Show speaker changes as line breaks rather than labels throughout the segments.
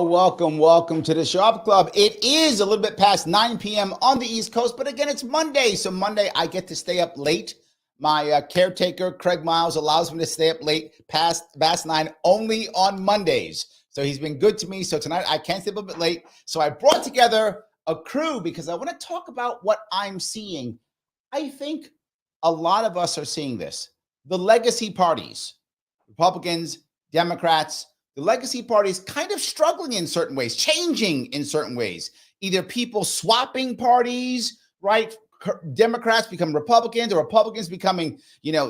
Welcome to the Sharpe Club. It is a little bit past 9 p.m. on the East Coast, but again, it's Monday. So Monday, I get to stay up late. My caretaker, Craig Miles, allows me to stay up late past 9 only on Mondays. So he's been good to me. So tonight, I can't stay up a bit late. So I brought together a crew because I want to talk about what I'm seeing. I think a lot of us are seeing this. The legacy parties, Republicans, Democrats, the legacy parties kind of struggling in certain ways, changing in certain ways. Either people swapping parties, right? Democrats become Republicans or Republicans becoming,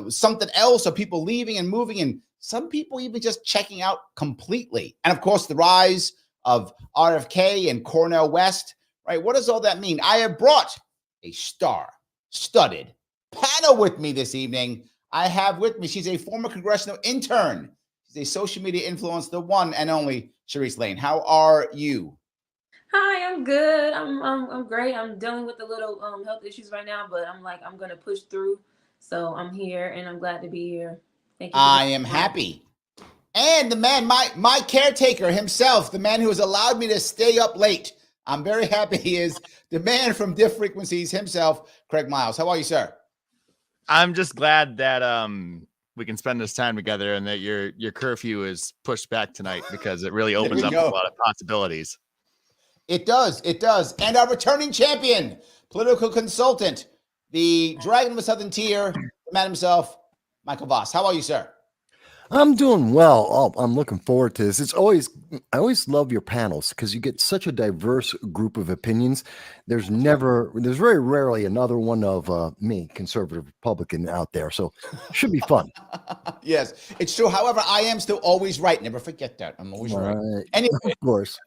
something else, or people leaving and moving, and some people even just checking out completely. And of course, the rise of RFK and Cornel West, right? What does all that mean? I have brought a star-studded panel with me this evening. I have with me, she's a former congressional intern. She's a social media influencer, the one and only Charrise Lane. How are you?
Hi, I'm good. I'm great. I'm dealing with a little health issues right now, but I'm gonna push through. So I'm here and I'm glad to be here.
Thank you. I am happy. And the man, my caretaker himself, the man who has allowed me to stay up late. I'm very happy he is the man from Diff Frequencies himself, Craig Miles. How are you, sir?
I'm just glad that we can spend this time together and that your curfew is pushed back tonight, because it really opens up a lot of possibilities.
It does. And our returning champion, political consultant, the Dragon of the Southern Tier, the man himself, Michael Voss. How are you, sir?
I'm doing well. Oh, I'm looking forward to this. I always love your panels because you get such a diverse group of opinions. There's very rarely another one of me, conservative Republican, out there. So it should be fun.
Yes, it's true. However, I am still always right. Never forget that. I'm always right. Anyway,
of course.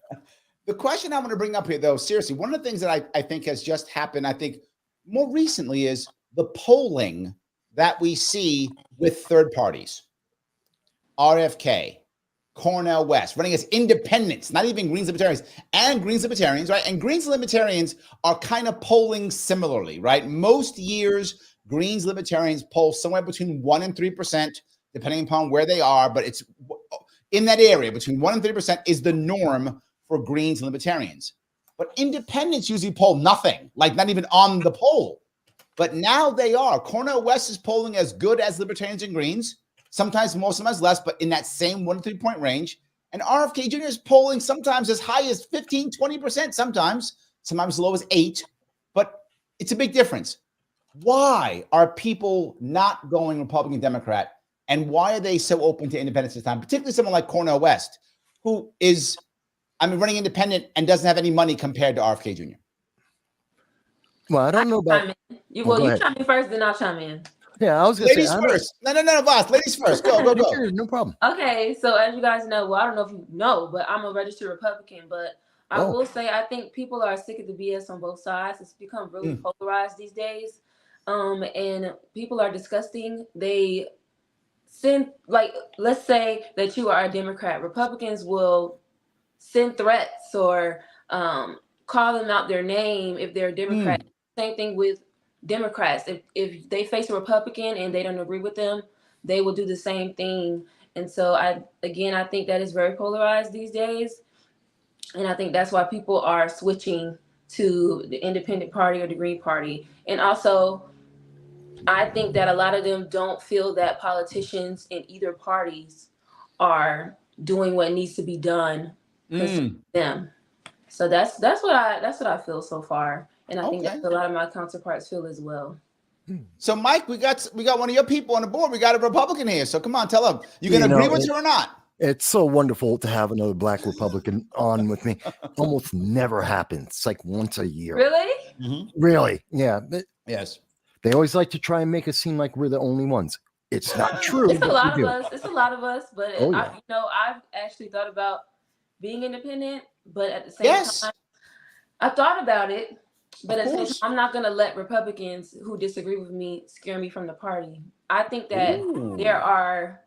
The question I'm going to bring up here, though, seriously, one of the things that I think has just happened, I think more recently, is the polling that we see with third parties. RFK, Cornel West, running as independents, not even Greens Libertarians, and Greens Libertarians, right? And Greens Libertarians are kind of polling similarly, right? Most years, Greens Libertarians poll somewhere between 1% and 3%, depending upon where they are, but it's in that area, between 1% and 3% is the norm for Greens and Libertarians. But independents usually poll nothing, like not even on the poll. But now they are. Cornel West is polling as good as Libertarians and Greens. Sometimes more, sometimes less, but in that same 1 to 3 point range. And RFK Jr. is polling sometimes as high as 15, 20%, sometimes as low as 8%. But it's a big difference. Why are people not going Republican, Democrat? And why are they so open to independence this time? Particularly someone like Cornel West, who is, running independent and doesn't have any money compared to RFK Jr.
Well, I don't know about...
You chime in first, then I'll chime in.
Yeah, I was going to
say... Ladies first. No, boss. Ladies first. Go.
No problem.
Okay, so as you guys know, I don't know if you know, but I'm a registered Republican. But I will say I think people are sick of the BS on both sides. It's become really polarized these days. And people are disgusting. They send, let's say that you are a Democrat. Republicans will send threats or call them out their name if they're a Democrat. Same thing with Democrats. If they face a Republican and they don't agree with them, they will do the same thing. And so I think that is very polarized these days. And I think that's why people are switching to the independent party or the Green Party. And also, I think that a lot of them don't feel that politicians in either parties are doing what needs to be done for them. So that's what I feel so far. And I think that's a lot of my counterparts feel as well.
So, Mike, we got one of your people on the board. We got a Republican here. So, come on, tell them. You going to agree with her or not?
It's so wonderful to have another Black Republican on with me. Almost never happens. It's like once a year.
Really?
Mm-hmm. Really? Yeah.
Yes.
They always like to try and make us seem like we're the only ones. It's not true.
It's a lot of us. But I've actually thought about being independent. But at the same time, I thought about it. But at the same time, I'm not going to let Republicans who disagree with me scare me from the party. I think that there are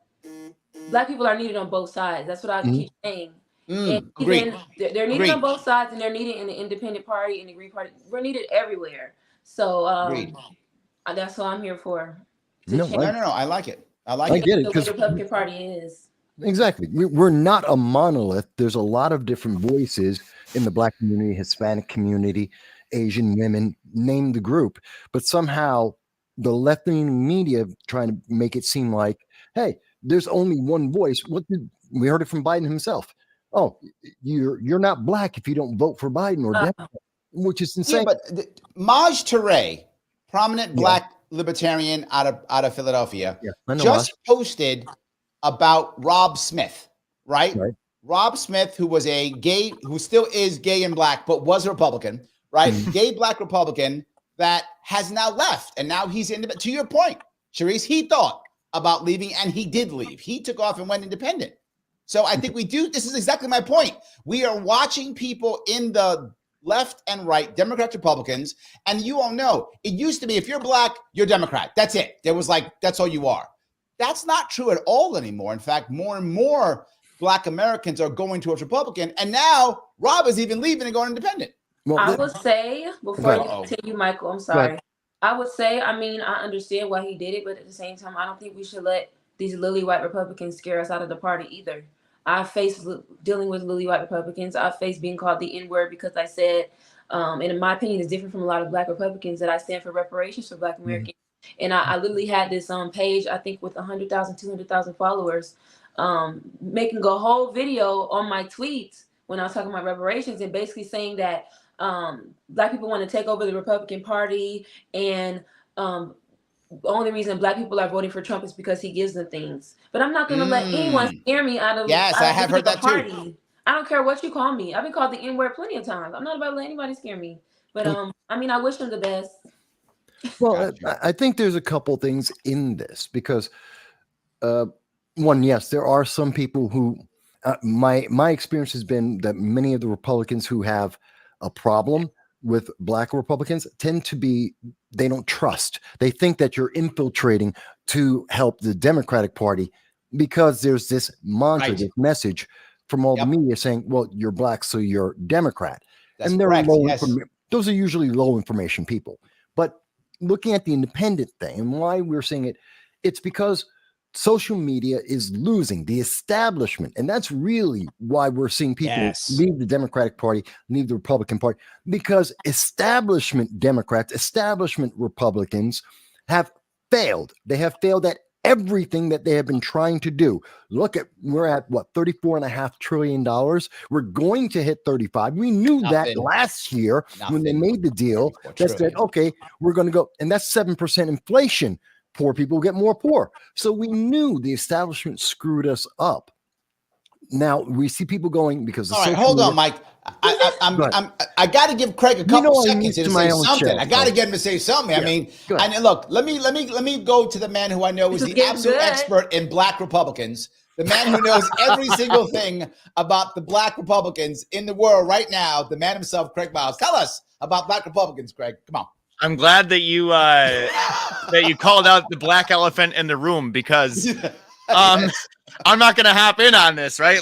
Black people are needed on both sides. That's what I keep saying. They're needed on both sides, and they're needed in the independent party and the Green Party. We're needed everywhere. So that's what I'm here for.
No, I like it.
I get it
because the Republican Party is.
Exactly. We're not a monolith. There's a lot of different voices in the Black community, Hispanic community, Asian women, name the group. But somehow the left-leaning media trying to make it seem like, hey, there's only one voice. We heard it from Biden himself? Oh, you're not Black if you don't vote for Biden or Democrat, which is insane.
Yeah, but Maj Touré, prominent Black libertarian out of Philadelphia, just posted about Rob Smith, right? Rob Smith, who was a gay, who still is gay and Black, but was a Republican, right? Gay Black Republican that has now left. And now he's independent. To your point, Charisse, he thought about leaving and he did leave. He took off and went independent. So I think this is exactly my point. We are watching people in the left and right, Democrats, Republicans, and you all know, it used to be, if you're Black, you're Democrat. That's it. There was that's all you are. That's not true at all anymore. In fact, more and more Black Americans are going towards Republican, and now Rob is even leaving and going independent.
Well, I would say, before you continue, Michael, I'm sorry. I would say, I understand why he did it, but at the same time, I don't think we should let these lily white Republicans scare us out of the party either. I face dealing with lily white Republicans. I face being called the N-word because I said, and in my opinion, it's different from a lot of Black Republicans, that I stand for reparations for Black Americans. And I literally had this page, I think with 100,000, 200,000 followers, making a whole video on my tweets when I was talking about reparations and basically saying that Black people want to take over the Republican Party, and the only reason Black people are voting for Trump is because he gives them things. But I'm not going to let anyone scare me out of
I have heard that
party.
too.
I don't care what you call me. I've been called the N-word plenty of times. I'm not about to let anybody scare me. But I wish them the best.
Well, I think there's a couple things in this because, one, yes, there are some people who, my experience has been that many of the Republicans who have a problem with Black Republicans tend to be, they don't trust. They think that you're infiltrating to help the Democratic Party because there's this mantra, this message from all the media saying, well, you're Black, so you're Democrat.
That's
and they're
correct.
those are usually low information people. But looking at the independent thing and why we're seeing it, it's because social media is losing the establishment. And that's really why we're seeing people leave the Democratic Party, leave the Republican Party, because establishment Democrats, establishment Republicans have failed. They have failed at everything that they have been trying to do. Look at, we're at what, $34.5 trillion. We're going to hit 35. We knew that last year when they made the deal that said, okay, we're going to go, and that's 7% inflation. Poor people get more poor. So we knew the establishment screwed us up. Now we see people going because.
All right, hold on, Mike. I got to give Craig a couple seconds to say something. I got to get him to say something. I mean, and look, let me go to the man who I know is the absolute expert in Black Republicans, the man who knows every single thing about the Black Republicans in the world right now. The man himself, Craig Miles. Tell us about Black Republicans, Craig. Come on.
I'm glad that you called out the black elephant in the room because I'm not going to hop in on this, right?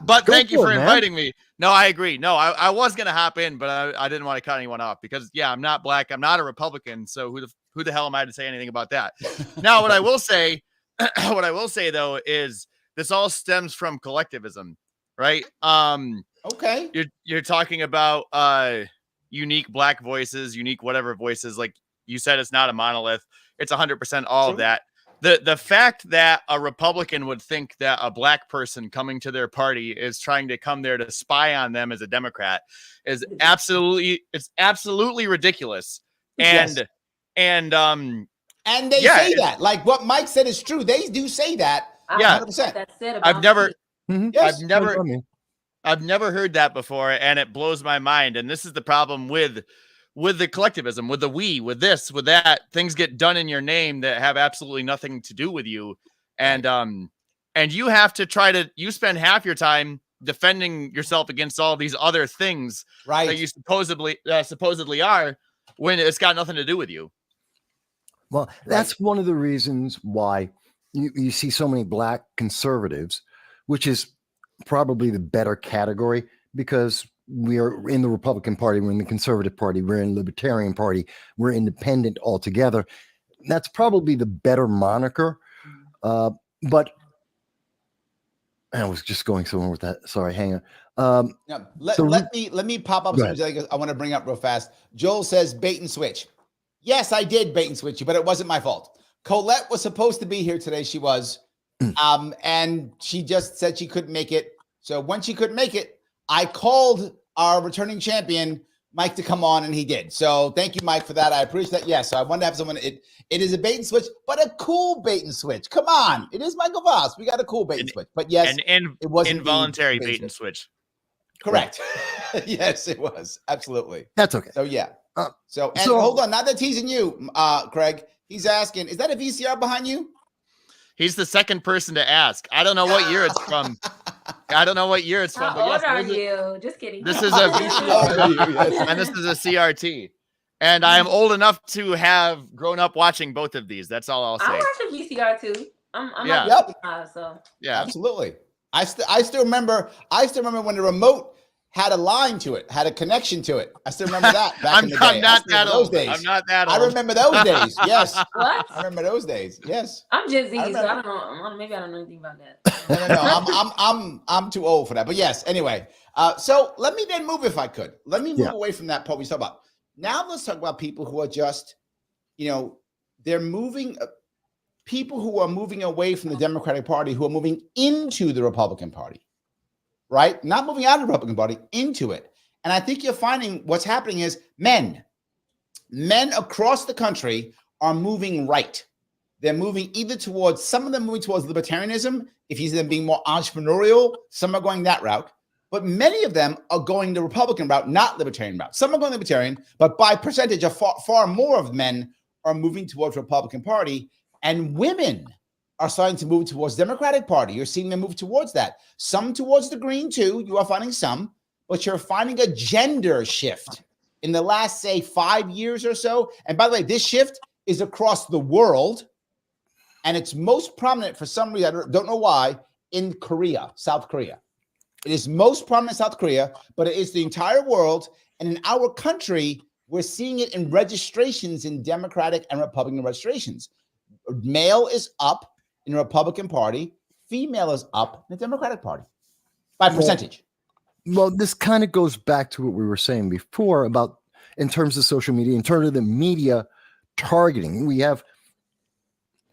But thank you for inviting me. No, I agree. No, I was going to hop in, but I didn't want to cut anyone off because, I'm not Black. I'm not a Republican. So who the hell am I to say anything about that? Now, what I will say though, is this all stems from collectivism, right?
Okay.
You're talking about unique Black voices, unique whatever voices. Like you said, it's not a monolith. It's 100% all of that. The fact that a Republican would think that a Black person coming to their party is trying to come there to spy on them as a Democrat is absolutely ridiculous. And they
say that, like what Mike said is true. They do say that. 100%.
I've never heard that before, and it blows my mind. And this is the problem with the collectivism, with the we, with this, with that. Things get done in your name that have absolutely nothing to do with you, and you have to you spend half your time defending yourself against all these other things that you supposedly are, when it's got nothing to do with you.
Well, that's one of the reasons why you see so many Black conservatives, which is probably the better category, because we are in the Republican Party, we're in the Conservative Party, we're in the Libertarian Party, we're independent altogether. That's probably the better moniker. But I was just going somewhere with that. Sorry, hang on.
Yeah, let me pop up something I want to bring up real fast. Joel says bait and switch. Yes, I did bait and switch you, but it wasn't my fault. Colette was supposed to be here today. She was, and she just said she couldn't make it. So when she couldn't make it, I called our returning champion, Mike, to come on, and he did. So thank you, Mike, for that. I appreciate that. Yes, so I wanted to have someone. It is a bait and switch, but a cool bait and switch. Come on, it is Michael Voss. We got a cool bait and switch, but yes,
it was involuntary bait and switch.
Correct. Yes, it was absolutely.
That's okay.
So yeah. So hold on, not that teasing you, Craig. He's asking, is that a VCR behind you?
He's the second person to ask. I don't know what year it's from. How old
are you? Just kidding.
This is a VCR, and this is a CRT. And I am old enough to have grown up watching both of these. That's all I'll say.
I watch a VCR too. I'm
yeah.
like 55, so
yeah,
absolutely. I still remember when the remote had a line to it, had a connection to it. I still remember that back in the day.
I'm not that old. I'm not that old.
I remember those days. Yes.
What?
I remember those days. Yes.
I'm Gen Z, so I don't know. Maybe I don't know anything about that.
No. I'm too old for that. But yes. Anyway. So let me then move, if I could. Let me move away from that part we talked about. Now let's talk about people who are just, they're moving. People who are moving away from the Democratic Party, who are moving into the Republican Party. Right? Not moving out of the Republican Party, into it. And I think you're finding what's happening is men across the country are moving right. They're moving some of them moving towards libertarianism, if you see them being more entrepreneurial, some are going that route. But many of them are going the Republican route, not libertarian route. Some are going libertarian, but by percentage, far more of men are moving towards the Republican Party, and women are starting to move towards Democratic Party. You're seeing them move towards that. Some towards the green too. You are finding some, but you're finding a gender shift in the last, say, 5 years or so. And by the way, this shift is across the world, and it's most prominent for some reason, I don't know why, in Korea, South Korea. It is most prominent in South Korea, but it is the entire world. And in our country, we're seeing it in registrations in Democratic and Republican registrations. Male is up in the Republican Party, female is up in the Democratic Party by percentage.
Well, this kind of goes back to what we were saying before about in terms of social media, in terms of the media targeting.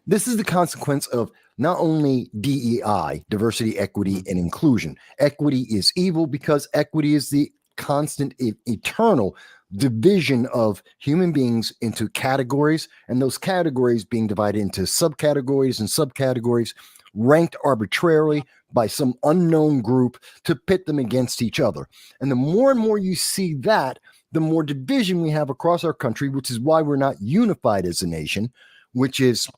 This is the consequence of not only DEI, diversity, equity, and inclusion. Equity is evil because equity is the constant, eternal division of human beings into categories, and those categories being divided into subcategories and subcategories ranked arbitrarily by some unknown group to pit them against each other. And the more and more you see that, the more division we have across our country, which is why we're not unified as a nation, which is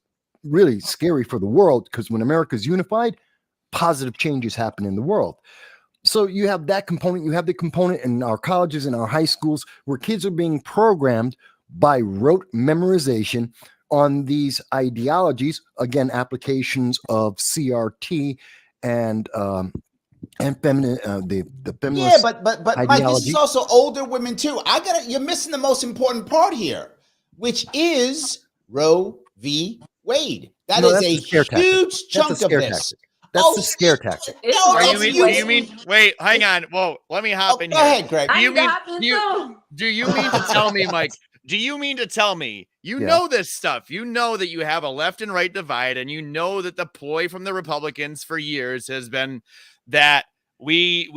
really scary for the world, because when America's unified, positive changes happen in the world. So you have that component. You have the component in our colleges and our high schools where kids are being programmed by rote memorization on these ideologies. Again, applications of CRT and feminine, the feminist.
Yeah, but Mike, this is also older women too. You're missing the most important part here, which is Roe v. Wade. That is a huge chunk of this.
That's the scare tactic.
You mean? Wait, hang on. Whoa, let me hop in here.
Go ahead, Greg.
Do you mean to tell me, Mike? Do you mean to tell me you know this stuff? You know that you have a left and right divide, and you know that the ploy from the Republicans for years has been that we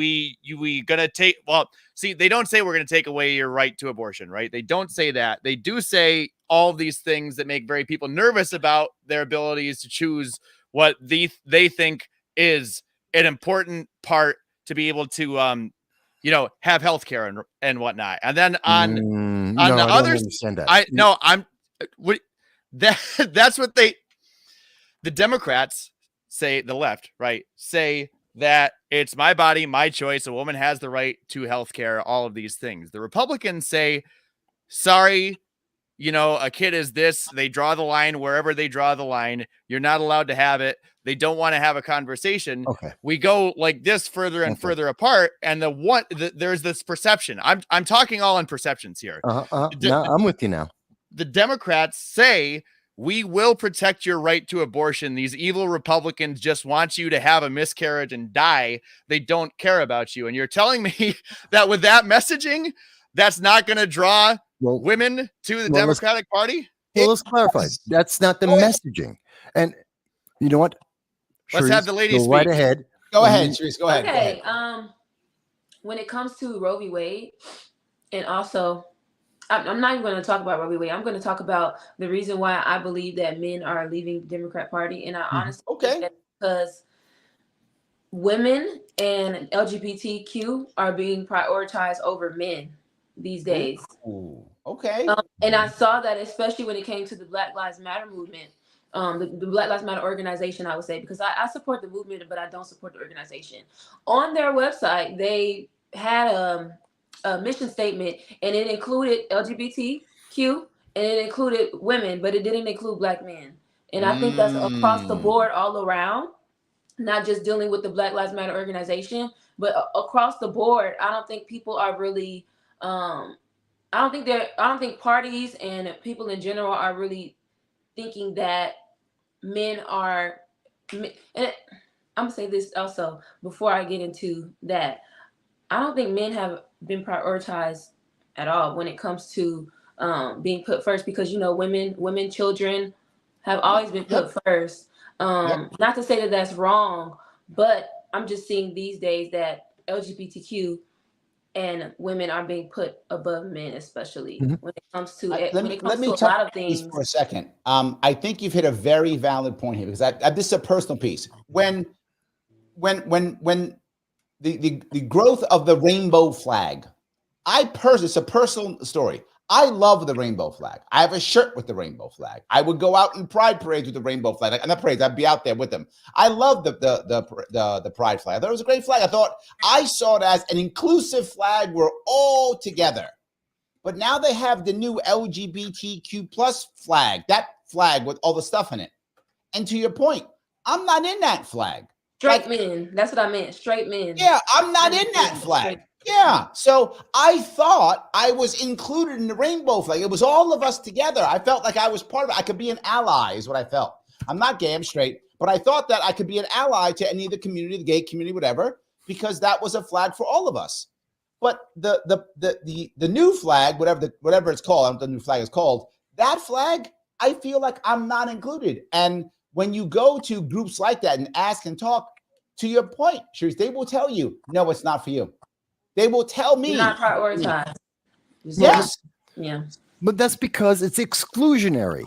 gonna take. Well, see, they don't say we're gonna take away your right to abortion, right? They don't say that. They do say all these things that make very people nervous about their abilities to choose what they think is an important part to be able to have healthcare and whatnot. And then on the others, that's what the Democrats say, the left, right, say that it's my body, my choice. A woman has the right to healthcare, all of these things. The Republicans say, sorry, a kid is this. They draw the line wherever they draw the line. You're not allowed to have it. They don't want to have a conversation.
Okay.
We go like this further and further apart. And there's this perception. I'm talking all in perceptions here.
No, I'm with you now.
The Democrats say we will protect your right to abortion. These evil Republicans just want you to have a miscarriage and die. They don't care about you. And you're telling me that with that messaging, that's not going to draw women to the Democratic Party?
Well, let's clarify. That's not the messaging. And you know what?
Let's have the ladies speak.
Right ahead.
Go ahead, Charisse. Go ahead.
Okay. When it comes to Roe v. Wade, and also, I'm not even going to talk about Roe v. Wade. I'm going to talk about the reason why I believe that men are leaving the Democrat Party. And I honestly think that's because women and LGBTQ are being prioritized over men these days.
Ooh, okay.
And I saw that especially when it came to the Black Lives Matter movement. The Black Lives Matter organization, I would say, because I support the movement, but I don't support the organization. On their website, they had a mission statement, and it included LGBTQ, and it included women, but it didn't include Black men. And I think that's across the board all around, not just dealing with the Black Lives Matter organization, but across the board. I don't think people are really, I don't think parties and people in general are really thinking that men are, and I'm gonna say this also before I get into that. I don't think men have been prioritized at all when it comes to being put first, because women, children have always been put first. Not to say that that's wrong, but I'm just seeing these days that LGBTQ and women are being put above men, especially when it comes to a lot of things.
For a second, I think you've hit a very valid point here, because this is a personal piece. When the growth of the rainbow flag, it's a personal story. I love the rainbow flag. I have a shirt with the rainbow flag. I would go out in pride parades with the rainbow flag. Not parades, I'd be out there with them. I love the pride flag. I thought it was a great flag. I saw it as an inclusive flag. We're all together. But now they have the new LGBTQ plus flag, that flag with all the stuff in it. And to your point, I'm not in that flag.
Straight men. That's what I meant. Straight men.
Yeah, I'm not in that flag. Yeah. So I thought I was included in the rainbow flag. It was all of us together. I felt like I was part of it. I could be an ally is what I felt. I'm not gay, I'm straight, but I thought that I could be an ally to any of the community, the gay community, whatever, because that was a flag for all of us. But the new flag, whatever it's called, I don't know what the new flag is called, that flag, I feel like I'm not included. And when you go to groups like that and ask and talk, to your point, Charisse, they will tell you, no, it's not for you. They will tell me.
You're not prioritized.
Yes.
Yeah.
But that's because it's exclusionary.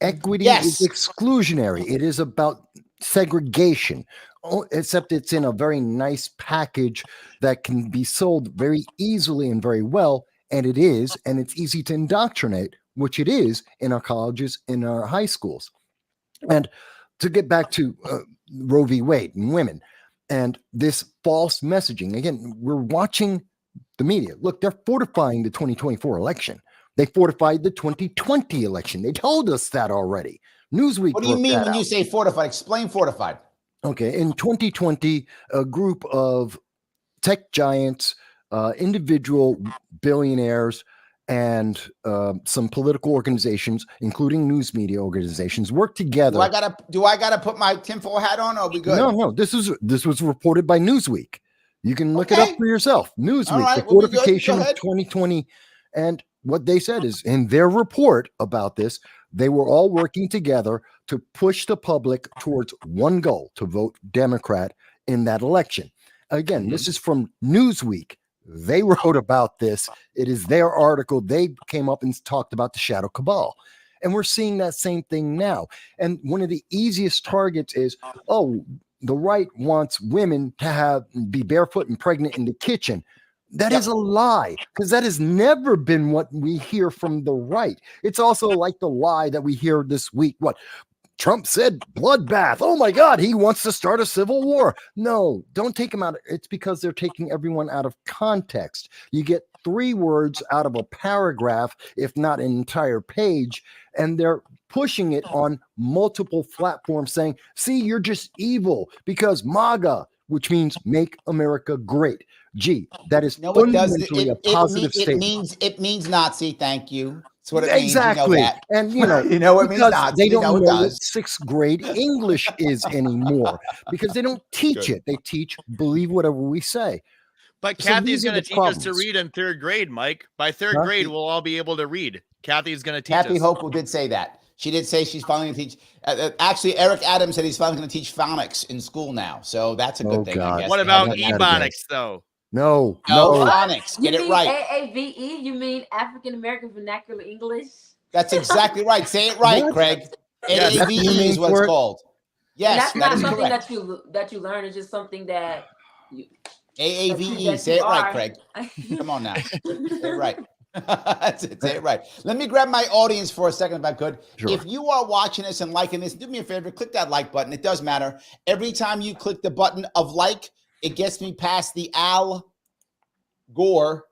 Equity is exclusionary. It is about segregation, except it's in a very nice package that can be sold very easily and very well. And it's easy to indoctrinate, which it is in our colleges, in our high schools. And to get back to Roe v. Wade and women and this false messaging, again, we're watching the media. Look, they're fortifying the 2024 election. They fortified the 2020 election. They told us that already. Newsweek.
What do you mean when you say fortified? Explain fortified.
Okay. In 2020, a group of tech giants, individual billionaires, and some political organizations, including news media organizations, work together.
Do I gotta put my tinfoil hat on, or are we good?
No. This was reported by Newsweek. You can look it up for yourself. Newsweek,
right,
the fortification of 2020, and what they said is in their report about this, they were all working together to push the public towards one goal: to vote Democrat in that election. Again, this is from Newsweek. They wrote about this. It is their article. They came up and talked about the shadow cabal. And we're seeing that same thing now. And one of the easiest targets is, the right wants women to be barefoot and pregnant in the kitchen. That is a lie, because that has never been what we hear from the right. It's also like the lie that we hear this week. What? Trump said bloodbath. Oh my God, he wants to start a civil war. No, don't take him out. It's because they're taking everyone out of context. You get 3 words out of a paragraph, if not an entire page, and they're pushing it on multiple platforms saying, see, you're just evil because MAGA, which means make America great. Gee, that is fundamentally a positive statement.
It means Nazi. Thank you. That's what it
exactly.
means. You know that.
And you know,
you know what it means
because
not.
they
You
don't
know it
know what
does.
6th grade English is anymore because they don't teach
Good.
it. They teach believe whatever we say.
But
So
Kathy's
these are
going to
the
teach us to
problems.
read in 3rd grade, Mike. By 3rd
Huh?
grade, we'll all be able to read. Kathy's going to teach
Kathy
us.
Hochul did say that. She did say she's finally going to teach. Actually, Eric Adams said he's finally going to teach phonics in school now. So that's a good thing, I
God.
guess.
What
They
about
haven't-
ebonics, though?
No,
No,
no.
phonics. Get
You
it
mean
right.
AAVE? You mean African American Vernacular English?
That's exactly right. Say it right,
What?
Craig.
Yes.
That's the new
AAVE
name
is what
for
it's
it?
called.
And
Yes,
that's
that
not
is
something
correct.
that you learn. It's just something that you,
AAVE.
that
Say
you
it right,
are.
Craig. Come on now. Say it right. That's it. Say it right. Let me grab my audience for a second, if I could.
Sure.
If you are watching this and liking this, do me a favor, click that like button. It does matter. Every time you click the button of like, it gets me past the Al Gore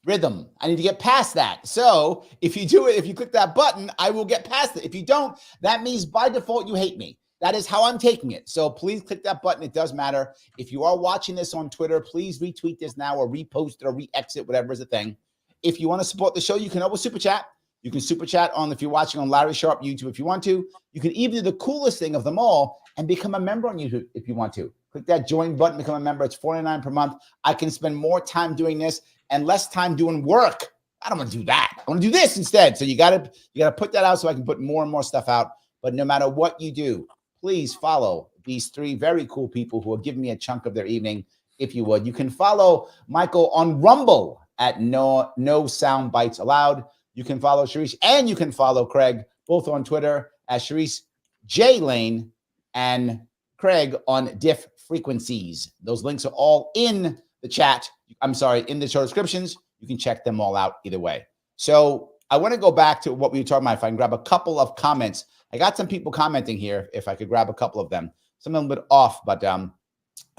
rhythm. I need to get past that. So if you do it, if you click that button, I will get past it. If you don't, that means by default you hate me. That is how I'm taking it. So please click that button. It does matter. If you are watching this on Twitter, please retweet this now or repost it or re-exit, whatever is the thing. If you want to support the show, you can always super chat. You can super chat on, if you're watching on Larry Sharpe YouTube, if you want to. You can even do the coolest thing of them all and become a member on YouTube if you want to. Click that join button, become a member. It's $49 per month. I can spend more time doing this and less time doing work. I don't want to do that. I want to do this instead. So you gotta put that out so I can put more and more stuff out. But no matter what you do, please follow these 3 very cool people who are giving me a chunk of their evening, if you would. You can follow Michael on Rumble at no sound bites allowed. You can follow Charisse and you can follow Craig both on Twitter at Charisse J Lane and Craig on Diff Frequencies. Those links are all in the chat. I'm sorry, in the show descriptions. You can check them all out either way. So I want to go back to what we were talking about. If I can grab a couple of comments. I got some people commenting here. If I could grab a couple of them. Some a little bit off, but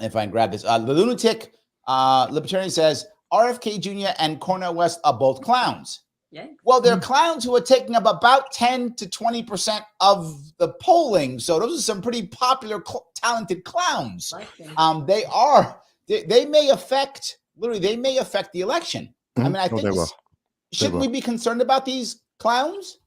if I can grab this. The Lunatic Libertarian says, RFK Jr. and Cornel West are both clowns.
Yeah.
Well, they're clowns who are taking up about 10 to 20% of the polling. So those are some pretty popular, talented clowns. They may affect the election. I mean, I think shouldn't we be concerned about these clowns?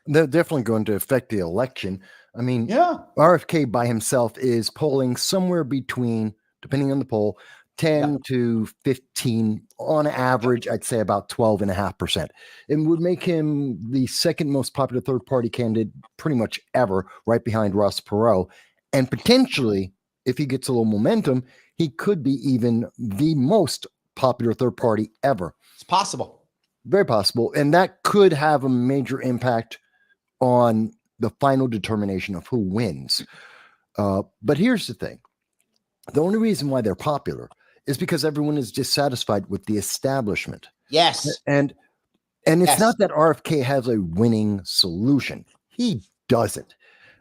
They're definitely going to affect the election. I mean,
Yeah.
RFK by himself is polling somewhere between, depending on the poll, 10 to 15 on average. I'd say about 12.5%. It would make him the 2nd most popular 3rd party candidate pretty much ever, right behind Ross Perot. And potentially, if he gets a little momentum, he could be even the most popular 3rd party ever.
It's possible.
Very possible. And that could have a major impact on the final determination of who wins. But here's the thing. The only reason why they're popular is because everyone is dissatisfied with the establishment.
Yes.
And it's not that RFK has a winning solution. He doesn't.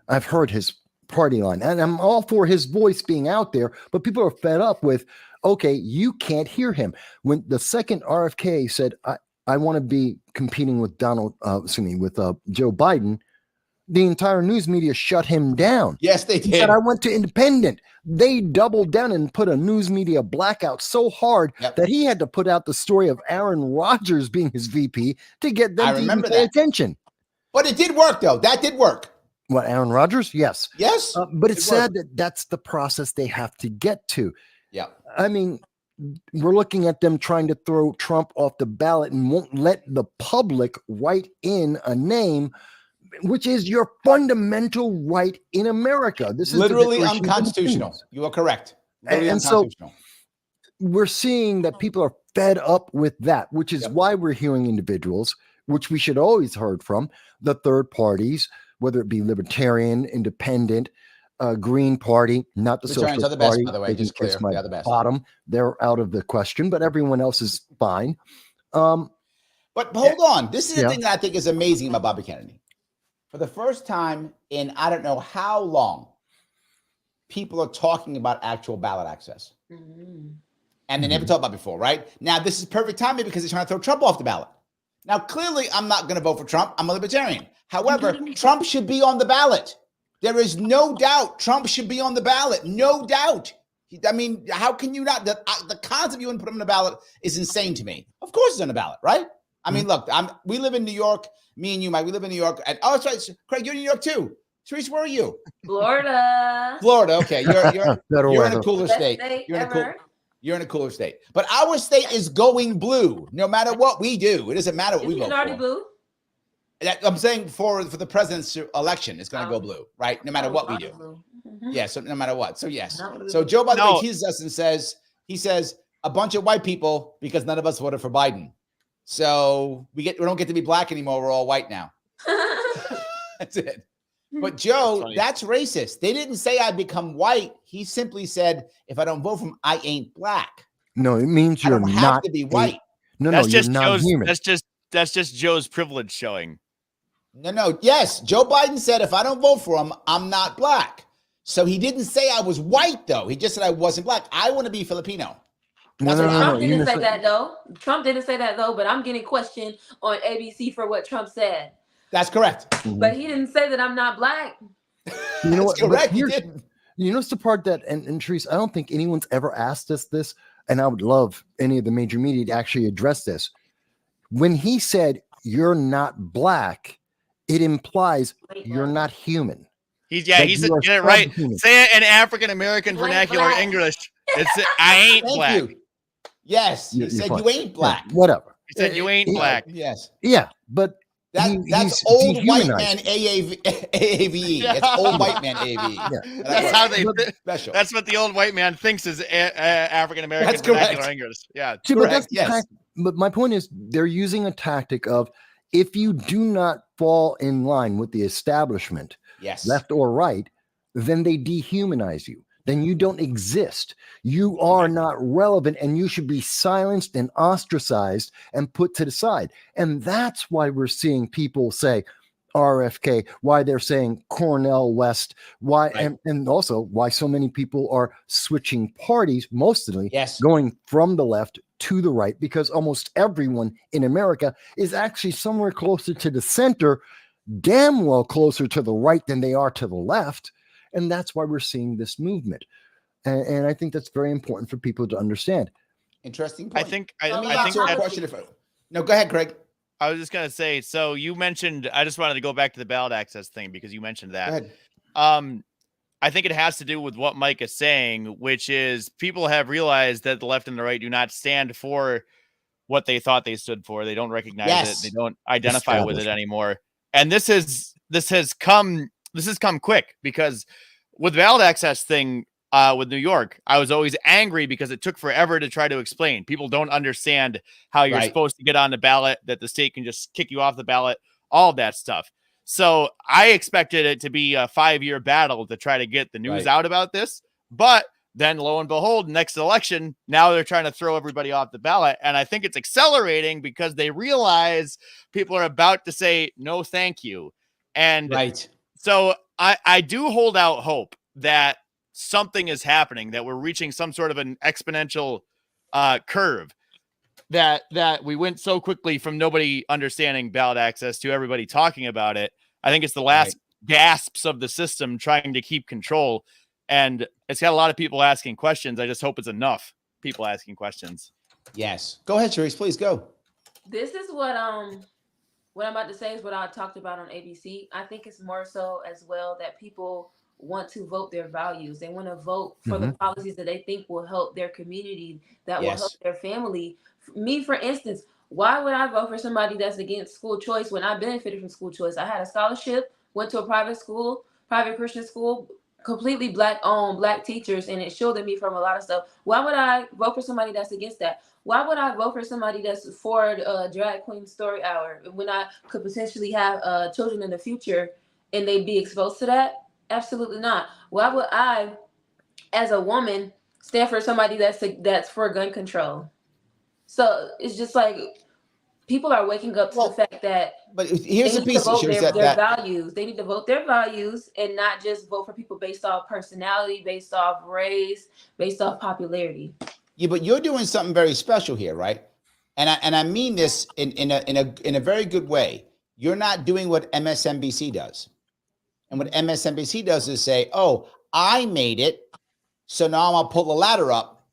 I've heard his party line, and I'm all for his voice being out there, but people are fed up with, okay, you can't hear him. When the second RFK said, I want to be competing with Joe Biden, the entire news media shut him down.
Yes, they did.
He said, I went to independent. They doubled down and put a news media blackout so hard that he had to put out the story of Aaron Rodgers being his VP to get them to even pay attention.
But it did work, though. That did work.
What, Aaron Rodgers? Yes.
Yes.
But it's sad that that's the process they have to get to.
Yeah.
I mean, we're looking at them trying to throw Trump off the ballot and won't let the public write in a name, which is your fundamental right in America. This is
literally unconstitutional. You are correct.
And so we're seeing that people are fed up with that, which is why we're hearing individuals, which we should always heard from, the third parties, whether it be libertarian, independent, Green Party, not the Socialist
are the best,
Party.
by the way,
they
just clear. They're the best.
Bottom. They're out of the question, but everyone else is fine.
But hold on. This is the thing that I think is amazing about Bobby Kennedy. For the first time in I don't know how long, people are talking about actual ballot access. Mm-hmm. And they never talked about before, right? Now, this is perfect timing because they're trying to throw Trump off the ballot. Now, clearly, I'm not going to vote for Trump. I'm a libertarian. However, Trump should be on the ballot. There is no doubt Trump should be on the ballot. No doubt. I mean, how can you not? The concept you wouldn't put him on the ballot is insane to me. Of course he's on the ballot, right? I mean, look, we live in New York. Me and you, Mike, we live in New York. And that's right, Craig, you're in New York too. Charisse, where are you?
Florida.
Florida. Okay, you're in a cooler
Best
state.
state
You're in a cooler state. But our state is going blue, no matter what we do. It doesn't matter what we vote for.
Blue?
I'm saying for the president's election, it's going to go blue, right? No matter what we do. Yeah, so no matter what. So yes. So Joe, by the way, teases us and says, a bunch of white people because none of us voted for Biden. So we don't get to be black anymore. We're all white now. That's it. But Joe, that's racist. They didn't say I become white. He simply said, if I don't vote for him, I ain't black.
No, it means you're
not
have
to be white.
That's
you're
just
not human.
That's just Joe's privilege showing.
No. Yes, Joe Biden said, if I don't vote for him, I'm not black. So he didn't say I was white, though. He just said I wasn't black. I want to be Filipino.
Trump didn't say that, though. Trump didn't say that, though, but I'm getting questioned on ABC for what Trump said.
That's correct.
But he didn't say that I'm not black.
You know what?
Correct. He didn't.
You know, it's the part that, and Charisse, I don't think anyone's ever asked us this, and I would love any of the major media to actually address this. When he said, you're not black, it implies you're not human.
He said, get it right. Say it in African-American vernacular
black.
English. I ain't black.
You. Yes. He said you ain't black.
Yeah, whatever.
He said you ain't black.
Yes.
Yeah, but
that's old white man AAVE. That's old white man AAVE.
Yeah.
That's how they
special.
That's what the old white man thinks is African American vernacular English. Yeah.
See,
correct. Yes.
But my point is, they're using a tactic of if you do not fall in line with the establishment, left or right, then they dehumanize you. Then you don't exist. You are not relevant, and you should be silenced and ostracized and put to the side. And that's why we're seeing people say RFK, why they're saying Cornell West, why and also why so many people are switching parties, mostly going from the left to the right, because almost everyone in America is actually somewhere closer to the center, damn well closer to the right than they are to the left. And that's why we're seeing this movement. And I think that's very important for people to understand.
Interesting point.
I think
a question. No, go ahead, Craig.
I was just going to say, so you mentioned, I just wanted to go back to the ballot access thing because you mentioned that. I think it has to do with what Mike is saying, which is people have realized that the left and the right do not stand for what they thought they stood for. They don't recognize it. They don't identify with it anymore. And this has come quick because with the ballot access thing with New York, I was always angry because it took forever to try to explain. People don't understand how you're supposed to get on the ballot, that the state can just kick you off the ballot, all of that stuff. So I expected it to be a 5-year battle to try to get the news out about this. But then lo and behold, next election, now they're trying to throw everybody off the ballot. And I think it's accelerating because they realize people are about to say, no, thank you. And so I do hold out hope that something is happening, that we're reaching some sort of an exponential curve, that we went so quickly from nobody understanding ballot access to everybody talking about it. I think it's the last gasps of the system trying to keep control. And it's got a lot of people asking questions. I just hope it's enough people asking questions.
Yes. Go ahead, Charisse, please go.
This is what I'm about to say is what I talked about on ABC. I think it's more so as well that people want to vote their values. They want to vote for the policies that they think will help their community, that will help their family. Me, for instance, why would I vote for somebody that's against school choice when I benefited from school choice? I had a scholarship, went to a private school, private Christian school, completely black-owned, black teachers, and it shielded me from a lot of stuff. Why would I vote for somebody that's against that? Why would I vote for somebody that's for a drag queen story hour when I could potentially have children in the future and they'd be exposed to that? Absolutely not. Why would I, as a woman, stand for somebody that's for gun control? So it's just like people are waking up to the fact that.
But here's the piece
of their values. They need to vote their values and not just vote for people based off personality, based off race, based off popularity.
Yeah, but you're doing something very special here, right? And I mean this in a very good way. You're not doing what MSNBC does. And what MSNBC does is say, oh, I made it, so now I'm going to pull the ladder up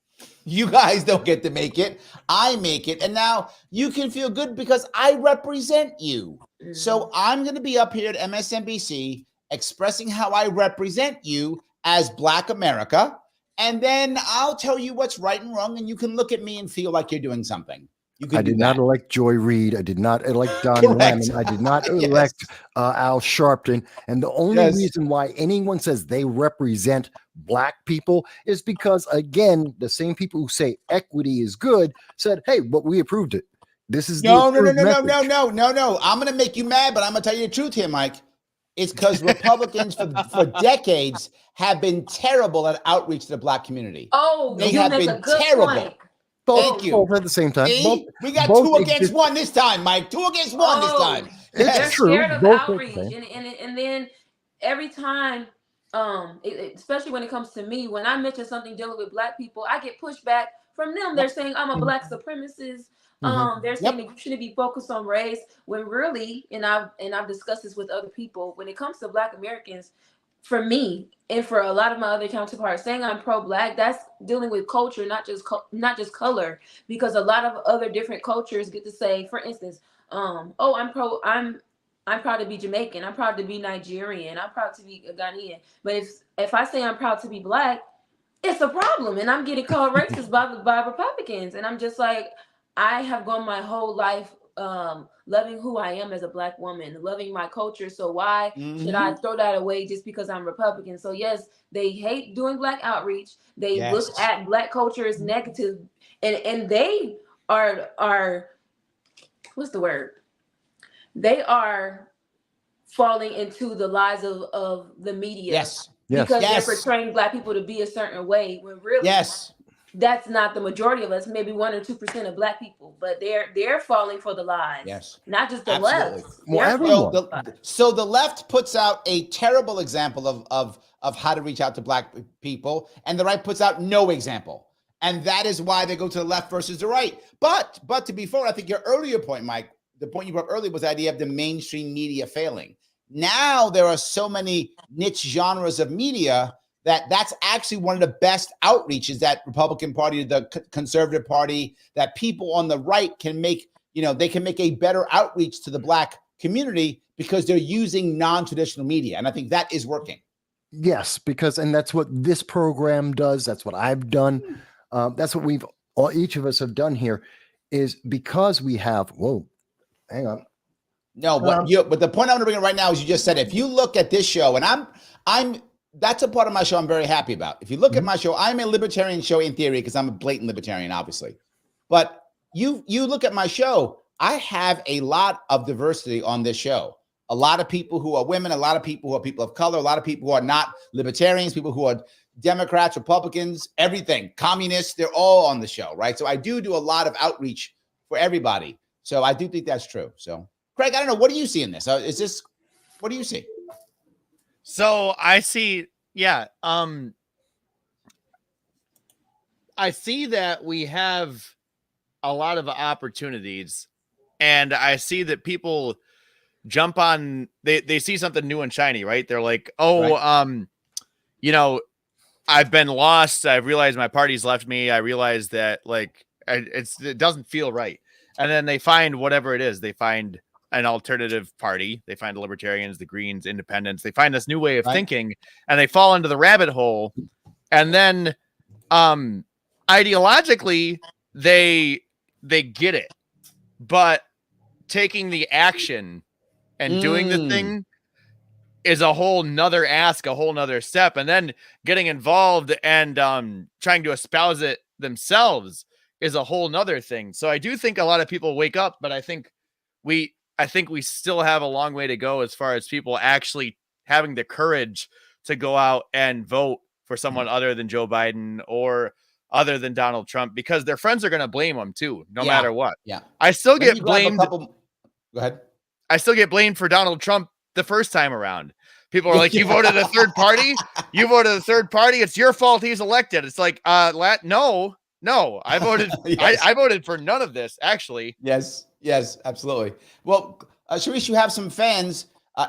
You guys don't get to make it. I make it. And now you can feel good because I represent you. So I'm going to be up here at MSNBC expressing how I represent you as Black America. And then I'll tell you what's right and wrong. And you can look at me and feel like you're doing something.
I did not elect Joy Reid. I did not elect Don Lemon. I did not elect Al Sharpton. And the only reason why anyone says they represent Black people is because, again, the same people who say equity is good said, hey, but we approved it. This is
no. I'm going to make you mad, but I'm going to tell you the truth here, Mike. It's because Republicans for decades have been terrible at outreach to the Black community.
Oh,
they have been terrible.
Point.
Thank you.
Both at the same time.
We got 2 against 1 this time, Mike. 2 against 1 this time.
They're scared of outreach, and then every time, especially when it comes to me, when I mention something dealing with Black people, I get pushback from them. They're saying I'm a Black supremacist. They're saying that you shouldn't be focused on race, when really, and I've discussed this with other people, when it comes to Black Americans, for me and for a lot of my other counterparts, saying I'm pro-Black, that's dealing with culture, not just color, because a lot of other different cultures get to say, for instance, I'm proud to be Jamaican, I'm proud to be Nigerian, I'm proud to be a Ghanaian. But if I say I'm proud to be Black, it's a problem, and I'm getting called racist by Republicans, and I'm just like, I have gone my whole life loving who I am as a Black woman, loving my culture. So why should I throw that away just because I'm Republican? So yes, they hate doing Black outreach. They look at Black culture as negative, and they are what's the word? They are falling into the lies of the media.
Yes.
Because they're portraying Black people to be a certain way, when really that's not the majority of us, maybe 1 or 2% of Black people, but they're falling for the lies. Not just the left.
So the left puts out a terrible example of how to reach out to Black people, and the right puts out no example. And that is why they go to the left versus the right. But to be fair, I think your earlier point, Mike, the point you brought up earlier was the idea of the mainstream media failing. Now there are so many niche genres of media that's actually one of the best outreaches that Republican Party, the Conservative Party, that people on the right can make, they can make a better outreach to the Black community because they're using non-traditional media. And I think that is working.
Yes, and that's what this program does. That's what I've done. That's what each of us have done here, is because we have, hang on.
No, but the point I'm going to bring up right now is you just said, if you look at this show, and that's a part of my show I'm very happy about. If you look at my show, I'm a libertarian show in theory because I'm a blatant libertarian, obviously. But you look at my show, I have a lot of diversity on this show. A lot of people who are women, a lot of people who are people of color, a lot of people who are not libertarians, people who are Democrats, Republicans, everything, communists, they're all on the show, right? So I do a lot of outreach for everybody. So I do think that's true. So, Craig, I don't know. What do you see in this? What do you see?
So I see, I see that we have a lot of opportunities, and I see that people jump on, they see something new and shiny, right? They're like, I've been lost. I've realized my party's left me. I realized that it doesn't feel right. And then they find whatever it is. They find an alternative party. They find the libertarians, the Greens, independents. They find this new way of thinking, and they fall into the rabbit hole. And then ideologically, they get it. But taking the action and doing the thing is a whole nother ask, a whole nother step. And then getting involved and trying to espouse it themselves is a whole nother thing. So I do think a lot of people wake up, but I think we still have a long way to go as far as people actually having the courage to go out and vote for someone other than Joe Biden or other than Donald Trump, because their friends are going to blame them too, no matter what. Yeah. I still get blamed.
Go ahead.
I still get blamed for Donald Trump the first time around. People are like, you voted a third party. You voted a third party. It's your fault he's elected. It's like, no, I voted. I voted for none of this, actually.
Yes, absolutely. Well, Charisse, you have some fans.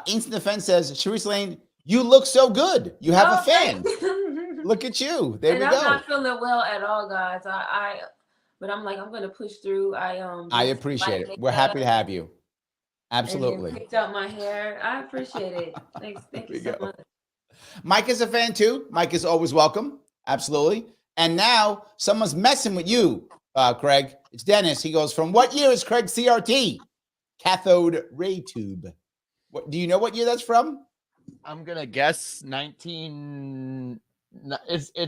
Instant Defense says, Charrise Lane, you look so good. You have a fan. Look at you. There
and
we
I'm
go.
not feeling well at all, guys. But I'm like, I'm gonna push through.
I appreciate it. We're happy to have you. Absolutely.
And then picked out my hair. I appreciate it. Thanks. Thank you so much.
Mike is a fan too. Mike is always welcome. Absolutely. And now someone's messing with you, Craig. It's Dennis. He goes, from what year is Craig CRT? Cathode ray tube. What do you know what year that's from?
I'm gonna guess it's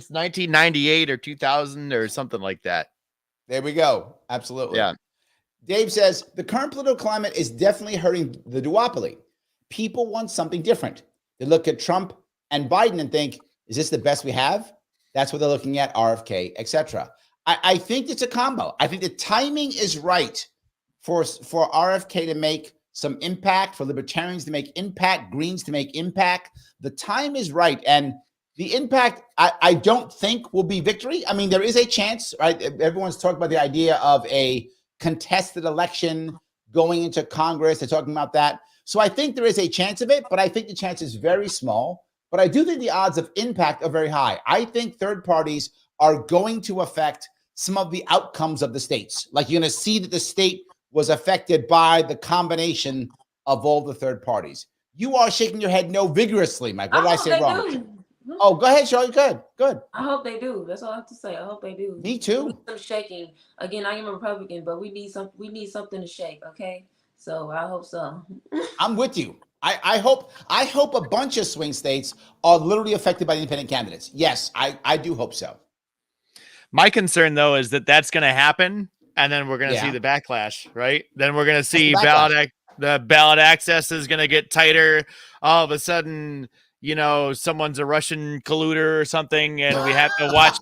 1998 or 2000 or something like that.
There we go. Absolutely.
Yeah.
Dave says the current political climate is definitely hurting the duopoly. People want something different. They look at Trump and Biden and think, is this the best we have? That's what they're looking at, RFK, etc. I think it's a combo. I think the timing is right for RFK to make some impact, for libertarians to make impact, Greens to make impact. The time is right. And the impact, I don't think will be victory. I mean, there is a chance, right? Everyone's talking about the idea of a contested election going into Congress. They're talking about that. So I think there is a chance of it, but I think the chance is very small. But I do think the odds of impact are very high. I think third parties are going to affect some of the outcomes of the states. Like you're going to see that the state was affected by the combination of all the third parties. You are shaking your head no vigorously, Mike. What did I say wrong?
Do.
Oh, go ahead, Charlie. Good.
I hope they do. That's all I have to say. I hope they do.
Me too.
We need some shaking. Again, I am a Republican, but we need something to shake. Okay, so I hope so.
I'm with you. I hope a bunch of swing states are literally affected by the independent candidates. Yes, I do hope so.
My concern, though, is that that's going to happen, and then we're going to see the backlash, right? Then we're going to see the ballot access is going to get tighter. All of a sudden, you know, someone's a Russian colluder or something, and we have to watch.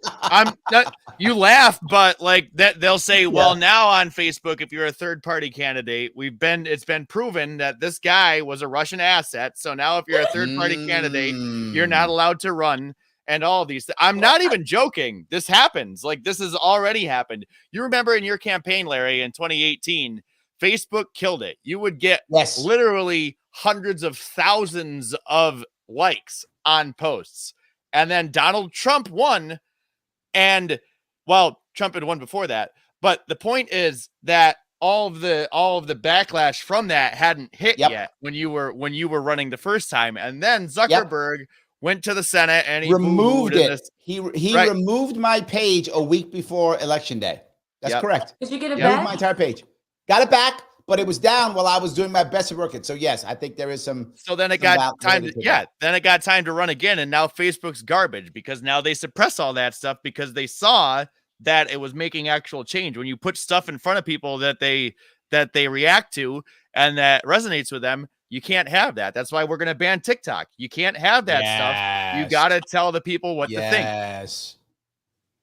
You laugh, but like that, they'll say, well, now on Facebook, if you're a third-party candidate, it's been proven that this guy was a Russian asset. So now if you're a third-party candidate, you're not allowed to run. And all of these I'm not even joking. This happens. Like this has already happened. You remember in your campaign, Larry, in 2018, Facebook killed it. You would get literally hundreds of thousands of likes on posts. And then Donald Trump won. And well, Trump had won before that. But the point is that all of the backlash from that hadn't hit yet when you were running the first time. And then Zuckerberg went to the Senate and he
removed it. He removed my page a week before Election Day. That's correct.
Did you get it
back?
back?
My entire page. Got it back, but it was down while I was doing my best to work it. So yes, I think there is some.
So then it got time to run again, and now Facebook's garbage because now they suppress all that stuff because they saw that it was making actual change. When you put stuff in front of people that they react to and that resonates with them, you can't have that. That's why we're going to ban TikTok. You can't have that stuff. You got to tell the people what to think.
Yes.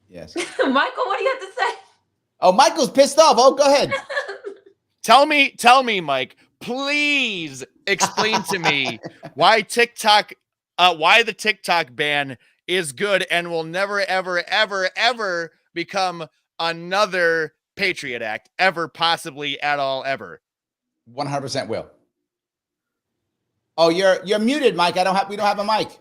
Michael, what do you have to say?
Oh, Michael's pissed off. Oh, go ahead.
Tell me, Mike, please explain to me why the TikTok ban is good and will never, ever, ever, ever become another Patriot Act ever, possibly at all, ever.
100% will. Oh, you're muted, Mike. We don't have a mic.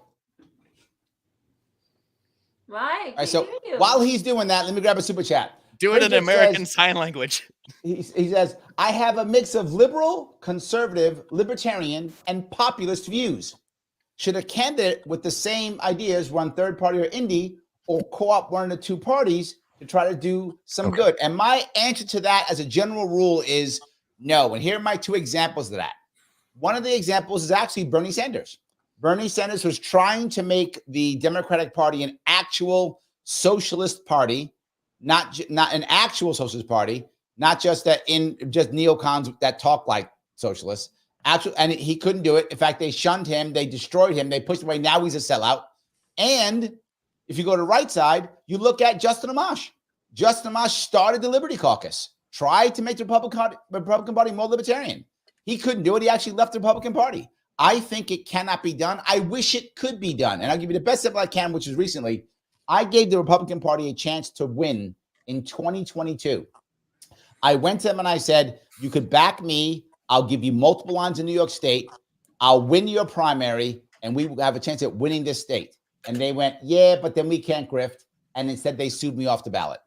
Mike.
All right, so while he's doing that, let me grab a super chat.
Do it in American Sign Language.
He says, I have a mix of liberal, conservative, libertarian, and populist views. Should a candidate with the same ideas run third party or indie or co-op one of the two parties to try to do some good? And my answer to that as a general rule is no. And here are my two examples of that. One of the examples is actually Bernie Sanders. Bernie Sanders was trying to make the Democratic Party an actual socialist party, not an actual socialist party, not just just neocons that talk like socialists. And he couldn't do it. In fact, they shunned him. They destroyed him. They pushed him away. Now he's a sellout. And if you go to the right side, you look at Justin Amash. Justin Amash started the Liberty Caucus, tried to make the Republican Party more libertarian. He couldn't do it. He actually left the Republican Party. I think it cannot be done. I wish it could be done. And I'll give you the best example I can, which is recently. I gave the Republican Party a chance to win in 2022. I went to them and I said, you could back me. I'll give you multiple lines in New York State. I'll win your primary, and we will have a chance at winning this state. And they went, yeah, but then we can't grift. And instead they sued me off the ballot.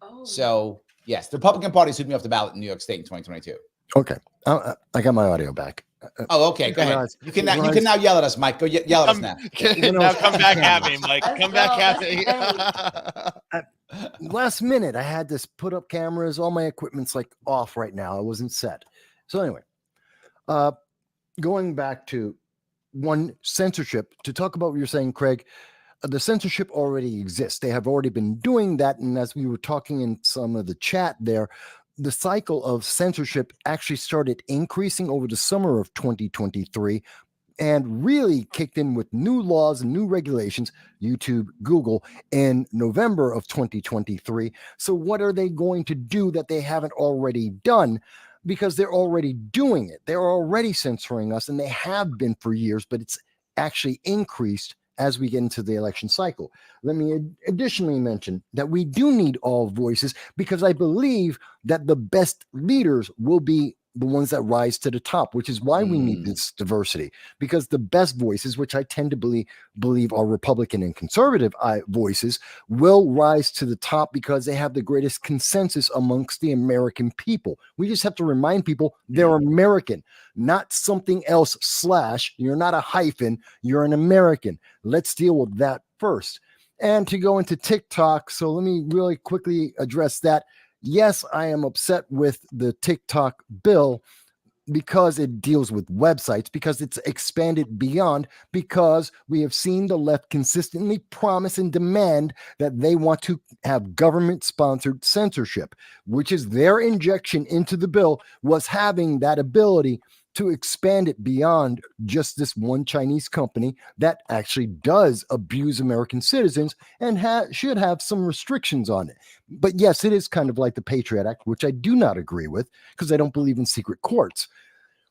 Oh.
So yes, the Republican Party sued me off the ballot in New York State in 2022.
Okay. I got my audio back.
Oh, okay. Go ahead. You can now yell at us, Mike. Go yell at us now.
Now come back at me, Mike. Come back at me.
Last minute, I had to put up cameras. All my equipment's like off right now. I wasn't set. So anyway, going back to censorship, to talk about what you're saying, Craig, the censorship already exists. They have already been doing that. And as we were talking in some of the chat there, the cycle of censorship actually started increasing over the summer of 2023 and really kicked in with new laws and new regulations, YouTube, Google, in November of 2023. So what are they going to do that they haven't already done? Because they're already doing it. They're already censoring us, and they have been for years, but it's actually increased as we get into the election cycle. Let me additionally mention that we do need all voices, because I believe that the best leaders will be the ones that rise to the top, which is why we need this diversity, because the best voices, which I tend to believe are Republican and conservative voices, will rise to the top because they have the greatest consensus amongst the American people. We just have to remind people they're American, not something else / you're not a hyphen, you're an American. Let's deal with that first. And to go into TikTok, so let me really quickly address that. Yes, I am upset with the TikTok bill because it deals with websites, because it's expanded beyond, because we have seen the left consistently promise and demand that they want to have government-sponsored censorship, which is their injection into the bill, was having that ability to expand it beyond just this one Chinese company that actually does abuse American citizens and should have some restrictions on it. But yes, it is kind of like the Patriot Act, which I do not agree with because I don't believe in secret courts.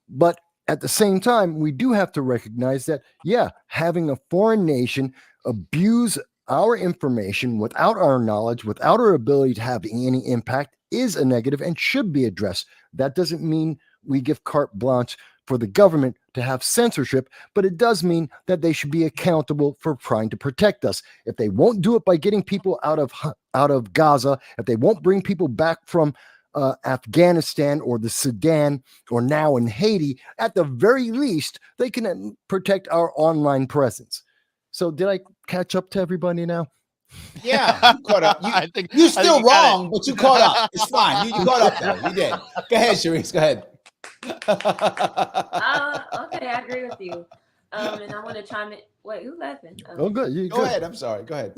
But at the same time, we do have to recognize that, yeah, having a foreign nation abuse our information without our knowledge, without our ability to have any impact, is a negative and should be addressed. That doesn't mean we give carte blanche for the government to have censorship, but it does mean that they should be accountable for trying to protect us. If they won't do it by getting people out of Gaza, if they won't bring people back from Afghanistan or the Sudan or now in Haiti, at the very least, they can protect our online presence. So did I catch up to everybody now?
Yeah, you caught up. You're still wrong, but you caught up. It's fine. You caught up though. You did. Go ahead, Charisse. Go ahead.
Okay, I agree with you. And I want to chime in. Wait, who's laughing?
Oh, good.
Go ahead. I'm sorry. Go ahead.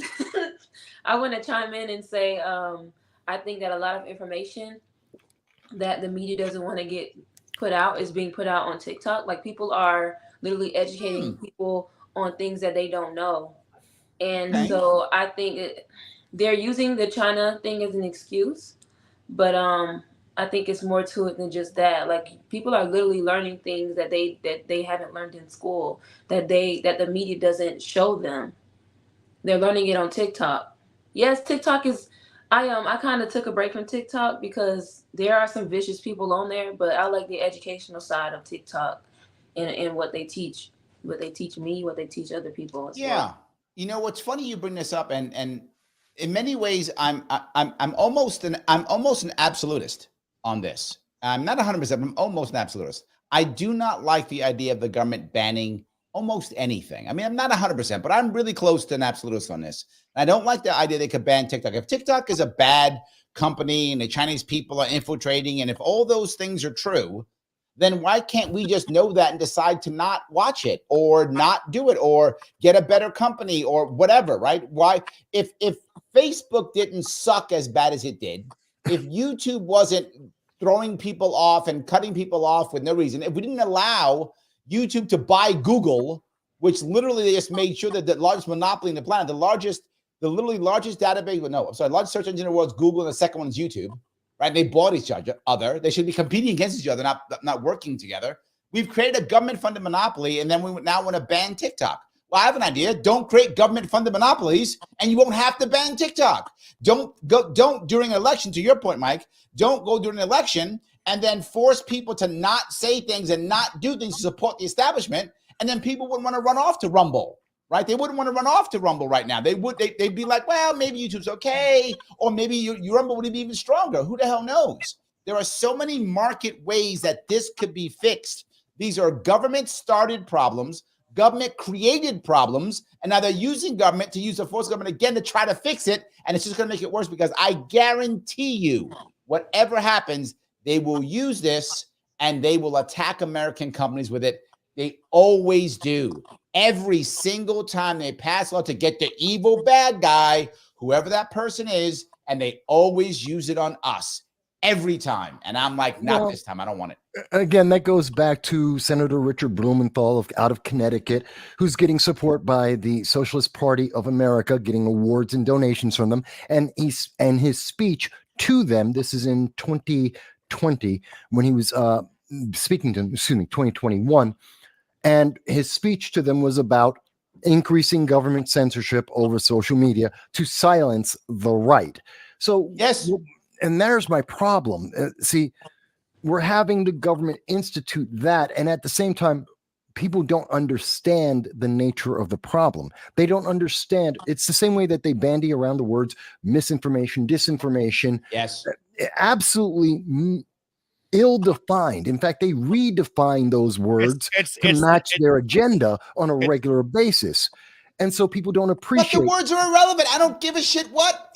I want to chime in and say, I think that a lot of information that the media doesn't want to get put out is being put out on TikTok. Like, people are literally educating people on things that they don't know. And so I think they're using the China thing as an excuse, but I think it's more to it than just that. Like, people are literally learning things that they haven't learned in school, that the media doesn't show them. They're learning it on TikTok. Yes, TikTok is. I kind of took a break from TikTok because there are some vicious people on there, but I like the educational side of TikTok and what they teach me, what they teach other people as well.
You know what's funny? You bring this up, and in many ways, I'm almost an absolutist on this. I'm not 100%. I'm almost an absolutist. I do not like the idea of the government banning almost anything. I mean, I'm not 100%, but I'm really close to an absolutist on this. I don't like the idea they could ban TikTok. If TikTok is a bad company and the Chinese people are infiltrating, and if all those things are true, then why can't we just know that and decide to not watch it or not do it or get a better company or whatever, right? Why, if Facebook didn't suck as bad as it did, if YouTube wasn't throwing people off and cutting people off with no reason, if we didn't allow YouTube to buy Google, which literally they just made sure that the largest monopoly in the planet, the largest database, largest search engine in the world is Google, and the second one is YouTube. Right? They bought each other. They should be competing against each other, not working together. We've created a government-funded monopoly, and then we now want to ban TikTok. Well, I have an idea. Don't create government-funded monopolies, and you won't have to ban TikTok. Don't during an election, to your point, Mike, don't go during an election and then force people to not say things and not do things to support the establishment, and then people wouldn't want to run off to Rumble right? They wouldn't want to run off to Rumble right now. They'd be like, well, maybe YouTube's okay, or maybe your Rumble would be even stronger. Who the hell knows? There are so many market ways that this could be fixed. These are government-started problems, government-created problems, and now they're using government to use the force of government again to try to fix it, and it's just going to make it worse because I guarantee you, whatever happens, they will use this and they will attack American companies with it. They always do. Every single time they pass law to get the evil bad guy, whoever that person is, and they always use it on us. Every time. And I'm like, not this time. I don't want it.
Again, that goes back to Senator Richard Blumenthal out of Connecticut, who's getting support by the Socialist Party of America, getting awards and donations from them. And his speech to them, this is in 2020, when he was speaking to them, 2021. And his speech to them was about increasing government censorship over social media to silence the right. So,
yes.
And there's my problem. See, we're having the government institute that, and at the same time, people don't understand the nature of the problem. They don't understand. It's the same way that they bandy around the words misinformation, disinformation.
Yes.
Absolutely ill-defined. In fact, they redefine those words to match their agenda on a regular basis. And so people don't appreciate.
But the words are irrelevant. I don't give a shit what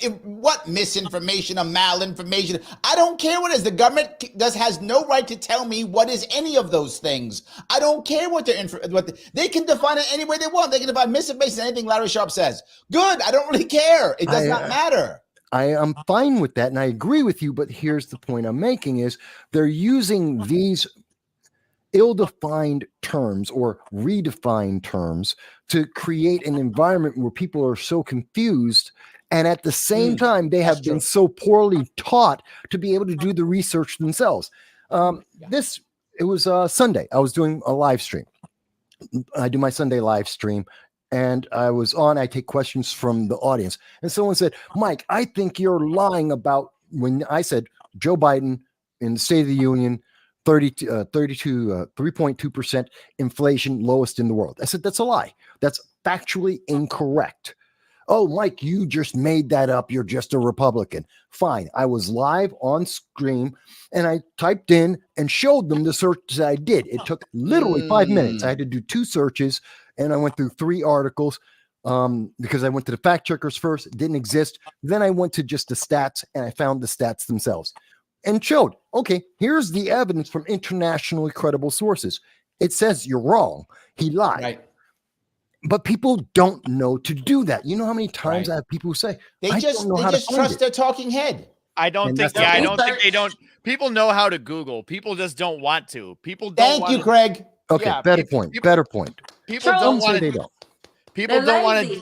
misinformation or malinformation. I don't care what it is. The government has no right to tell me what is any of those things. I don't care what they can define it any way they want. They can define misinformation as anything Larry Sharpe says. Good. I don't really care. It does not matter.
I am fine with that, and I agree with you. But here's the point I'm making: is they're using these ill-defined terms or redefined terms to create an environment where people are so confused, and at the same time they have been so poorly taught to be able to do the research themselves. It was Sunday. I was doing a live stream. I do my Sunday live stream, and I take questions from the audience, and someone said, Mike, I think you're lying about when I said Joe Biden in the State of the Union, 3.2% inflation, lowest in the world. I said, that's a lie. That's factually incorrect. Oh, Mike, you just made that up. You're just a Republican. Fine. I was live on stream and I typed in and showed them the search that I did. It took literally 5 minutes. I had to do 2 searches and I went through 3 articles because I went to the fact checkers first. It didn't exist. Then I went to just the stats and I found the stats themselves. And showed, okay, here's the evidence from internationally credible sources. It says you're wrong. He lied.
Right.
But people don't know to do that. You know how many times I have people who say,
they just trust their talking head.
I don't think they don't. People know how to Google. People just don't want to. People don't.
Thank you, Craig.
Okay, better point.
People don't want to.
They don't.
People don't want to.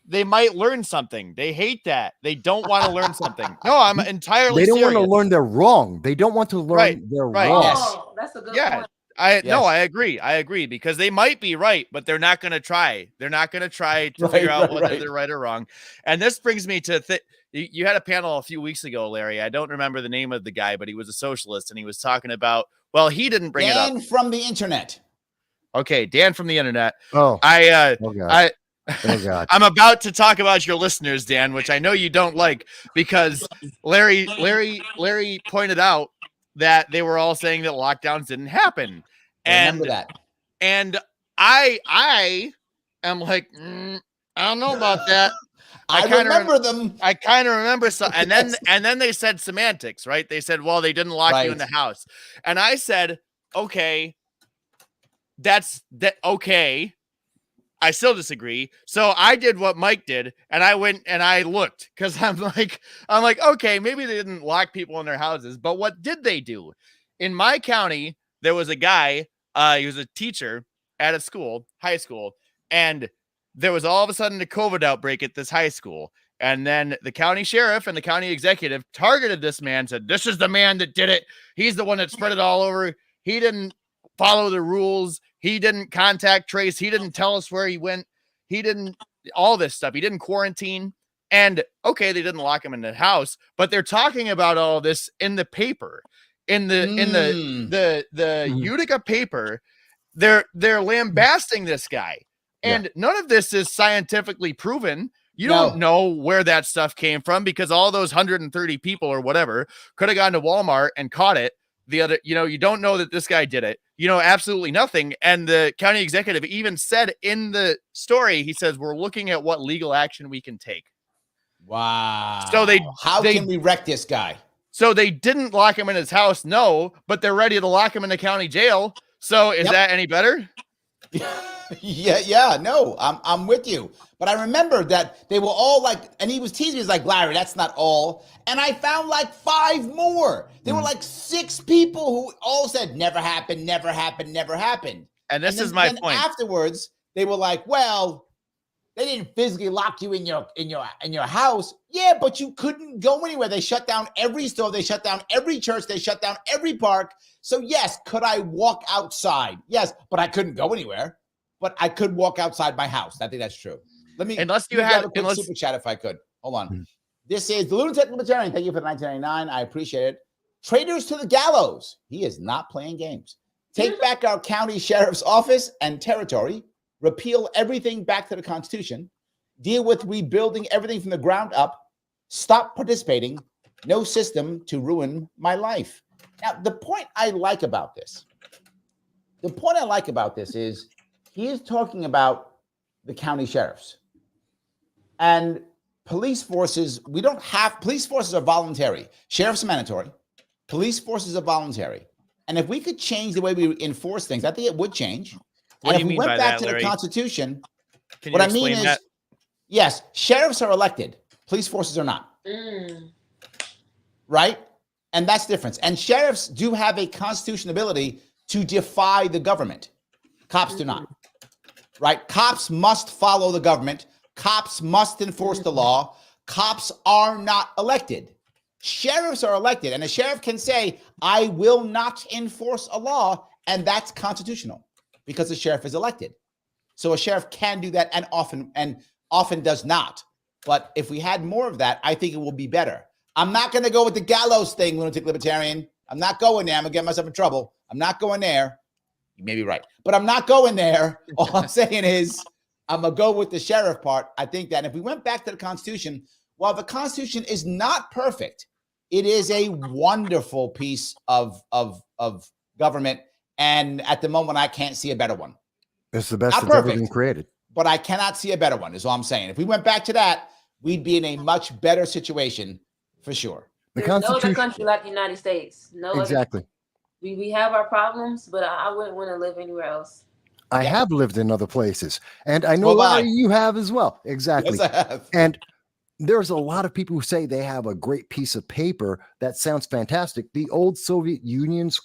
They might learn something. They hate that. They don't want to learn something. No, I'm entirely
serious. They don't want to learn they're wrong. They don't want to learn they're wrong.
Yes. That's a good point.
I agree. I agree because they might be right, but they're not going to try. They're not going to try to figure out whether they're right or wrong. And this brings me to you had a panel a few weeks ago, Larry. I don't remember the name of the guy, but he was a socialist and he was talking about, well, he didn't bring it up.
Dan from the internet.
Okay, Dan from the internet.
Oh,
Oh God. I'm about to talk about your listeners, Dan, which I know you don't like because Larry pointed out that they were all saying that lockdowns didn't happen.
Remember that.
And I am like, I don't know about that.
I remember them.
I kind of remember some, and then they said semantics, right? They said, well, they didn't lock you in the house. And I said, okay, okay. I still disagree. So I did what Mike did, and I went and I looked because I'm like, okay, maybe they didn't lock people in their houses, but what did they do? In my county, there was a guy, he was a teacher at a school, high school, and there was all of a sudden a COVID outbreak at this high school. And then the county sheriff and the county executive targeted this man, said, this is the man that did it. He's the one that spread it all over. He didn't follow the rules. He didn't contact trace. He didn't tell us where he went. He didn't all this stuff. He didn't quarantine. And okay, they didn't lock him in the house, but they're talking about all this in the paper, in the Utica paper. They're lambasting this guy. And none of this is scientifically proven. You
No.
don't know where that stuff came from because all those 130 people or whatever could have gone to Walmart and caught it. The other, you don't know that this guy did it. You know absolutely nothing. And the county executive even said in the story, he says, we're looking at what legal action we can take.
Wow.
So
how can we wreck this guy?
So they didn't lock him in his house, no, but they're ready to lock him in the county jail. So is that any better?
No, I'm with you. But I remember that they were all like, and he was teasing me, he's like, Larry, that's not all. And I found like 5 more. There were like 6 people who all said, never happened, never happened, never happened.
And this is my point.
Afterwards, they were like, well, they didn't physically lock you in your house. Yeah, but you couldn't go anywhere. They shut down every store. They shut down every church. They shut down every park. So yes, could I walk outside? Yes, but I couldn't go anywhere. But I could walk outside my house. I think that's true. Let me
unless you have
a quick super chat if I could. Hold on. This is the Lunatic Libertarian. Thank you for the 1999. I appreciate it. Traitors to the gallows. He is not playing games. Take back our county sheriff's office and territory. Repeal everything back to the Constitution. Deal with rebuilding everything from the ground up. Stop participating. No system to ruin my life. Now, the point I like about this is he is talking about the county sheriffs and police forces. Police forces are voluntary. Sheriffs are mandatory. Police forces are voluntary. And if we could change the way we enforce things, I think it would change.
What do you
mean
mean
by that, Larry? If we went back to the Constitution, what I mean is, yes, sheriffs are elected. Police forces are not. Right? And that's the difference. And sheriffs do have a constitutional ability to defy the government. Cops do not. Right? Cops must follow the government. Cops must enforce the law. Cops are not elected. Sheriffs are elected. And a sheriff can say, I will not enforce a law. And that's constitutional because the sheriff is elected. So a sheriff can do that and often does not. But if we had more of that, I think it will be better. I'm not going to go with the gallows thing, lunatic libertarian. I'm not going there. I'm going to get myself in trouble. I'm not going there. You may be right, but I'm not going there. All I'm saying is I'm going to go with the sheriff part. I think that if we went back to the Constitution, while the Constitution is not perfect, it is a wonderful piece of government. And at the moment, I can't see a better one.
It's the best that's ever been created.
But I cannot see a better one, is all I'm saying. If we went back to that, we'd be in a much better situation for sure.
There's no other country like the United States.
Exactly.
We have our problems, but I wouldn't want to live anywhere else.
I have lived in other places, and I know Larry, you have as well. Exactly.
Yes, I have.
And there's a lot of people who say they have a great piece of paper that sounds fantastic. The old Soviet Union's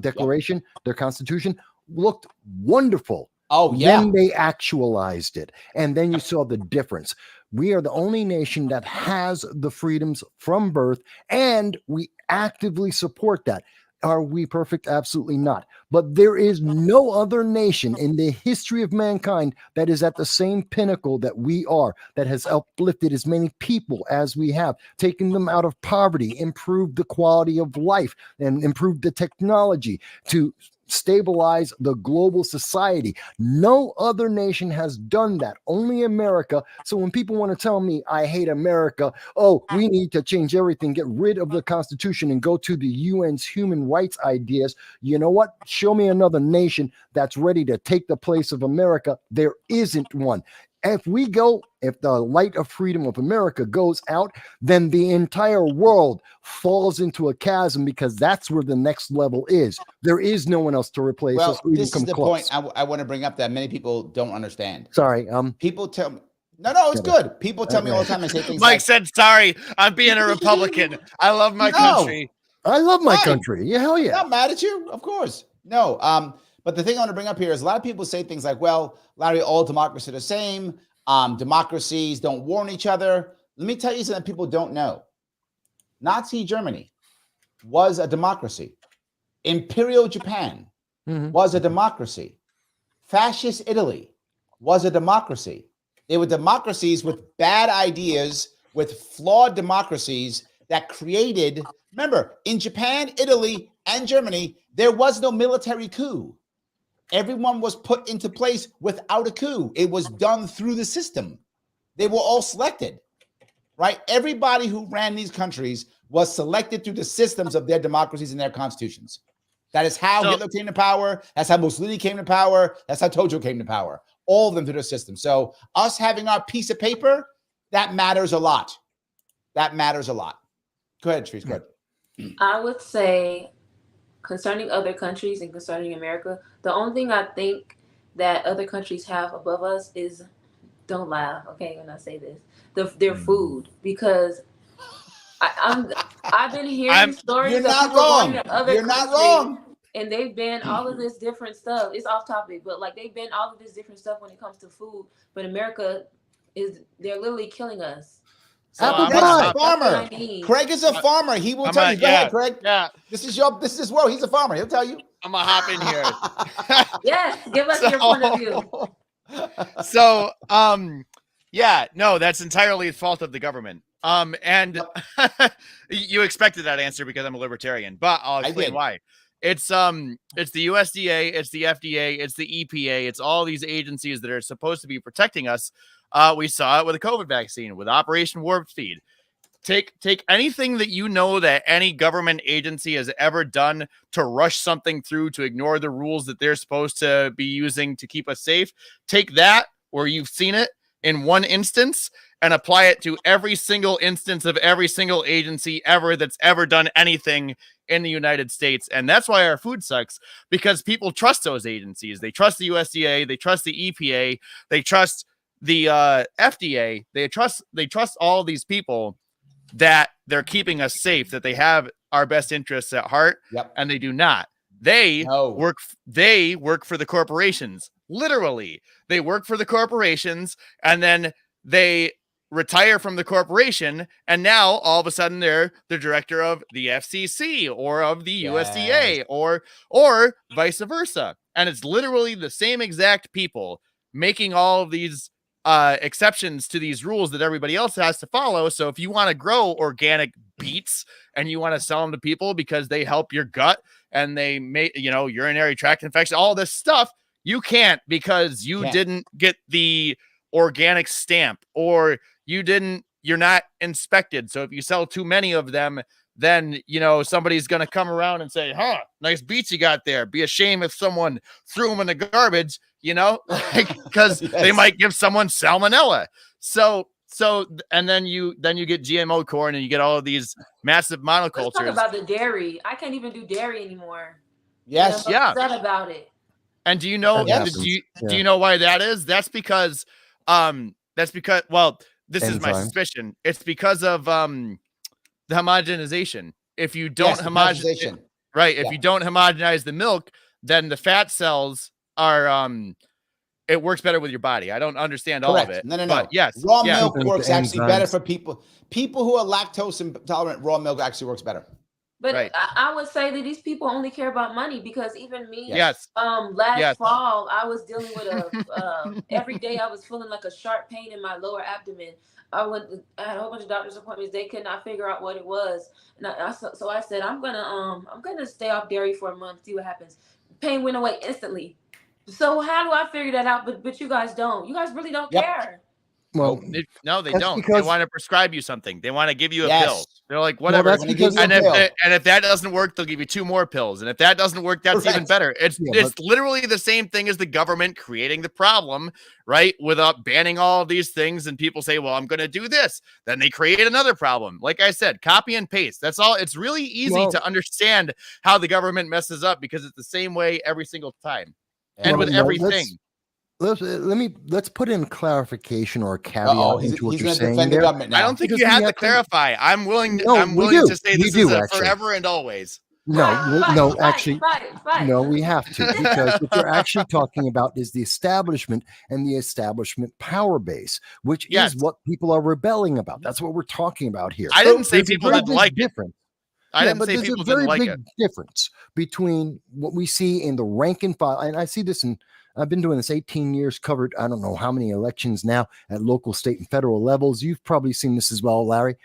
declaration, their constitution, looked wonderful.
Oh, yeah.
Then they actualized it. And then you saw the difference. We are the only nation that has the freedoms from birth, and we actively support that. Are we perfect? Absolutely not. But there is no other nation in the history of mankind that is at the same pinnacle that we are, that has uplifted as many people as we have, taken them out of poverty, improved the quality of life, and improved the technology to stabilize the global society. No other nation has done that, only America. So when people want to tell me I hate America, oh, we need to change everything, get rid of the Constitution and go to the UN's human rights ideas, you know what? Show me another nation that's ready to take the place of America. There isn't one. If the light of freedom of America goes out, then the entire world falls into a chasm because that's where the next level is. There is no one else to replace us.
This is the point I want to bring up that many people don't understand.
Sorry.
People tell me, no, it's good. People tell me all the time, I say things
Mike said, sorry, I'm being a Republican. I love my country.
I love my country. Yeah, hell yeah.
I'm not mad at you, of course. No, but the thing I want to bring up here is a lot of people say things like, well, Larry, all democracies are the same. Democracies don't warn each other. Let me tell you something people don't know. Nazi Germany was a democracy. Imperial Japan was a democracy. Fascist Italy was a democracy. They were democracies with bad ideas, with flawed democracies that created, remember, in Japan, Italy, and Germany, there was no military coup. everyone was put into place without a coup. It was done through the system. They were all selected, right? Everybody who ran these countries was selected through the systems of their democracies and their constitutions. That is how Hitler came to power. That's how Mussolini came to power. That's how Tojo came to power. All of them through the system. So us having our piece of paper, that matters a lot. That matters a lot. Go ahead, Charisse. Go ahead.
I would say concerning other countries and concerning America, the only thing I think that other countries have above us is, don't laugh, okay, when I say this, their food, because I've been hearing stories of people going to other countries, and they've been all of this different stuff. It's off topic, but like they've been all of this different stuff when it comes to food. But America they're literally killing us.
So
Craig's a farmer. Craig is a farmer. He will tell you. Go ahead, Craig.
Yeah.
This is his world. He's a farmer. He'll tell you.
I'm gonna hop in here.
Yes, give us your point of view.
So, yeah, no, that's entirely the fault of the government. And you expected that answer because I'm a libertarian, but I'll explain why. It's the USDA, it's the FDA, it's the EPA, it's all these agencies that are supposed to be protecting us. We saw it with the COVID vaccine, with Operation Warp Speed. Take anything that you know that any government agency has ever done to rush something through, to ignore the rules that they're supposed to be using to keep us safe. Take that where you've seen it in one instance and apply it to every single instance of every single agency ever that's ever done anything in the United States. And that's why our food sucks, because people trust those agencies. They trust the USDA, they trust the EPA, they trust the FDA, they trust all these people that they're keeping us safe, that they have our best interests at heart.
Yep.
And they do not. They work for the corporations. Literally, they work for the corporations, and then they retire from the corporation, and now all of a sudden they're the director of the FCC or of the USDA or vice versa. And it's literally the same exact people making all of these exceptions to these rules that everybody else has to follow. So if you want to grow organic beets and you want to sell them to people because they help your gut and they make, urinary tract infection, all this stuff, you can't, because you didn't get the organic stamp, or you're not inspected. So if you sell too many of them, then, somebody's going to come around and say, nice beets you got there. Be a shame if someone threw them in the garbage, because they might give someone salmonella. So, and then you get GMO corn and you get all of these massive monocultures.
Let's talk about the dairy. I can't even do dairy anymore.
Yes.
I'm upset about it.
And do you know why that is? That's because, well, this is my suspicion. It's because of, the homogenization. If you don't homogenize, right? If you don't homogenize the milk, then the fat cells are, it works better with your body. I don't understand all of it.
No.
But yes,
raw milk works actually better for people who are lactose intolerant. Raw milk actually works better.
But I would say that these people only care about money, because even me,
last
fall, I was dealing with every day I was feeling like a sharp pain in my lower abdomen. I had a whole bunch of doctor's appointments. They could not figure out what it was. And so I said, I'm gonna stay off dairy for a month, see what happens. Pain went away instantly. So how do I figure that out? But you guys don't. You guys really don't care.
Well,
no, they don't. They want to prescribe you something. They want to give you a pill. They're like, whatever.
Well,
and if that doesn't work, they'll give you 2 more pills. And if that doesn't work, that's even better. It's literally the same thing as the government creating the problem, right? Without banning all of these things. And people say, well, I'm going to do this. Then they create another problem. Like I said, copy and paste. That's all. It's really easy to understand how the government messes up, because it's the same way every single time. And with everything.
Let's put in clarification or a caveat into what you're saying there.
I don't think you have to clarify. I'm willing to say this is forever and always.
No, actually, we have to, because what you're actually talking about is the establishment and the establishment power base, which is what people are rebelling about. That's what we're talking about here.
I didn't say people didn't like it.
I didn't say people didn't like it. There's a very big difference between what we see in the rank and file, and I see this in. I've been doing this 18 years, covered I don't know how many elections now at local, state, and federal levels. You've probably seen this as well, Larry.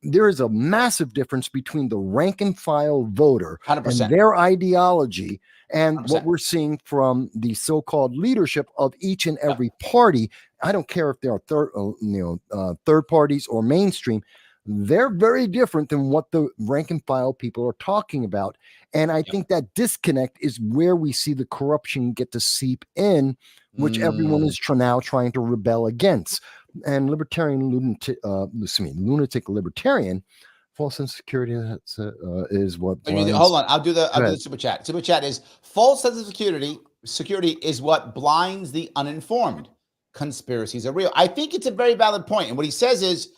there is a massive difference between the rank and file voter
100%.
and their ideology and
100%.
what we're seeing from the so-called leadership of each and every party. I don't care if they are third parties or mainstream. They're very different than what the rank and file people are talking about. And I think that disconnect is where we see the corruption get to seep in, which everyone is now trying to rebel against. And lunatic libertarian, false sense of security is what.
Hold on, I'll do the super chat. Super chat is false sense of security. Security is what blinds the uninformed. Conspiracies are real. I think it's a very valid point. And what he says is,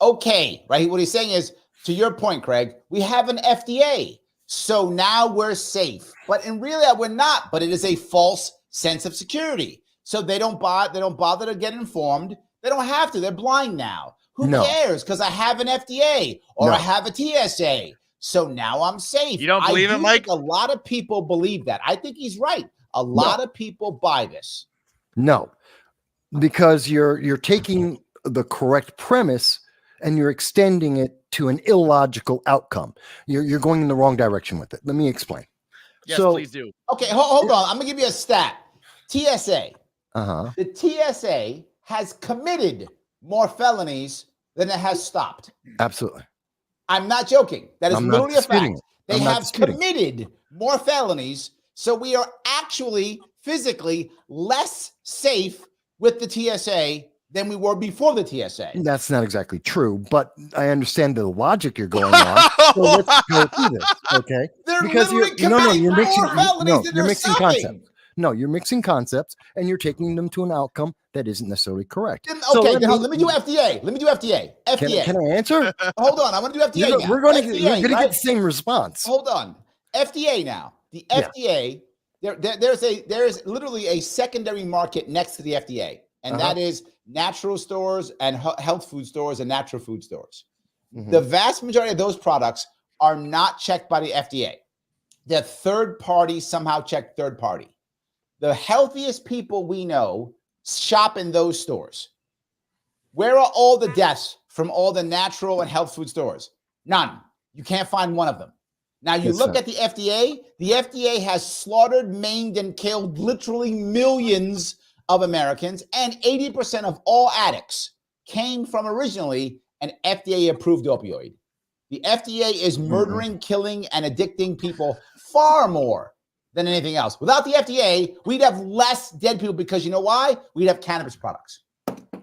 okay, right? What he's saying is, to your point, Craig, we have an FDA. So now we're safe. But in reality, we're not. But it is a false sense of security. So they don't bother to get informed. They don't have to. They're blind now. Who cares? Because I have an FDA or I have a TSA. So now I'm safe.
You don't believe it, Mike?
A lot of people believe that. I think he's right. A lot of people buy this.
No, because you're taking the correct premise and you're extending it to an illogical outcome. You're going in the wrong direction with it. Let me explain.
Yes, please do.
Okay, hold on. I'm going to give you a stat. TSA. The TSA has committed more felonies than it has stopped.
Absolutely.
I'm not joking. That is literally a fact. They have committed more felonies, so we are actually physically less safe with the TSA than we were before the TSA.
That's not exactly true, but I understand the logic you're going on. So let's go through this, okay?
Because you're
mixing concepts. No, you're mixing concepts and you're taking them to an outcome that isn't necessarily correct.
Okay, let me do FDA. FDA.
Can I answer?
Hold on, I want to do FDA now.
We're going to get the same response.
Hold on. FDA now. The FDA, there is literally a secondary market next to the FDA, and that is natural stores and health food stores and natural food stores. The vast majority of those products are not checked by the FDA. They're third party, somehow checked third party. The healthiest people we know shop in those stores. Where are all the deaths from all the natural and health food stores? None. You can't find one of them. Now you look at the FDA has slaughtered, maimed, and killed literally millions of Americans, and 80% of all addicts came from originally an FDA-approved opioid. The FDA is murdering, killing, and addicting people far more than anything else. Without the FDA, we'd have less dead people because you know why? We'd have cannabis products.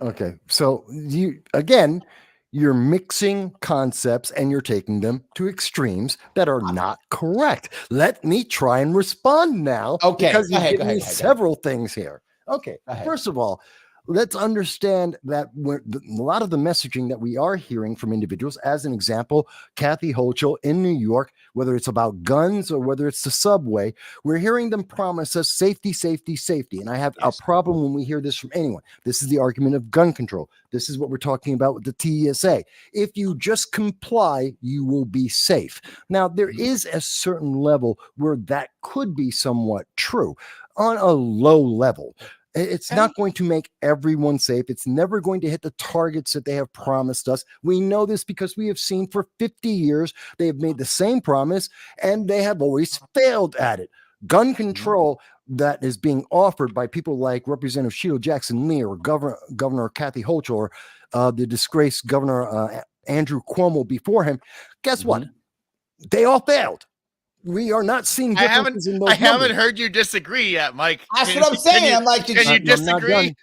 Okay. So you're mixing concepts and you're taking them to extremes that are not correct. Let me try and respond now.
Okay.
Because you're giving me several things here. Okay. First of all, let's understand that a lot of the messaging that we are hearing from individuals, as an example, Kathy Hochul in New York, whether it's about guns or whether it's the subway, we're hearing them promise us safety, safety, safety. And I have a problem when we hear this from anyone. This is the argument of gun control. This is what we're talking about with the TSA. If you just comply, you will be safe. Now, there is a certain level where that could be somewhat true. On a low level, it's not going to make everyone safe. It's never going to hit the targets that they have promised us. We know this because we have seen for 50 years, they have made the same promise and they have always failed at it. Gun control that is being offered by people like Representative Sheila Jackson Lee or Governor Kathy Hochul or the disgraced Governor Andrew Cuomo before him. Guess what? They all failed. We are not seeing differences in those numbers.
I haven't heard you disagree yet, Mike.
That's what I'm saying. I'm like,
can you disagree?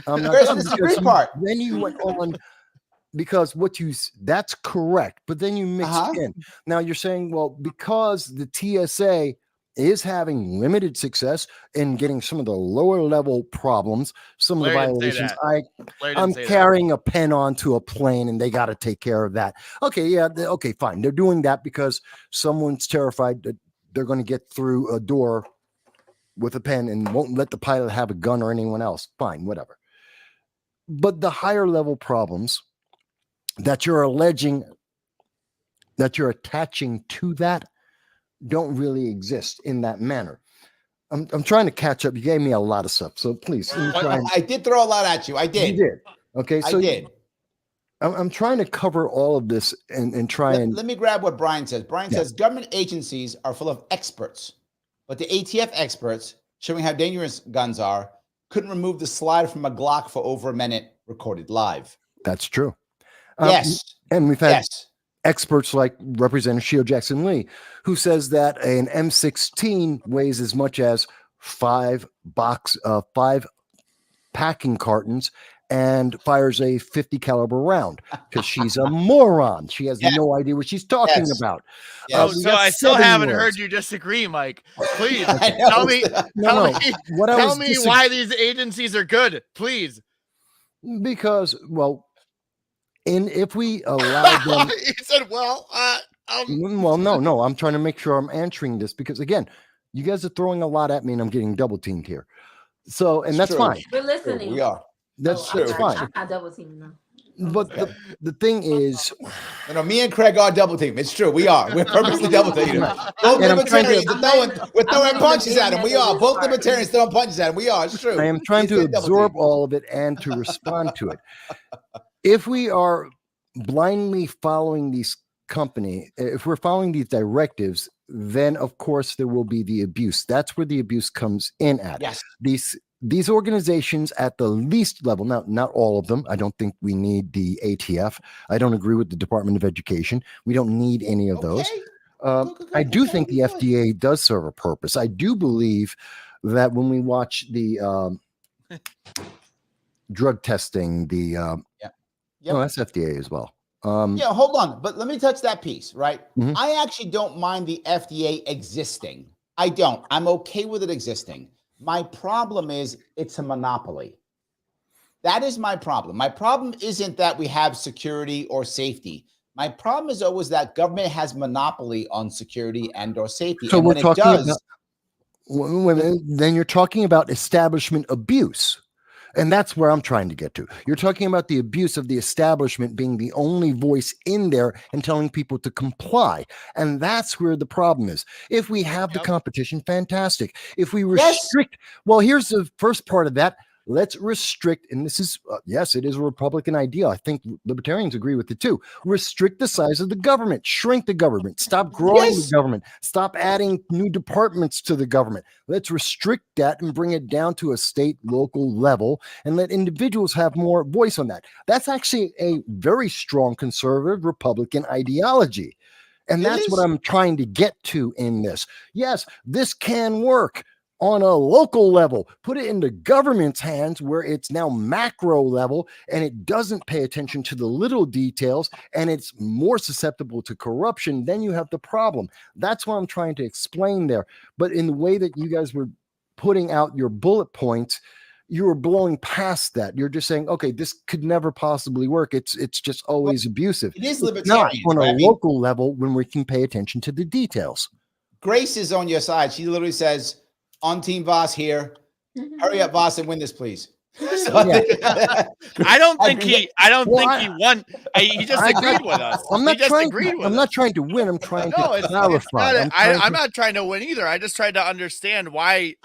I'm not
Where's
done
the disagree part?
Then you went on because that's correct, but then you mix it in. Now you're saying, well, because the TSA is having limited success in getting some of the lower level problems, some of the violations. I'm carrying a pen onto a plane and they got to take care of that. Okay. Yeah. Okay, fine. They're doing that because someone's terrified that they're going to get through a door with a pen and won't let the pilot have a gun or anyone else. Fine, whatever. But the higher level problems that you're alleging, that you're attaching to that, don't really exist in that manner. I'm trying to catch up. You gave me a lot of stuff, so please.
I did throw a lot at you. I did.
You did. Okay, so
I did.
I'm trying to cover all of this and try
Let me grab what Brian says. Brian says government agencies are full of experts, but the ATF experts, showing how dangerous guns are, couldn't remove the slide from a Glock for over a minute, recorded live.
That's true.
Yes.
And we've had experts like Representative Sheila Jackson Lee, who says that an M16 weighs as much as 5 packing cartons and fires a 50 caliber round, because she's a moron. She has no idea what she's talking about.
So I still haven't heard you disagree, Mike. Please tell me why these agencies are good, please.
Because, well, if we allow them,
he said, "Well,
no, I'm trying to make sure I'm answering this, because again, you guys are throwing a lot at me and I'm getting double teamed here. So, and that's fine.
We're listening.
We are.
That's fine.
I double teaming now.
But the thing is,
me and Craig are double team. It's true. We are. We're purposely double teaming. Both libertarians we're throwing punches at them. We are. Both libertarians throwing punches at them. We are. It's true.
I am trying to absorb all of it and to respond to it. If we are blindly following if we're following these directives, then of course there will be the abuse. That's where the abuse comes in at.
Yes.
These organizations at the least level, now not all of them. I don't think we need the ATF. I don't agree with the Department of Education. We don't need any of those. I do think the FDA does serve a purpose. I do believe that when we watch the drug testing, that's FDA as well.
Hold on. But let me touch that piece, right? I actually don't mind the FDA existing. I don't. I'm okay with it existing. My problem is it's a monopoly. That is my problem. My problem isn't that we have security or safety. My problem is always that government has monopoly on security and or safety.
So we're talking about, then you're talking about establishment abuse. And that's where I'm trying to get to. You're talking about the abuse of the establishment being the only voice in there and telling people to comply. And that's where the problem is. If we have the competition, fantastic. If we restrict, well, here's the first part of that. Let's restrict, and this is, yes, it is a Republican idea. I think libertarians agree with it too. Restrict the size of the government, shrink the government, stop growing the government, stop adding new departments to the government. Let's restrict that and bring it down to a state, local level and let individuals have more voice on that. That's actually a very strong conservative Republican ideology. And that's what I'm trying to get to in this. Yes, this can work on a local level. Put it in the government's hands where it's now macro level and it doesn't pay attention to the little details and it's more susceptible to corruption. Then you have the problem. That's what I'm trying to explain there. But in the way that you guys were putting out your bullet points, you were blowing past that. You're just saying, okay, this could never possibly work. It's just always abusive.
It is libertarian.
Not on a local level when we can pay attention to the details.
Grace is on your side. She literally says, on Team Voss here. Hurry up, Voss, and win this, please.
I don't think he won. He just agreed with us.
I'm not trying to win. I'm trying to clarify.
I'm not trying to win either. I just tried to understand why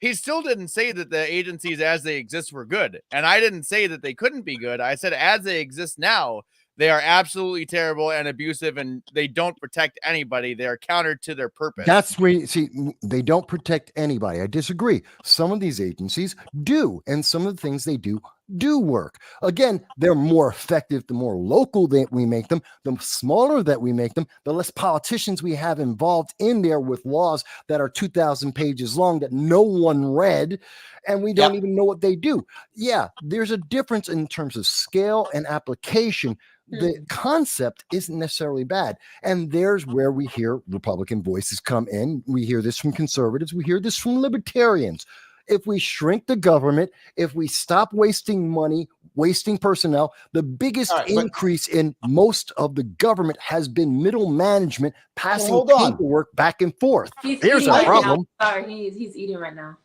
he still didn't say that the agencies as they exist were good. And I didn't say that they couldn't be good. I said as they exist now, they are absolutely terrible and abusive, and they don't protect anybody. They are counter to their purpose.
That's where you see they don't protect anybody. I disagree. Some of these agencies do, and some of the things they do work. Again, they're more effective the more local that we make them, the smaller that we make them, the less politicians we have involved in there with laws that are 2,000 pages long that no one read, and we don't even know what they do. Yeah, there's a difference in terms of scale and application. The concept isn't necessarily bad. And there's where we hear Republican voices come in. We hear this from conservatives. We hear this from libertarians. If we shrink the government, if we stop wasting money, wasting personnel, the biggest increase in most of the government has been middle management passing paperwork back and forth. There's a problem.
Sorry, he's eating right now.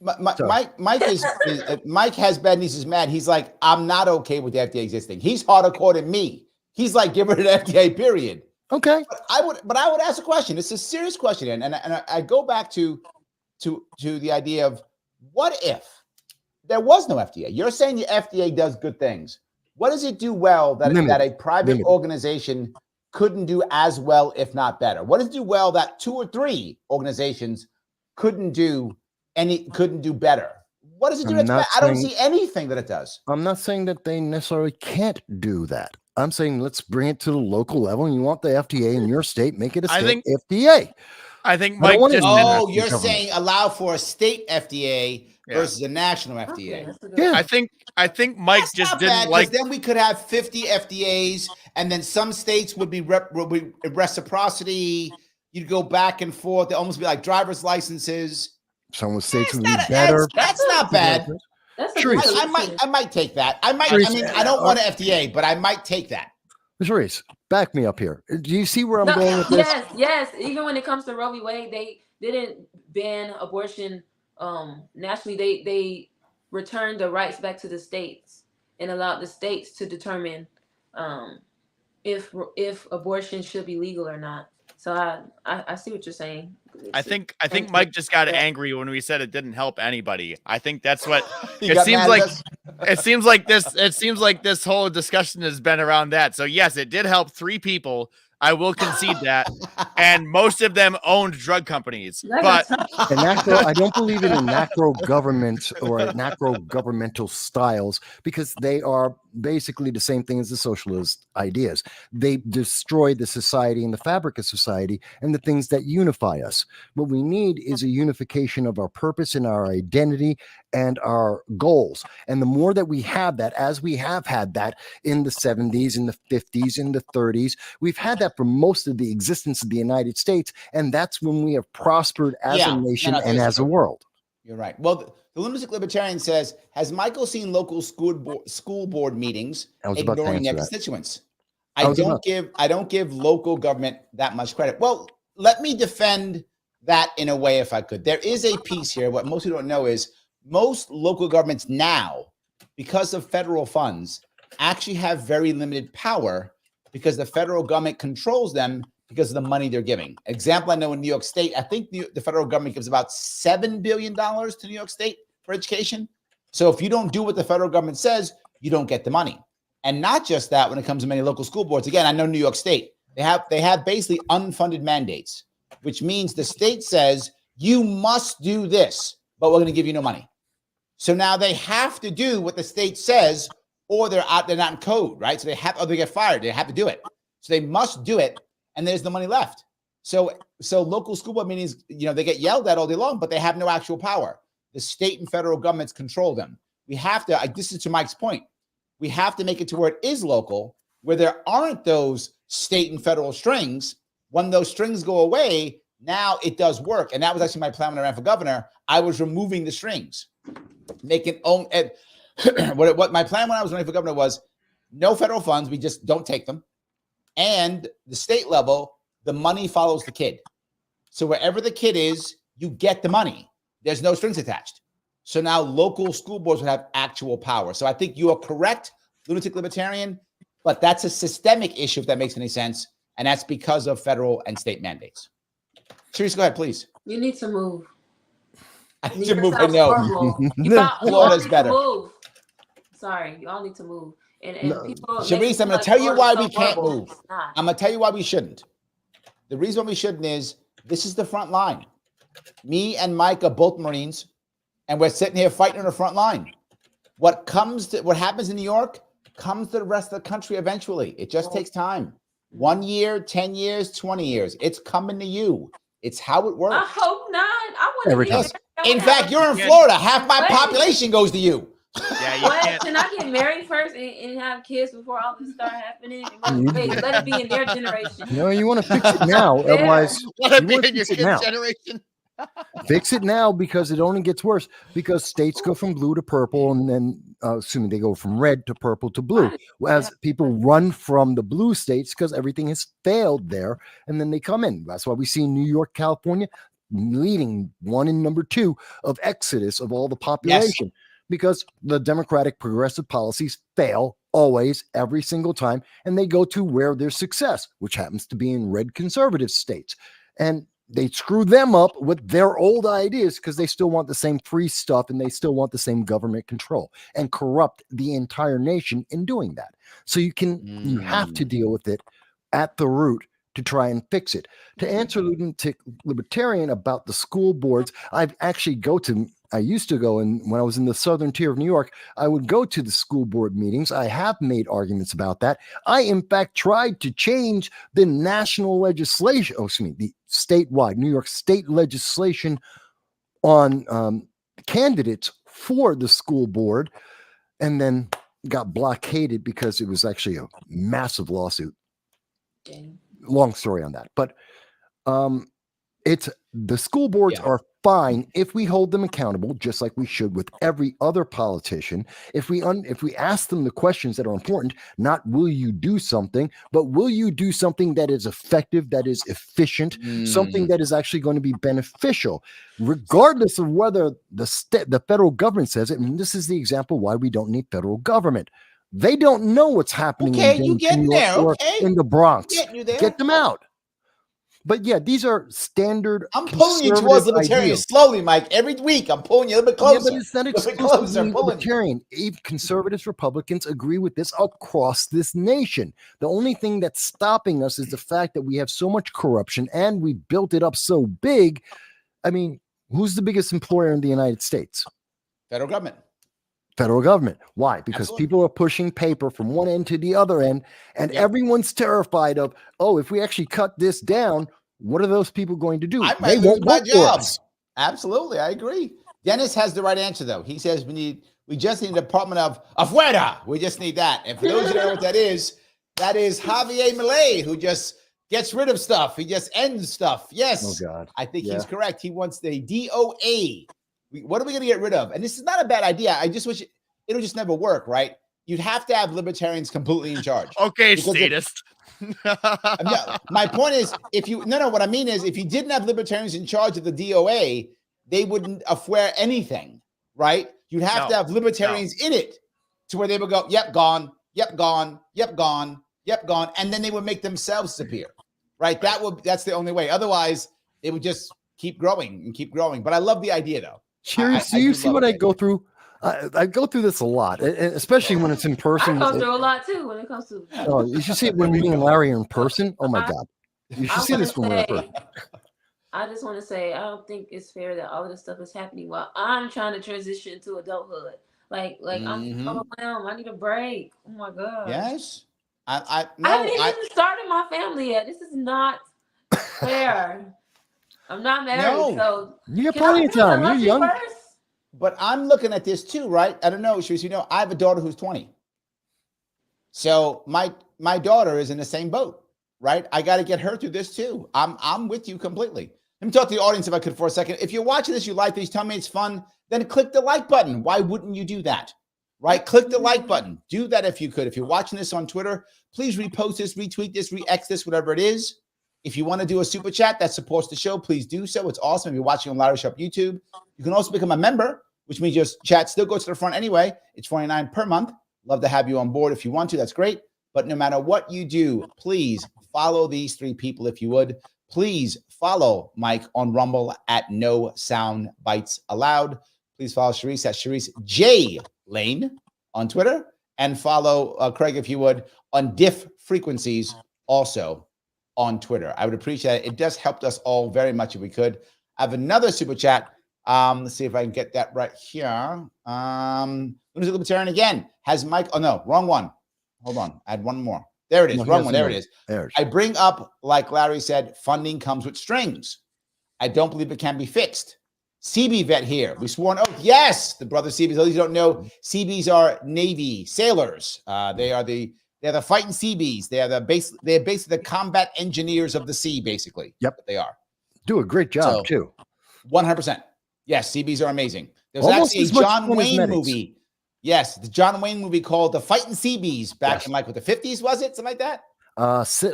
Mike has bad nieces mad. He's like, I'm not okay with the FDA existing. He's hardcore than me. He's like, give rid of the FDA, period.
Okay.
But I would ask a question. It's a serious question. And I go back to the idea of what if there was no FDA? You're saying the FDA does good things. What does it do well that a private
Limited.
organization couldn't do as well, if not better? What does it do well that 2 or 3 organizations couldn't do better? What does it do? I don't see anything that it does.
I'm not saying that they necessarily can't do that. I'm saying let's bring it to the local level. And you want the FDA in your state, make it a state FDA.
I think Mike just
you're saying allow for a state FDA versus a national FDA.
Yeah.
I think Mike just didn't like.
Then we could have 50 FDAs, and then some states would be reciprocity. You'd go back and forth. They almost be like driver's licenses.
Some states would be better.
That's not bad. I might take that. I don't want an FDA, but I might take that.
Charisse, back me up here. Do you see where I'm going with this?
Yes. Even when it comes to Roe v. Wade, they didn't ban abortion nationally. They returned the rights back to the states and allowed the states to determine if abortion should be legal or not. So I see what you're saying.
I think Mike just got angry when we said it didn't help anybody. I think that's what it seems like. It seems like this whole discussion has been around that. So yes, it did help 3 people. I will concede that, and most of them owned drug companies. But
I don't believe in macro government or macro governmental styles, because they are basically the same thing as the socialist ideas. They destroy the society and the fabric of society and the things that unify us. What we need is a unification of our purpose and our identity and our goals. And the more that we have that, as we have had that in the 70s, in the 50s, in the 30s, we've had that for most of the existence of the United States. And that's when we have prospered as a nation and as a world.
You're right. Well, the lunatic libertarian says, has Michael seen local school board meetings ignoring their constituents? I don't give local government that much credit. Well, let me defend that in a way, if I could. There is a piece here. What most people don't know is most local governments now, because of federal funds, actually have very limited power because the federal government controls them because of the money they're giving. Example, I know in New York State, I think the federal government gives about $7 billion to New York State for education. So if you don't do what the federal government says, you don't get the money. And not just that, when it comes to many local school boards, again, I know New York State, they have basically unfunded mandates, which means the state says, you must do this, but we're going to give you no money. So now they have to do what the state says, or they're not in code, right? So they get fired. They have to do it. So they must do it, and there's the money left. So local school board meetings, they get yelled at all day long, but they have no actual power. The state and federal governments control them. We have to, this is to Mike's point, we have to make it to where it is local, where there aren't those state and federal strings. When those strings go away, now it does work. And that was actually my plan when I ran for governor. I was removing the strings, making own. What my plan when I was running for governor was no federal funds. We just don't take them. And the state level, the money follows the kid. So wherever the kid is, you get the money. There's no strings attached. So now local school boards would have actual power. So I think you are correct, lunatic libertarian, but that's a systemic issue, if that makes any sense. And that's because of federal and state mandates. Charisse, go ahead, please.
You need to move.
I need to move. I know.
Florida's better. Move. Sorry, you all need to move. And people.
Charisse, I'm going to tell you why we can't move. I'm going to tell you why we shouldn't. The reason why we shouldn't is this is the front line. Me and Mike are both Marines, and we're sitting here fighting on the front line. What happens in New York comes to the rest of the country eventually. It just takes time. 1 year, 10 years, 20 years. It's coming to you. It's how it works.
I hope not. I want to.
In fact, you're in Florida. Half my population goes to you.
Yeah, you can't.
Can I get married first and have kids before all this start happening? Wait, let it be in their generation.
No, you want to fix it now. Otherwise,
let it be in your kids' generation.
Fix it now, because it only gets worse, because states go from blue to purple, and then assuming they go from red to purple to blue, as people run from the blue states because everything has failed there, and then they come in. That's why we see New York, California leading 1 and number 2 of exodus of all the population, because the democratic progressive policies fail always, every single time, and they go to where there's success, which happens to be in red conservative states. And they screw them up with their old ideas because they still want the same free stuff and they still want the same government control and corrupt the entire nation in doing that. So you have to deal with it at the root to try and fix it. To answer Lunatic Libertarian about the school boards, I used to go, and when I was in the southern tier of New York, I would go to the school board meetings. I have made arguments about that. I, in fact, tried to change the national legislation, the statewide, New York state legislation on candidates for the school board, and then got blockaded because it was actually a massive lawsuit. Long story on that. But it's the school boards are fine if we hold them accountable, just like we should with every other politician. If we ask them the questions that are important, not will you do something, but will you do something that is effective, that is efficient, something that is actually going to be beneficial, regardless of whether the federal government says it. And this is the example why we don't need federal government. They don't know what's happening in New York or in the Bronx. Get them out. But yeah, these are standard.
I'm pulling you towards libertarian slowly, Mike. Every week, I'm pulling you a little bit closer.
Yeah, but it's not exclusively libertarian. Even conservatives, Republicans agree with this across this nation. The only thing that's stopping us is the fact that we have so much corruption and we built it up so big. I mean, who's the biggest employer in the United States?
Federal government.
Federal government. Why? Because people are pushing paper from one end to the other end, and everyone's terrified of, if we actually cut this down, what are those people going to do?
I might lose my jobs. Absolutely, I agree. Dennis has the right answer, though. He says we just need a department of afuera. We just need that. And for those who know what that is Javier Milei, who just gets rid of stuff. He just ends stuff. Yes.
Oh, God.
I think he's correct. He wants the DOA. What are we going to get rid of? And this is not a bad idea. I just wish it'll just never work, right? You'd have to have libertarians completely in charge.
Okay, sadist.
My point is, what I mean is, if you didn't have libertarians in charge of the DOA, they wouldn't affair anything, right? You'd have to have libertarians in it to where they would go, yep, gone, yep, gone, yep, gone, yep, gone. And then they would make themselves disappear, right? That's the only way. Otherwise, they would just keep growing and keep growing. But I love the idea, though.
Charisse, do you see what I go through? I go through this a lot, especially when it's in person.
I go through a lot too when it comes to.
Oh, you should see it when me and Larry are in person. Oh my God, you should see this when we're in person.
I just want to say I don't think it's fair that all of this stuff is happening while I'm trying to transition into adulthood. Like I'm overwhelmed. I need a break. Oh my God.
Yes.
I haven't even started my family yet. This is not fair. I'm not married, so
you have plenty of time. You're young.
First?
But I'm looking at this too, right? I don't know, Charisse, I have a daughter who's 20. So my daughter is in the same boat, right? I got to get her through this too. I'm with you completely. Let me talk to the audience if I could for a second. If you're watching this, you like this, tell me it's fun, then click the like button. Why wouldn't you do that? Right? Click the like button. Do that if you could. If you're watching this on Twitter, please repost this, retweet this, re-X this, whatever it is. If you want to do a super chat that supports the show, please do so. It's awesome. If you're watching on Larry Sharpe YouTube, you can also become a member, which means your chat still goes to the front anyway. It's $29 per month. Love to have you on board. If you want to, that's great. But no matter what you do, please follow these three people if you would. Please follow Mike on Rumble at No Sound Bites Allowed. Please follow Charisse at Charrise J Lane on Twitter. And follow Craig, if you would, on Diff Frequencies also on Twitter. I would appreciate it. It does help us all very much if we could. I have another super chat. Let's see if I can get that right here. Lunatic Libertarian again. Has Mike? Oh, no, wrong one. Hold on. I had one more. There it is. Wrong one. There it is. I bring up, like Larry said, funding comes with strings. I don't believe it can be fixed. CB vet here. We swore an oath. Yes, the brother CBs. Those who don't know, CBs are Navy sailors. They're the fighting CBs. They're basically the combat engineers of the sea, basically.
Yep.
They are.
Do a great job, too.
100%. Yes, CBs are amazing. There's actually a John Wayne movie. Yes, the John Wayne movie called The Fighting CBs back in the 50s, was it? Something like that?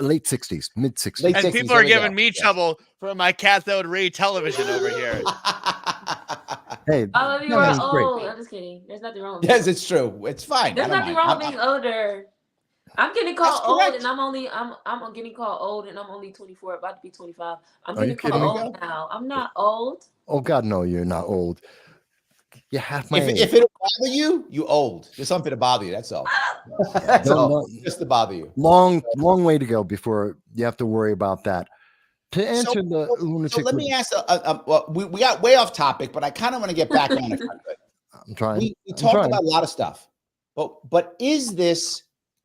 Late 60s, mid 60s.
And people are giving me trouble for my cathode ray television over here.
Hey,
all of you are old. I'm just kidding. There's nothing wrong with
Yes, it's true. It's fine.
There's nothing wrong with being older. I'm getting called
That's
old,
correct.
and I'm getting called old, and I'm only 24, about to be 25. I'm
Are you
getting called
kidding
old now. I'm not old.
Oh God, no, you're not old. You're half my age.
If it'll bother you, you old. There's something to bother you. That's all. That's
No,
all.
no.
Just to bother you.
Long way to go before you have to worry about that. To answer the
So
lunatic,
let me ask. Well, we got way off topic, but I kind of want to get back on it.
I'm trying.
We talked about a lot of stuff, but is this,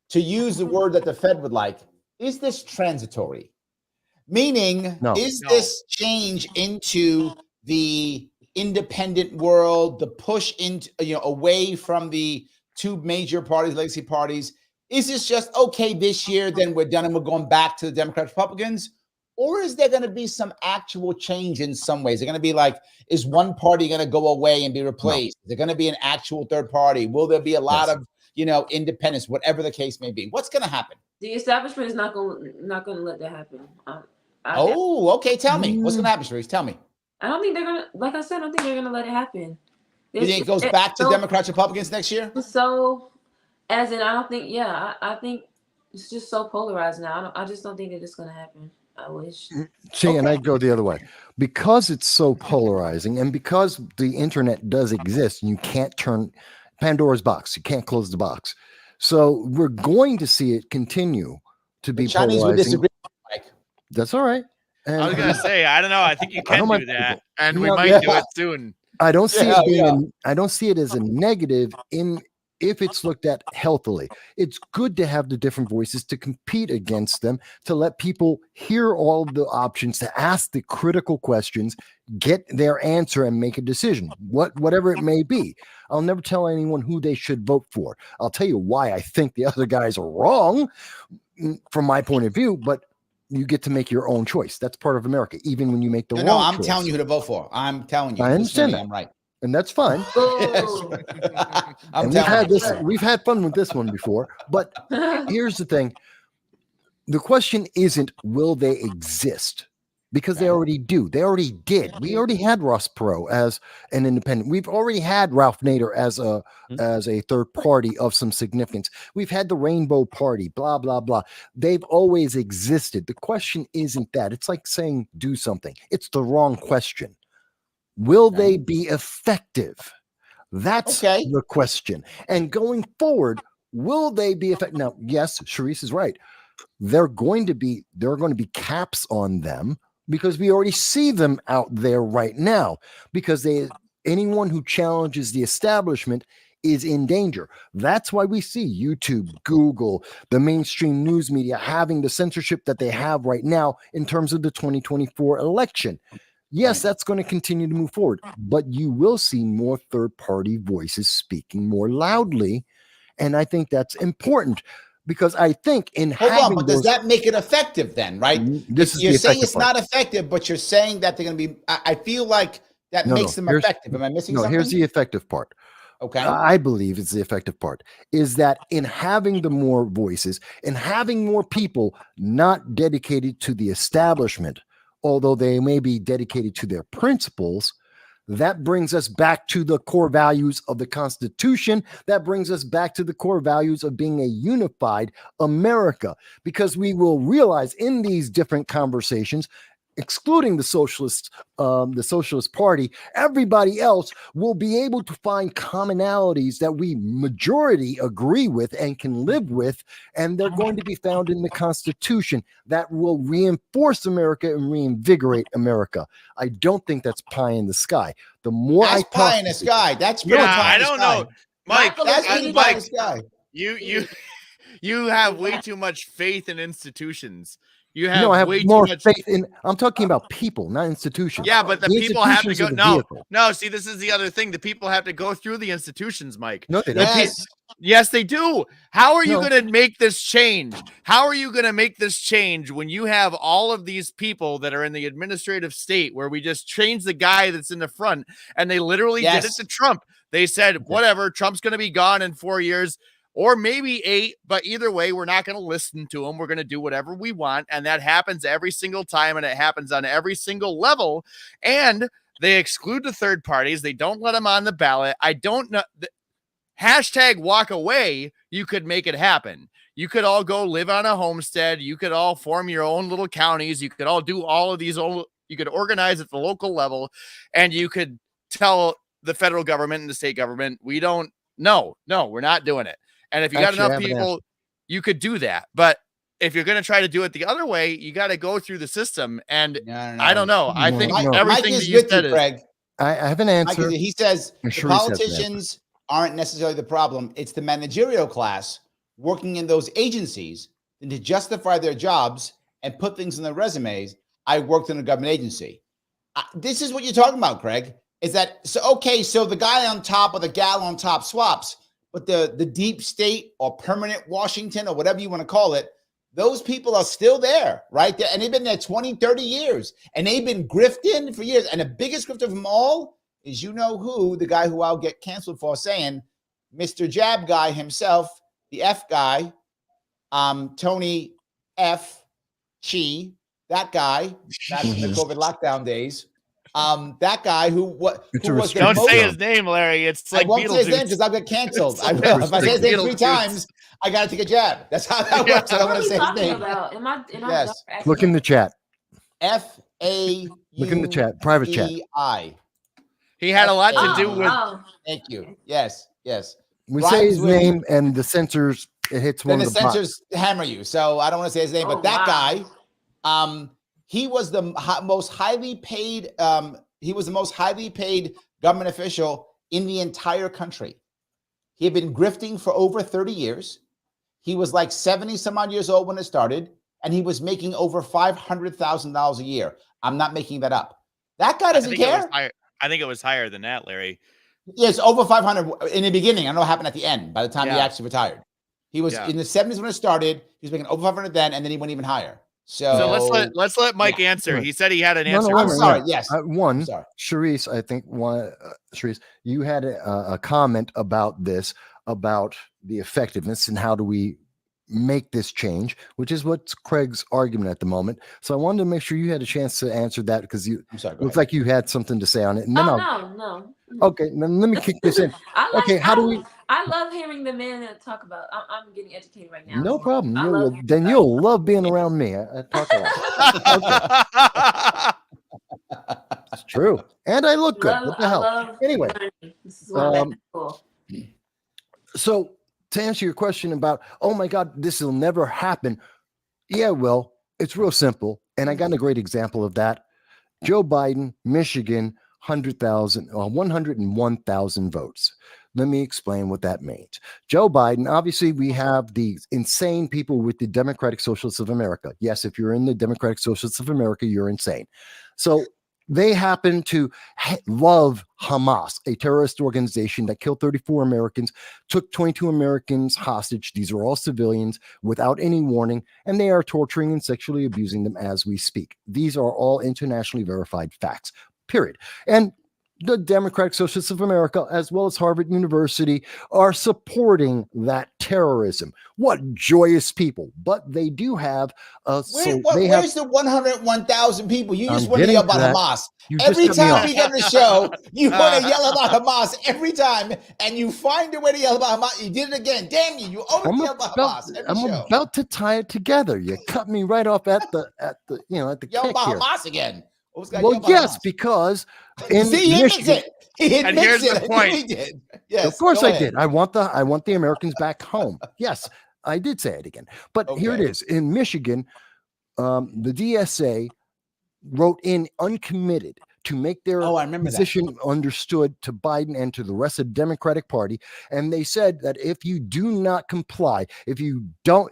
to use the word that the Fed would like, is this transitory? Meaning, is this change into the independent world, the push into away from the two major parties, legacy parties? Is this just okay this year, then we're done and we're going back to the Democrats, Republicans? Or is there going to be some actual change in some ways? They're going to be like, is one party going to go away and be replaced? Is there going to be an actual third party? Will there be a lot of, independence, whatever the case may be? What's going to happen?
The establishment is not going to let that happen.
Okay. Tell me. What's going to happen, Charisse? Tell me.
I don't think they're going to, like I said, I don't think they're going to let it happen.
You think it goes back to Democrats, Republicans next year?
So, as in, I don't think, I think it's just so polarized now. I just don't think that it's going to happen. I wish.
See, and I go the other way because it's so polarizing, and because the internet does exist, and you can't turn Pandora's box. You can't close the box. So we're going to see it continue to be
Chinese would
polarizing.
disagree, Mike.
That's all right. And
I was gonna say, I don't know. I think you can do that,
people.
and we might do it soon.
I don't see it being. I don't see it as a negative if it's looked at healthily. It's good to have the different voices to compete against them, to let people hear all the options, to ask the critical questions, get their answer, and make a decision, whatever it may be. I'll never tell anyone who they should vote for. I'll tell you why I think the other guys are wrong from my point of view, but you get to make your own choice. That's part of America, even when you make the wrong
I'm
choice.
telling you who to vote for. I'm telling you.
I understand that.
I'm right.
And that's fine. We've had fun with this one before, but here's the thing. The question isn't, will they exist? Because they already do. They already did. We already had Ross Perot as an independent. We've already had Ralph Nader as a third party of some significance. We've had the Rainbow Party, blah, blah, blah. They've always existed. The question isn't that. It's like saying do something. It's the wrong question. Will they be effective? That's the question. And going forward, will they be effective? Now, yes, Charisse is right. There are going to be caps on them because we already see them out there right now. Because anyone who challenges the establishment is in danger. That's why we see YouTube, Google, the mainstream news media having the censorship that they have right now in terms of the 2024 election. Yes, that's going to continue to move forward, but you will see more third-party voices speaking more loudly, and I think that's important because I think
but does that make it effective then, right? You're saying it's not effective, but you're saying that they're going to be. I feel like that makes them effective. Am I missing something?
No, here's the effective part.
Okay,
I believe it's the effective part is that in having the more voices and having more people not dedicated to the establishment, although they may be dedicated to their principles, that brings us back to the core values of the Constitution. That brings us back to the core values of being a unified America, because we will realize in these different conversations, excluding the Socialist Party, everybody else will be able to find commonalities that we majority agree with and can live with, and they're going to be found in the Constitution that will reinforce America and reinvigorate America. I don't think that's pie in the sky. The more
that's pie in the sky. That's
I don't know, Mike.
That's pie in the sky.
You have way too much faith in institutions. You have
I have
way
more
too much
faith in. I'm talking about people, not institutions.
Yeah, but the people have to go.
Vehicle.
No. See, this is the other thing. The people have to go through the institutions, Mike.
No, they don't.
Yes, they do. How are you going to make this change? How are you going to make this change when you have all of these people that are in the administrative state where we just change the guy that's in the front, and they literally did it to Trump? They said, whatever, Trump's going to be gone in 4 years. Or maybe 8, but either way, we're not going to listen to them. We're going to do whatever we want. And that happens every single time, and it happens on every single level. And they exclude the third parties. They don't let them on the ballot. I don't know. Hashtag walk away. You could make it happen. You could all go live on a homestead. You could all form your own little counties. You could all do all of these. You could organize at the local level, and you could tell the federal government and the state government, we're not doing it. And if you got enough people, you could do that. But if you're going to try to do it the other way, you got to go through the system. And I don't know. I think everything that you said is,
Craig.
I have an answer.
He says the politicians aren't necessarily the problem. It's the managerial class working in those agencies, and to justify their jobs and put things in their resumes. I worked in a government agency. This is what you're talking about, Craig. Is that so? Okay, so the guy on top or the gal on top swaps, but the deep state or permanent Washington or whatever you want to call it, those people are still there, right? And they've been there 20, 30 years, and they've been grifting for years. And the biggest grifter of them all is, you know who, the guy who I'll get canceled for saying, Mr. Jab guy himself, the F guy, Tony F. Chi, that guy, back in the COVID lockdown days. That guy who was
don't say his name, Larry. It's like
I won't say his name because I'll get canceled. I will. If I say his name 3 times, I got to take a jab. That's how that works. I don't want to say his name.
Yes.
Look in the chat.
F-A.
Look in the chat. Private chat.
He had a lot to do with.
Thank you. Yes.
We say his name and the censors. It hits one.
Then
of
the
the
censors hammer you. So I don't want to say his name, but that guy. He was the most highly paid. He was the most highly paid government official in the entire country. He had been grifting for over 30 years. He was like 70 some odd years old when it started, and he was making over $500,000 a year. I'm not making that up. That guy doesn't care.
I think it was higher than that, Larry.
Yes, over 500 in the beginning. I don't know what happened at the end. By the time he actually retired, he was in the 70s when it started. He was making over 500 then, and then he went even higher. So
let's let Mike answer. He said he had an answer.
I'm sorry. Yes.
Charisse, I think Charisse, you had a comment about this, about the effectiveness and how do we make this change, which is what's Craig's argument at the moment. So I wanted to make sure you had a chance to answer that because you looks like you had something to say on it. And then
no.
Okay, then let me kick this in.
I love hearing the men talk about. I'm getting educated right now.
No problem. You'll love being around me. I talk a lot. It's true, and I look good. What the hell? Anyway,
this is cool.
So to answer your question about, oh my God, this will never happen. Yeah, well, it's real simple, and I got a great example of that. Joe Biden, Michigan. 101,000 votes. Let me explain what that means. Joe Biden, obviously, we have these insane people with the Democratic Socialists of America. Yes, if you're in the Democratic Socialists of America, you're insane. So they happen to love Hamas, a terrorist organization that killed 34 Americans, took 22 Americans hostage. These are all civilians without any warning, and they are torturing and sexually abusing them as we speak. These are all internationally verified facts. Period. And the Democratic Socialists of America, as well as Harvard University, are supporting that terrorism. What joyous people. But they do have
where's the 101,000 people? You just want to yell about Hamas. Every time we get on the show, you want to yell about Hamas every time, and you find a way to yell about Hamas. You did it again. Damn you. You always yell about Hamas.
About to tie it together. You cut me right off at the
yell about Hamas again.
Well, yes, because in Michigan,
and here's the point.
Yes,
of course I did. I want the Americans back home. Yes, I did say it again. But here it is. In Michigan, the DSA wrote in uncommitted to make their position understood to Biden and to the rest of the Democratic Party. And they said that if you do not comply, if you do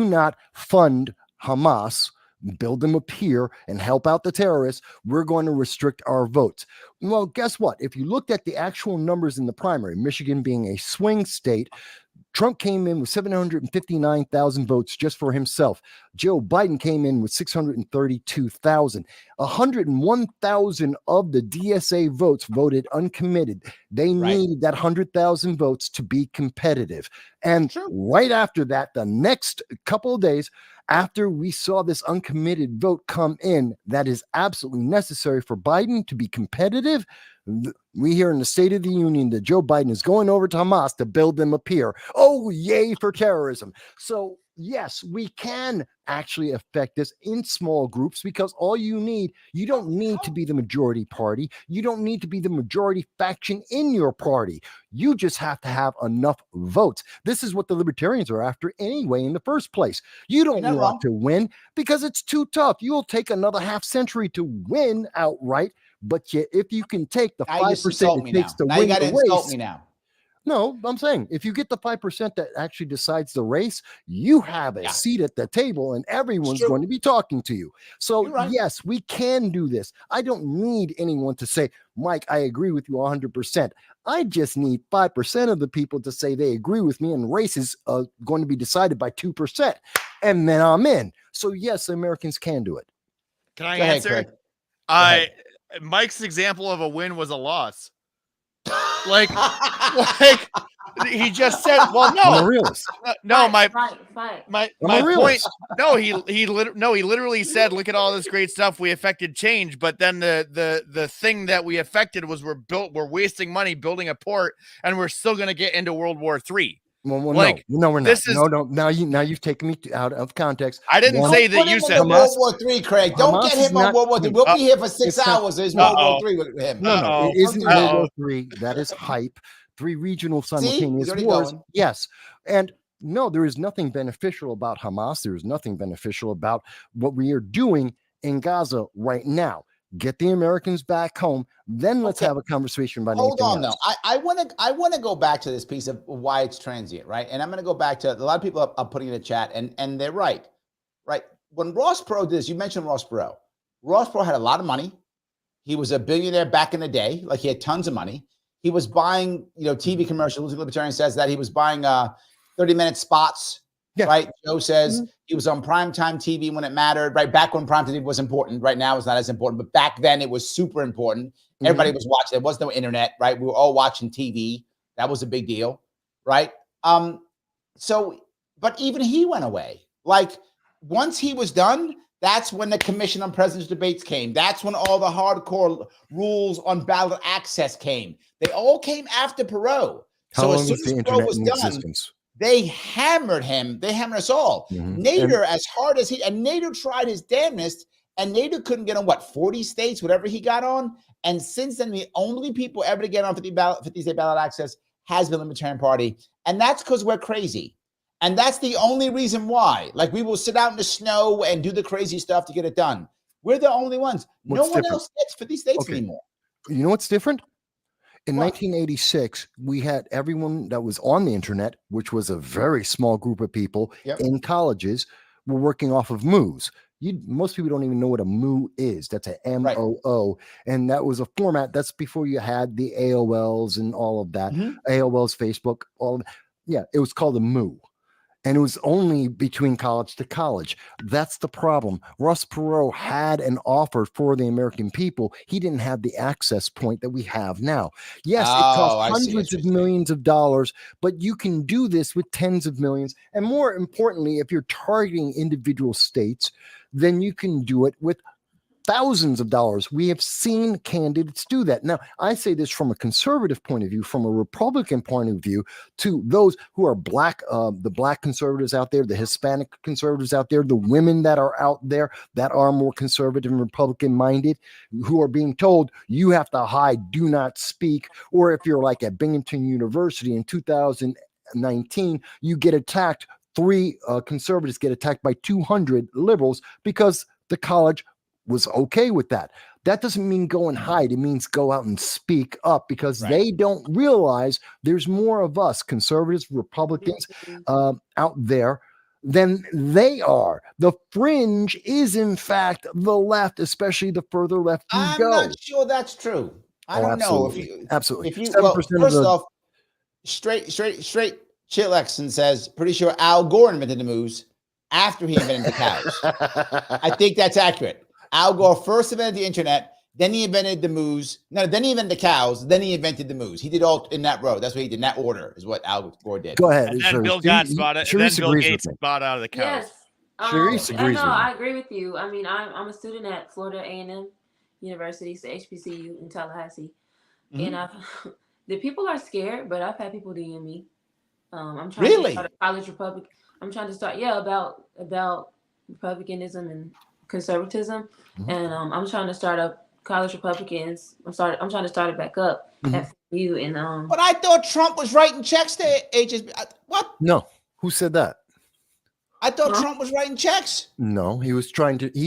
not fund Hamas, build them up here and help out the terrorists, we're going to restrict our votes. Well, guess what? If you looked at the actual numbers in the primary, Michigan being a swing state, Trump came in with 759,000 votes just for himself. Joe Biden came in with 632,000. 101,000 of the DSA votes voted uncommitted. They needed that 100,000 votes to be competitive. And right after that, the next couple of days, after we saw this uncommitted vote come in that is absolutely necessary for Biden to be competitive, we hear in the State of the Union that Joe Biden is going over to Hamas to build them a pier. Oh, yay for terrorism. So yes, we can actually affect this in small groups, because you don't need to be the majority party. You don't need to be the majority faction in your party. You just have to have enough votes. This is what the libertarians are after anyway in the first place. You don't want to win because it's too tough. You'll take another half century to win outright. But yet, if you can take the 5% it takes to win the race, no, I'm saying if you get the 5% that actually decides the race, you have a seat at the table and everyone's going to be talking to you. So yes, we can do this. I don't need anyone to say, Mike, I agree with you 100%. I just need 5% of the people to say they agree with me, and race is going to be decided by 2%. And then I'm in. So yes, Americans can do it.
Can I answer? Mike's example of a win was a loss. Like he just said, well, no,
I'm a realist.
No,
my
point. No, he literally said, look at all this great stuff. We affected change, but then the thing that we affected was we're wasting money building a port, and we're still going to get into World War III.
Well, like, no, we're not. No. Now you've taken me out of context.
I didn't say that you said
World War III, Craig. Don't get him on World War III. We'll be here for 6 hours. There's World War III with him.
No, it isn't World War III. That is hype. 3 regional simultaneous wars. Yes, and no, there is nothing beneficial about Hamas. There is nothing beneficial about what we are doing in Gaza right now. Get the Americans back home, then let's have a conversation about anything else.
Though. I want to go back to this piece of why it's transient, right? And I'm going to go back to a lot of people are putting in the chat, and they're right. When Ross Perot did this, you mentioned Ross Perot. Ross Perot had a lot of money. He was a billionaire back in the day. Like, he had tons of money. He was buying, TV commercials. The Libertarian says that he was buying 30-minute spots. Yeah. Right. Joe says he was on primetime TV when it mattered, right? Back when primetime TV was important. Right now it's not as important, but back then it was super important. Everybody was watching. There was no internet, right? We were all watching TV. That was a big deal, right? But even he went away. Like, once he was done, that's when the Commission on President's Debates came. That's when all the hardcore rules on ballot access came. They all came after Perot. So as soon as Perot was done, they hammered him. They hammered us all. Nader, as hard as Nader tried his damnedest, and Nader couldn't get on 40 states, whatever he got on. And since then, the only people ever to get on 50-state ballot access has been the Libertarian Party. And that's because we're crazy. And that's the only reason why. Like, we will sit out in the snow and do the crazy stuff to get it done. We're the only ones. No one else gets 50 states anymore.
You know what's different? In 1986, we had everyone that was on the internet, which was a very small group of people in colleges, were working off of MOOs. Most people don't even know what a MOO is. That's a MOO. And that was a format. That's before you had the AOLs and all of that. AOLs, Facebook, all of that. Yeah, it was called a MOO. And it was only between college to college. That's the problem. Ross Perot had an offer for the American people. He didn't have the access point that we have now. Yes, it cost hundreds of millions of dollars, but you can do this with tens of millions. And more importantly, if you're targeting individual states, then you can do it with thousands of dollars. We have seen candidates do that. Now, I say this from a conservative point of view, from a Republican point of view, to those who are black, the black conservatives out there, the Hispanic conservatives out there, the women that are out there that are more conservative and Republican minded, who are being told you have to hide, do not speak. Or if you're like at Binghamton University in 2019, you get attacked. 3 conservatives get attacked by 200 liberals because the college was okay with that. That doesn't mean go and hide. It means go out and speak up, because they don't realize there's more of us, conservatives, Republicans, out there than they are. The fringe is, in fact, the left, especially the further left you go.
I'm not sure that's true. I don't know.
Absolutely.
If you, first off, straight Chitlexon says, pretty sure Al Gore invented the moose after he invented the cows. I think that's accurate. Al Gore first invented the internet, then he invented the moose. No, then he invented the cows, then he invented the moose. He did all in that row. That's what he did. In that order is what Al Gore did.
Go ahead.
And then Bill Gates bought it. And then Bill Gates bought out of the cows.
Yes.
Charisse
I
agrees
know,
with
I
you.
agree with you. I mean, I'm a student at Florida A&M University, so HBCU in Tallahassee, and the people are scared, but I've had people DM me. I'm trying to start
Really?
a college Republic. I'm trying to start, about republicanism and conservatism, and I'm trying to start up college Republicans. I'm trying to start it back up at FAMU, and
But I thought Trump was writing checks to HSB. What?
No, who said that?
I thought Trump was writing checks.
No, he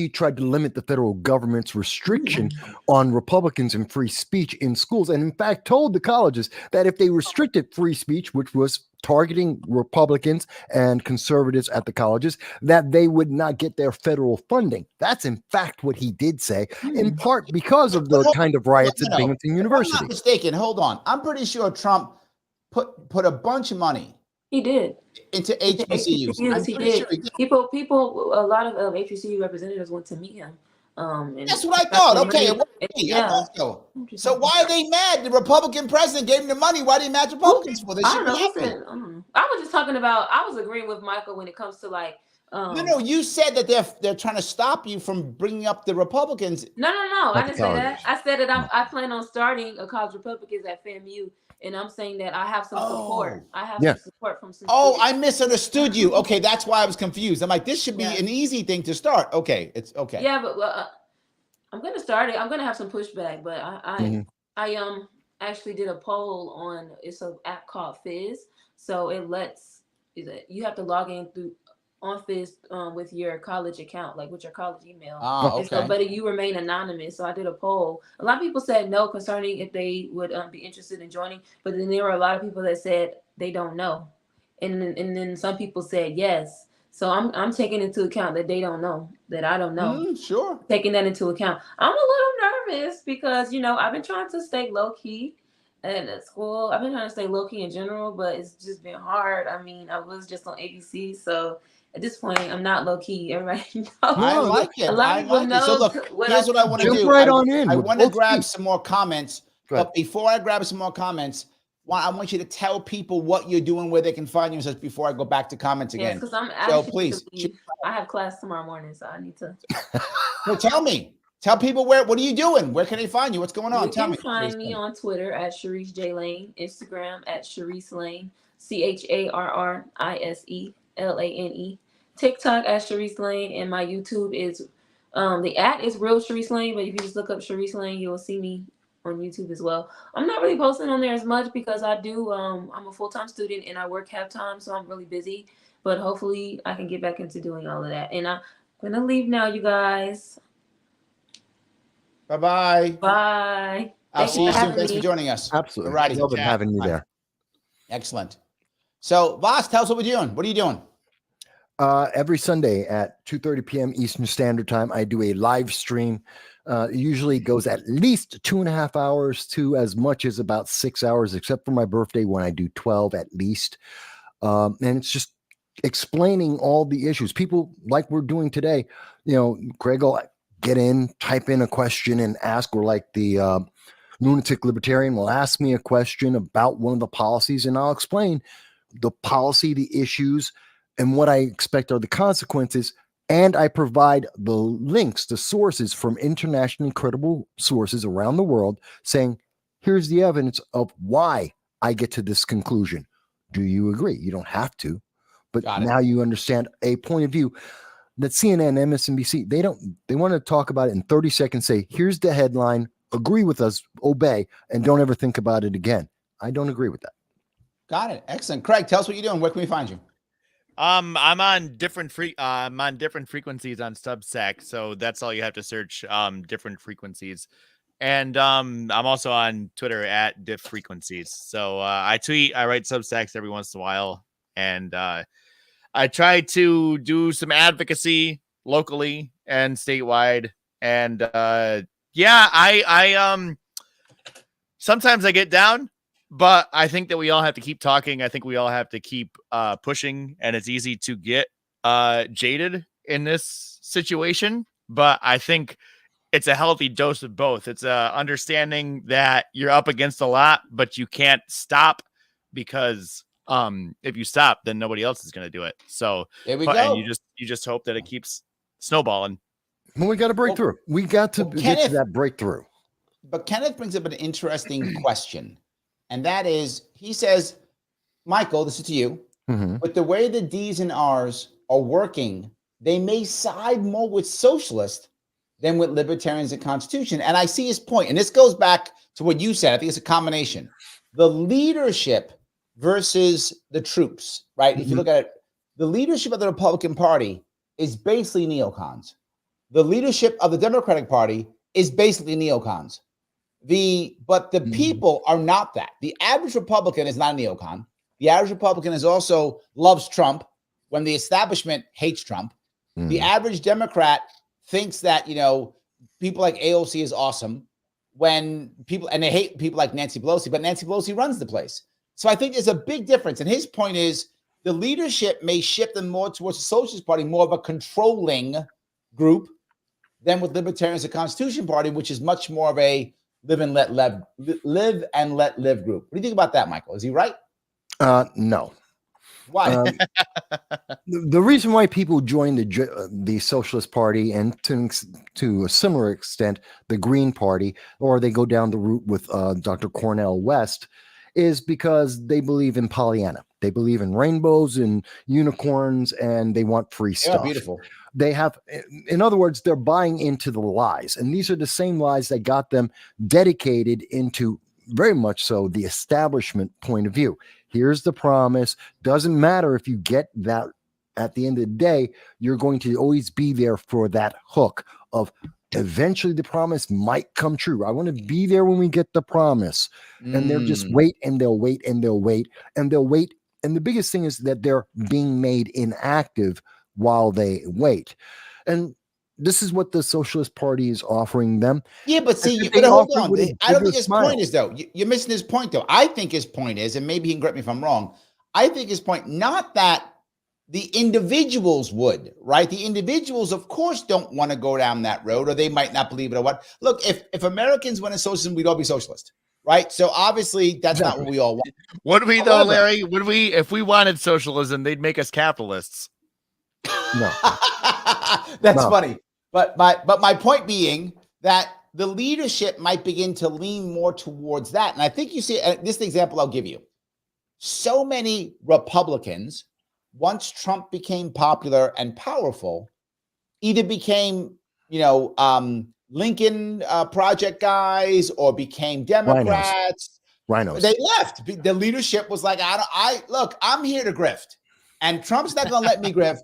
tried to limit the federal government's restriction on Republicans and free speech in schools. And in fact, told the colleges that if they restricted free speech, which was targeting Republicans and conservatives at the colleges, that they would not get their federal funding. That's in fact what he did say, in part because of the kind of riots at Binghamton University.
If I'm not mistaken, hold on. I'm pretty sure Trump put a bunch of money.
He did.
Into HBCUs.
He did. Sure he did. People, a lot of HBCU representatives went to meet him.
That's what I thought. Okay. I thought so. So why are they mad? The Republican president gave them the money. Why are they mad at Republicans for? They should be happy.
I don't know. I was just talking about, I was agreeing with Michael when it comes to like,
no, you said that they're trying to stop you from bringing up the Republicans.
No. I didn't say that. I said that I plan on starting a college Republicans at FAMU. And I'm saying that I have some support. I have some support from some students.
I misunderstood you. Okay, that's why I was confused. I'm like, this should be an easy thing to start. Okay, it's okay.
Yeah, but I'm gonna start it. I'm gonna have some pushback, but I actually did a poll on, it's an app called Fizz. So you have to log in on Fizz with your college account, like with your college email.
Okay.
So, but you remain anonymous. So I did a poll. A lot of people said no concerning if they would be interested in joining, but then there were a lot of people that said they don't know, and then some people said yes. So I'm taking into account that they don't know, that I don't know.
Sure.
Taking that into account. I'm a little nervous because I've been trying to stay low key. And at school, I've been trying to stay low key in general, but it's just been hard. I mean, I was just on ABC, so at this point, I'm not low key. Everybody knows.
I like it.
A lot of people know.
So look, here's what I want to do.
Right on in.
I want to grab some more comments, but before I grab some more comments, I want you to tell people what you're doing, where they can find you, just before I go back to comments again.
Yes, because I'm
so please.
I have class tomorrow morning, so I need to.
No, tell me. Tell people what are you doing? Where can they find you? What's going on? Tell me.
You can find me on Twitter at Charrise J Lane, Instagram at Charrise Lane, CharriseLane, TikTok at Charrise Lane, and my YouTube is the @ is real Charrise Lane, but if you just look up Charrise Lane, you'll see me on YouTube as well. I'm not really posting on there as much because I do I'm a full-time student and I work half-time, so I'm really busy, but hopefully I can get back into doing all of that. And I'm gonna leave now, you guys.
Bye-bye.
Bye.
I'll see you soon. Thanks for joining us.
Absolutely.
Alrighty.
Love having you there.
Excellent. So, Voss, tell us what we're doing. What are you doing?
Every Sunday at 2:30 p.m. Eastern Standard Time, I do a live stream. It usually goes at least 2.5 hours to as much as about 6 hours, except for my birthday when I do 12 at least. And it's just explaining all the issues. People like we're doing today, Greg will get in, type in a question and ask, or like the lunatic libertarian will ask me a question about one of the policies, and I'll explain the policy, the issues, and what I expect are the consequences. And I provide the links, the sources from internationally credible sources around the world saying, here's the evidence of why I get to this conclusion. Do you agree? You don't have to, but now you understand a point of view that CNN, MSNBC, they want to talk about it in 30 seconds, say, here's the headline, agree with us, obey, and don't ever think about it again. I don't agree with that.
Got it. Excellent. Craig, tell us what you're doing. Where can we find you?
I'm on different frequencies on Substack, so that's all you have to search, different frequencies. And I'm also on Twitter at diff frequencies. So I tweet, I write Substacks every once in a while, and I try to do some advocacy locally and statewide. And I sometimes I get down, but I think that we all have to keep talking. I think we all have to keep pushing, and it's easy to get jaded in this situation. But I think it's a healthy dose of both. It's understanding that you're up against a lot, but you can't stop because if you stop, then nobody else is going to do it. So
there we
and
go.
you just hope that it keeps snowballing.
Well, we got to break through. We got to get to that breakthrough.
But Kenneth brings up an interesting question, and that is, he says, Michael, this is to you. With the way the D's and R's are working, they may side more with socialists than with libertarians and Constitution. And I see his point, and this goes back to what you said. I think it's a combination. The leadership versus the troops, right? If you look at it, the leadership of the Republican Party is basically neocons. The leadership of the Democratic Party is basically neocons. But the people are not that. The average Republican is not a neocon. The average Republican is also loves Trump when the establishment hates Trump. The average Democrat thinks that, people like AOC is awesome when they hate people like Nancy Pelosi, but Nancy Pelosi runs the place. So I think there's a big difference. And his point is the leadership may shift them more towards the Socialist Party, more of a controlling group than with libertarians and Constitution Party, which is much more of a live and let live group. What do you think about that, Michael? Is he right?
No.
Why?
The reason why people join the Socialist Party and to a similar extent the Green Party, or they go down the route with Dr. Cornel West, is because they believe in Pollyanna. They believe in rainbows and unicorns, and they want free stuff.
Yeah, beautiful.
They have, in other words, they're buying into the lies, and these are the same lies that got them dedicated into very much so the establishment point of view. Here's the promise. Doesn't matter if you get that at the end of the day, you're going to always be there for that hook of eventually the promise might come true. I want to be there when we get the promise. And they'll just wait and they'll wait and they'll wait and they'll wait. And the biggest thing is that they're being made inactive while they wait. And this is what the Socialist Party is offering them.
Yeah, but see, hold on. I don't think his point is, though. You're missing his point, though. I think his point is, and maybe he can correct me if I'm wrong, I think his point, not that the individuals would, right? The individuals, of course, don't want to go down that road, or they might not believe it or what. Look, if Americans went in socialism, we'd all be socialist, right? So obviously, that's not what we all want.
Would we, though, Larry? Would we, if we wanted socialism, they'd make us capitalists.
No.
That's funny. But my point being that the leadership might begin to lean more towards that. And I think you see this example I'll give you. So many Republicans, once Trump became popular and powerful, either became, Lincoln Project guys or became Democrats.
Rhinos.
They left. The leadership was like, look, I'm here to grift. And Trump's not going to let me grift.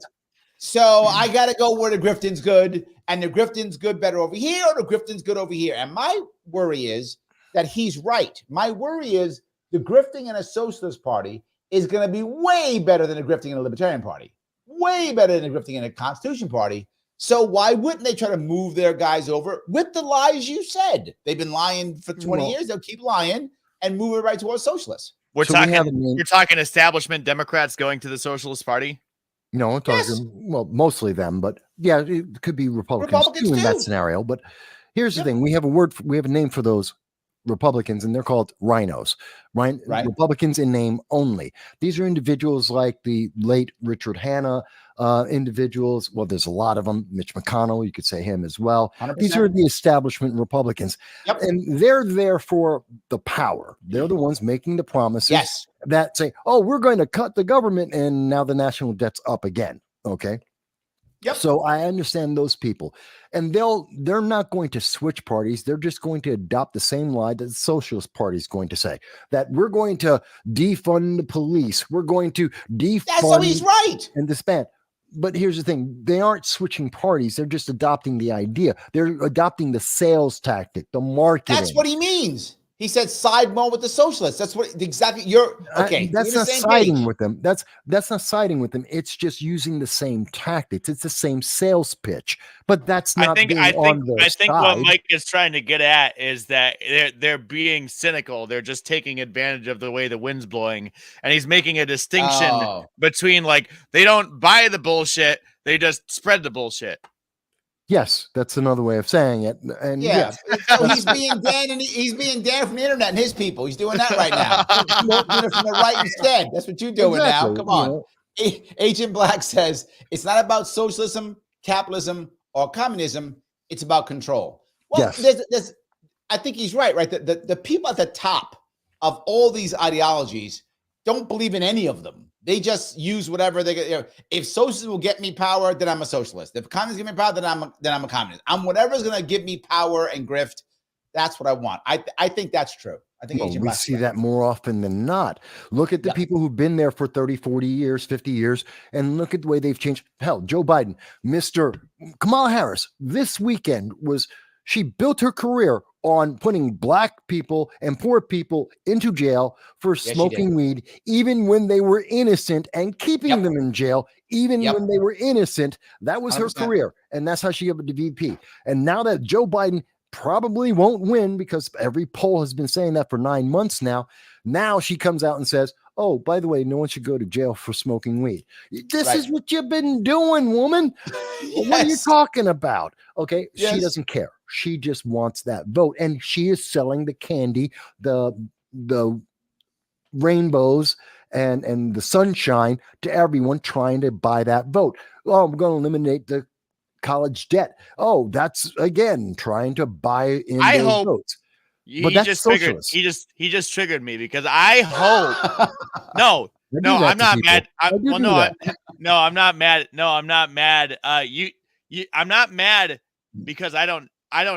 So I got to go where the grifting's good, and the grifting's good better over here, or the grifting's good over here. And my worry is that he's right. My worry is the grifting in a Socialist Party is going to be way better than the grifting in a Libertarian Party, way better than the grifting in a Constitution Party. So why wouldn't they try to move their guys over with the lies you said? They've been lying for 20 years. They'll keep lying and move it right towards socialists.
We're talking establishment Democrats going to the Socialist Party.
No, I'm talking, mostly them, but yeah, it could be Republicans too in that scenario. But here's the thing. We have a name for those Republicans, and they're called rhinos, right? Republicans in name only. These are individuals like the late Richard Hanna, individuals. Well, there's a lot of them. Mitch McConnell, you could say him as well. 100%. These are the establishment Republicans, and they're there for the power. They're the ones making the promises that say, "Oh, we're going to cut the government," and now the national debt's up again. Okay. Yep. So I understand those people, and they're not going to switch parties. They're just going to adopt the same lie that the Socialist Party is going to say, that we're going to defund the police. We're going to defund.
That's so he's right.
And disband. But here's the thing. They aren't switching parties. They're just adopting the idea. They're adopting the sales tactic, the marketing.
That's what he means. He said side more with the socialists. That's what exactly you're okay.
That's not siding with them. That's not siding with them. It's just using the same tactics. It's the same sales pitch. But that's not. I think
what Mike is trying to get at is that they're being cynical. They're just taking advantage of the way the wind's blowing, and he's making a distinction between, like, they don't buy the bullshit, they just spread the bullshit.
Yes, that's another way of saying it. And
Yeah,
yes,
so he's being Dan, and he's being Dan from the internet and his people. He's doing that right now. Doing it from the right instead. That's what you're doing now. Come on. Agent Black says it's not about socialism, capitalism, or communism. It's about control. Well,
yes.
I think he's right. Right, the people at the top of all these ideologies don't believe in any of them. They just use whatever they get. If socialism will get me power, then I'm a socialist. If communism give me power, then I'm a communist. I'm whatever's going to give me power and grift. That's what I want. I think that's true. I think
we see that more often than not. Look at the people who've been there for 30, 40 years, 50 years, and look at the way they've changed. Hell, Joe Biden, Mr. Kamala Harris, this weekend she built her career on putting black people and poor people into jail for smoking weed, even when they were innocent, and keeping them in jail, even when they were innocent. That was 100%. Her career. And that's how she got the VP. And now that Joe Biden probably won't win, because every poll has been saying that for 9 months now she comes out and says, oh, by the way, no one should go to jail for smoking weed. This is what you've been doing, woman. What are you talking about? Okay. She doesn't care. She just wants that vote. And she is selling the candy, the rainbows and the sunshine to everyone, trying to buy that vote. Oh, I'm going to eliminate the college debt. Oh, that's again trying to buy in those votes. But that's socialist.
He just triggered me, because I hope no, I'm not mad. I'm not mad. No, I'm not mad. I'm not mad because I don't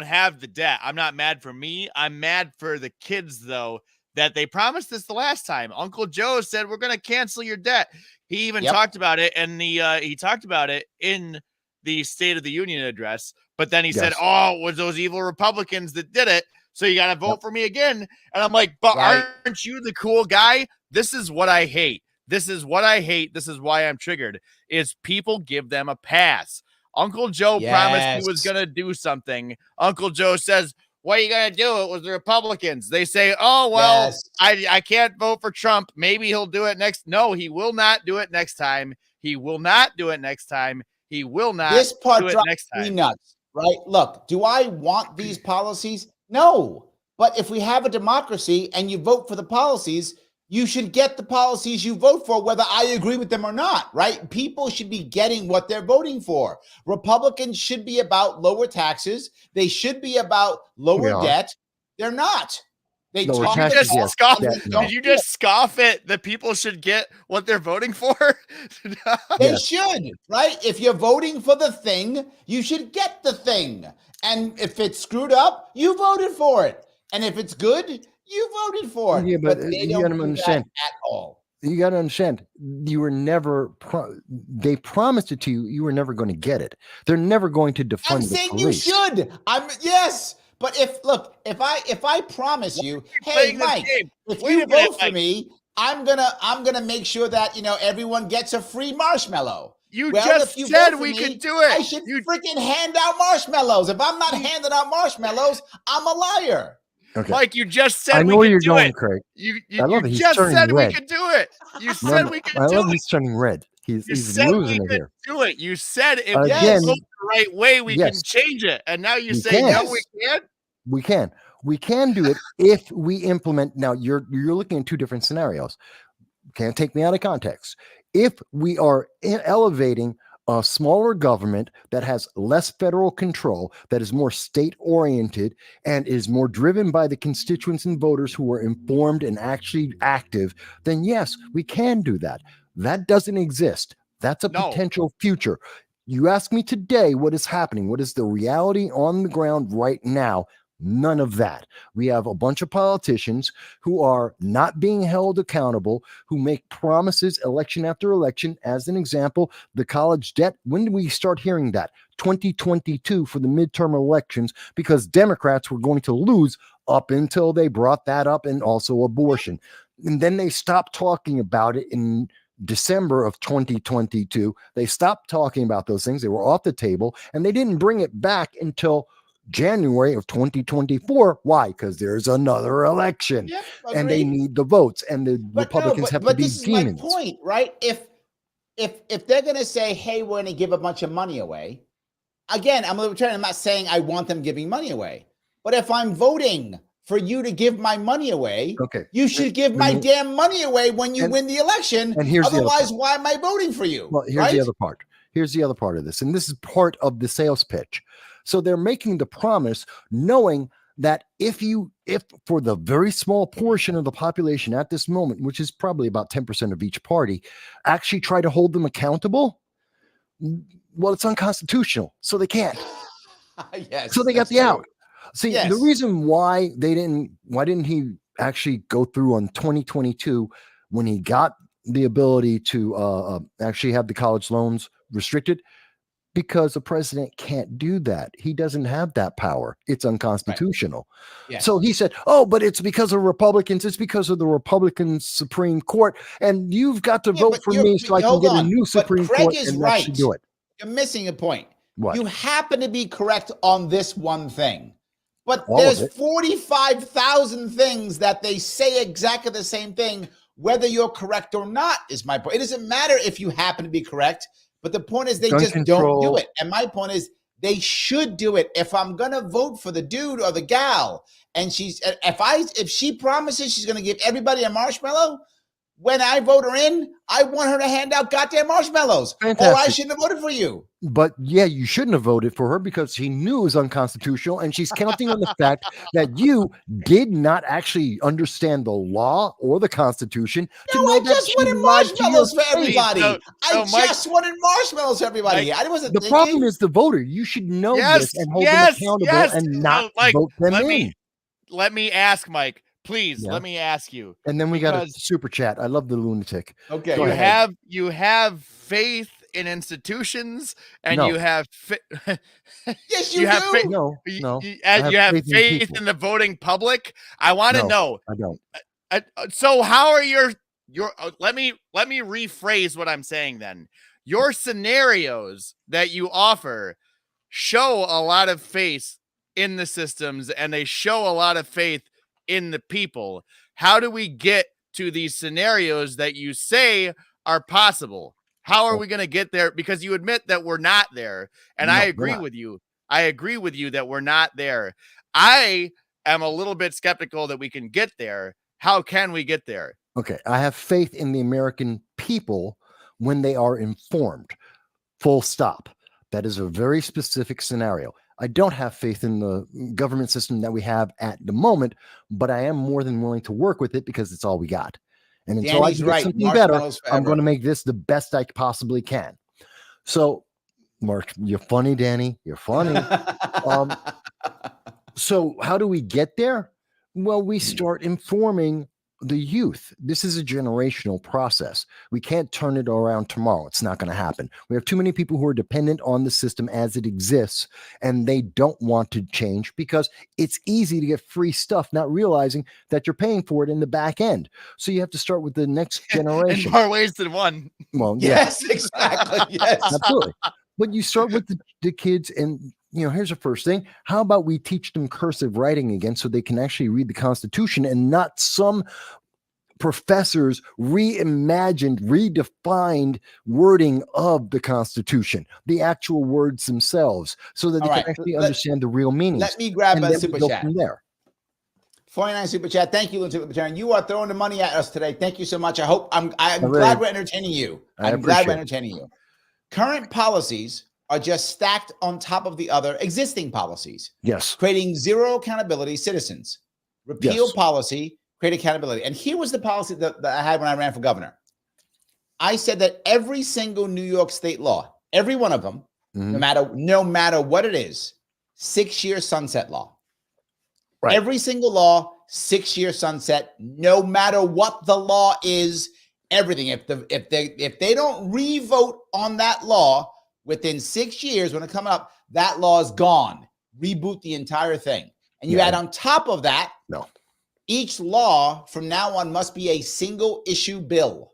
have the debt. I'm not mad for me. I'm mad for the kids, though, that they promised this the last time. Uncle Joe said, we're going to cancel your debt. He even talked about it, and he talked about it in the State of the Union address. But then he said, oh, it was those evil Republicans that did it, so you got to vote for me again. And I'm like, but aren't you the cool guy? This is what I hate. This is what I hate. This is why I'm triggered, is people give them a pass. Uncle Joe promised he was going to do something. Uncle Joe says, what are you going to do? It was the Republicans. They say, oh, well, I can't vote for Trump. Maybe he'll do it next. No, he will not do it next time. He will not do it next time. He will not
this part
do it next time.
Me nuts, right? Look, do I want these policies? No. But if we have a democracy and you vote for the policies, you should get the policies you vote for, whether I agree with them or not, right? People should be getting what they're voting for. Republicans should be about lower taxes. They should be about lower debt. They're not. They
Did you just scoff at the people should get what they're voting for?
They should, right? If you're voting for the thing, you should get the thing. And if it's screwed up, you voted for it. And if it's good, you voted for it.
Yeah, but you got to understand
at all.
You got to understand, you were never. They promised it to you. You were never going to get it. They're never going to defund
I'm saying you should. Yes. But if I promise you, hey Mike, if you vote for me, I'm gonna make sure that everyone gets a free marshmallow.
You said we could do it.
I should freaking hand out marshmallows. If I'm not handing out marshmallows, I'm a liar.
Okay.
Like you just said,
I know
we
where you're
could do
going,
it.
Craig.
You just said
red.
we could do it. You said we could do it.
I love he's turning red. He's losing it here.
Do it. You said if we go the right way, we can change it. And now you say no, we can't.
We can do it if we implement. Now you're looking at two different scenarios. Can't take me out of context. If we are elevating a smaller government that has less federal control, that is more state oriented and is more driven by the constituents and voters who are informed and actually active, then yes, we can do that. That doesn't exist. That's a potential future. You ask me today, what is happening? What is the reality on the ground right now? None of that. We have a bunch of politicians who are not being held accountable, who make promises election after election. As an example, the college debt. When did we start hearing that? 2022 for the midterm elections, because Democrats were going to lose up until they brought that up, and also abortion. And then they stopped talking about it in December of 2022. They stopped talking about those things. They were off the table, and they didn't bring it back until January of 2024. Why? Because there's another election, and they need the votes, and the Republicans have to be demons.
This is my point, right? If they're going to say, hey, we're going to give a bunch of money away, again, I'm not saying I want them giving money away, but if I'm voting for you to give my money away,
okay,
you should give my damn money away when you win the election.
And here's
otherwise, why am I voting for you?
Well, here's the other part. Here's the other part of this, and this is part of the sales pitch. So they're making the promise, knowing that if for the very small portion of the population at this moment, which is probably about 10% of each party, actually try to hold them accountable, well, it's unconstitutional, so they can't.
Yes.
So they got the out. See,
Yes.
the reason why didn't he actually go through on 2022 when he got the ability to actually have the college loans restricted? Because the president can't do that. He doesn't have that power. It's unconstitutional.
Right. Yes.
So he said, oh, but it's because of Republicans. It's because of the Republican Supreme Court. And you've got to vote for me so I can get a new Supreme Court and actually do it.
You're missing a point.
What?
You happen to be correct on this one thing. But
All of
there's
it.
45,000 things that they say exactly the same thing, whether you're correct or not, is my point. It doesn't matter if you happen to be correct, but the point is they just don't do it. And my point is they should do it. If I'm going to vote for the dude or the gal, and if she promises she's going to give everybody a marshmallow, when I vote her in, I want her to hand out goddamn marshmallows.
Fantastic.
Or I shouldn't have voted for you.
But yeah, you shouldn't have voted for her because she knew it was unconstitutional, and she's counting on the fact that you did not actually understand the law or the Constitution.
I just wanted marshmallows for everybody. I just wanted marshmallows for everybody.
Mike,
I wasn't
the
thinking.
problem is the voter. You should know this and hold them accountable and not vote them in.
Let me ask, Mike. Please, let me ask you.
And then we got a super chat. I love the lunatic.
Okay.
You have faith in institutions, and you have
yes, you do.
Faith.
No.
You have faith in the voting public. I want to know.
I don't.
So how are your let me rephrase what I'm saying then. Your scenarios that you offer show a lot of faith in the systems, and they show a lot of faith in the people. How do we get to these scenarios that you say are possible? How are we going to get there? Because you admit that we're not there. And I agree with you. I agree with you that we're not there. I am a little bit skeptical that we can get there. How can we get there?
Okay. I have faith in the American people when they are informed. Full stop. That is a very specific scenario. I don't have faith in the government system that we have at the moment, but I am more than willing to work with it because it's all we got. And until I can get something better, I'm going to make this the best I possibly can. So, Mark, you're funny, Danny. You're funny. So how do we get there? Well, we start informing the youth. This is a generational process. We can't turn it around tomorrow. It's not going to happen. We have too many people who are dependent on the system as it exists, and they don't want to change because it's easy to get free stuff, not realizing that you're paying for it in the back end. So you have to start with the next generation.
In more ways than one.
Well,
yes, exactly. Yes,
absolutely. But you start with the kids, and here's the first thing. How about we teach them cursive writing again so they can actually read the Constitution and not some professors reimagined, redefined wording of the Constitution, the actual words themselves, so that they can actually understand the real meaning.
Let me grab a super chat.
From there.
49 super chat. Thank you, Super Chat. You are throwing the money at us today. Thank you so much. I'm glad we're entertaining you. I'm glad we're entertaining you. Current policies are just stacked on top of the other existing policies.
Yes.
Creating zero accountability citizens. Repeal policy, create accountability. And here was the policy that I had when I ran for governor. I said that every single New York state law, every one of them, no matter what it is, 6-year sunset law. Right. Every single law, 6-year sunset, no matter what the law is, everything. If they don't re-vote on that law within 6 years when it comes up, that law is gone. Reboot the entire thing. And you add on top of that, each law from now on must be a single issue bill.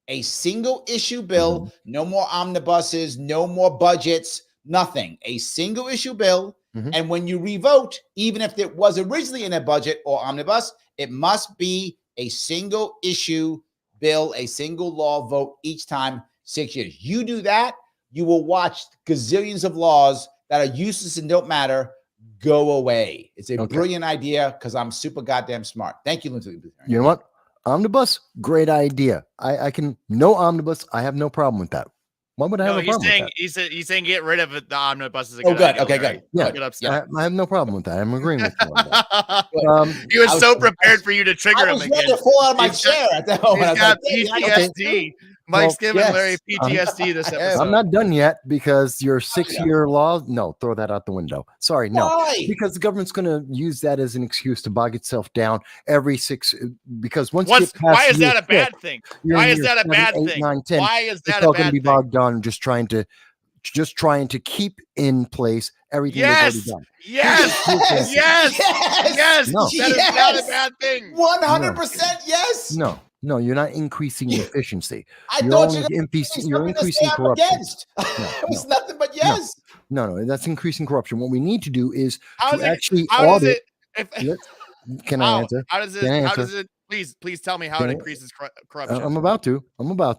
A single issue bill, no more omnibuses, no more budgets, nothing. A single issue bill. And when you revote, even if it was originally in a budget or omnibus, it must be a single issue bill, a single law vote each time, 6 years. You do that, you will watch gazillions of laws that are useless and don't matter go away. It's a
Okay.
brilliant idea because I'm super goddamn smart. Thank you, Lindsay.
You know what? Omnibus, great idea. I can no omnibus. I have no problem with that. Why would I have a problem with that?
He's saying get rid of it. The omnibus is a
Oh,
good
good.
idea,
Okay,
Larry.
good.
Yeah,
Don't get upset.
I have no problem with that. I'm agreeing with you on that.
He was
I was-
so prepared for you to trigger
I
him
was ready
again.
to fall out of my
He's got-
chair at that moment. I
He's
was
got
like, "Yeah,
PTSD. Mike's giving
yes.
Larry PTSD this episode.
I'm not done yet because your 6-year law. No, throw that out the window. Sorry, no.
Why?
Because the government's going to use that as an excuse to bog itself down every 6. Because once you get past
Why is
year
that a bad
6,
thing?
you're
Why
in
is
year
that a
7,
bad
8,
thing?
9, 10.
Why is
It's
that
all
a
going to
bad
be
thing?
bogged down and just trying to keep in place everything they've already
Yes,
done.
yes,
Yes.
yes,
Yes.
yes.
No.
That is not a bad thing.
100% yes.
No, you're not increasing efficiency.
I
You're
thought
only
you were going to say
you're
something to say
increasing
I'm
corruption.
against. It was nothing but yes.
No, that's increasing corruption. What we need to do is
How
to
does it?
actually
How does
audit.
it? If,
Can I answer?
How does it?
Can I
How
answer?
does it? Please tell me how
Can
it
I-
increases corruption.
I'm about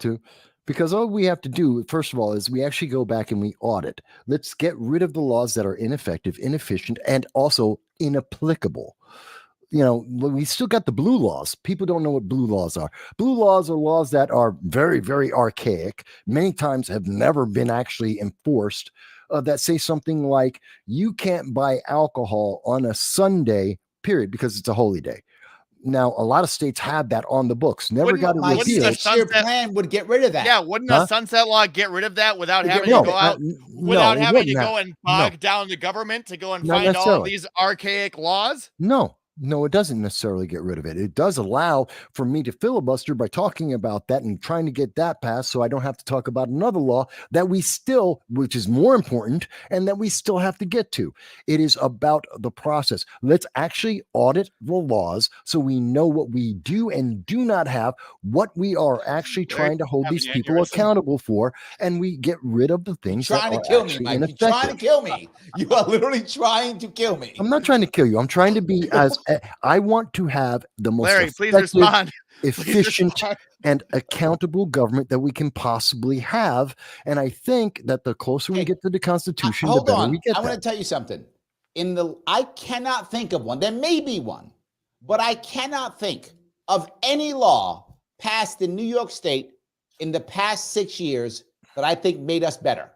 to, because all we have to do, first of all, is we actually go back and we audit. Let's get rid of the laws that are ineffective, inefficient, and also inapplicable. We still got the blue laws. People don't know what blue laws are. Blue laws are laws that are very, very archaic, many times have never been actually enforced, that say something like, you can't buy alcohol on a Sunday, period, because it's a holy day. Now, a lot of states had that on the books, never got it
My
wouldn't the
repealed.
six-year
sunset-
plan would get rid of that.
Yeah, wouldn't
Huh?
a sunset law get rid of that without having
No,
to go out? Without
it
having to
wouldn't
go
have.
and bog down the government to go and
Not
find all of
necessarily.
these archaic laws?
No, it doesn't necessarily get rid of it. It does allow for me to filibuster by talking about that and trying to get that passed so I don't have to talk about another law that we still, which is more important, and that we still have to get to. It is about the process. Let's actually audit the laws so we know what we do and do not have, what we are actually trying to hold these
having
people
aneurysm.
accountable for, and we get rid of the things that
Trying
are
to kill me,
actually
Mike. You're trying to
ineffective.
kill me. You are literally trying to kill me.
I'm not trying to kill you. I'm trying to be I want to have the most
Larry, please
effective,
respond. Please
efficient,
respond.
and accountable government that we can possibly have. And I think that the closer we
Hey,
get to the Constitution, the
Hold
better
on.
we get
I want to
that.
tell you something. I cannot think of one. There may be one, but I cannot think of any law passed in New York State in the past 6 years that I think made us better.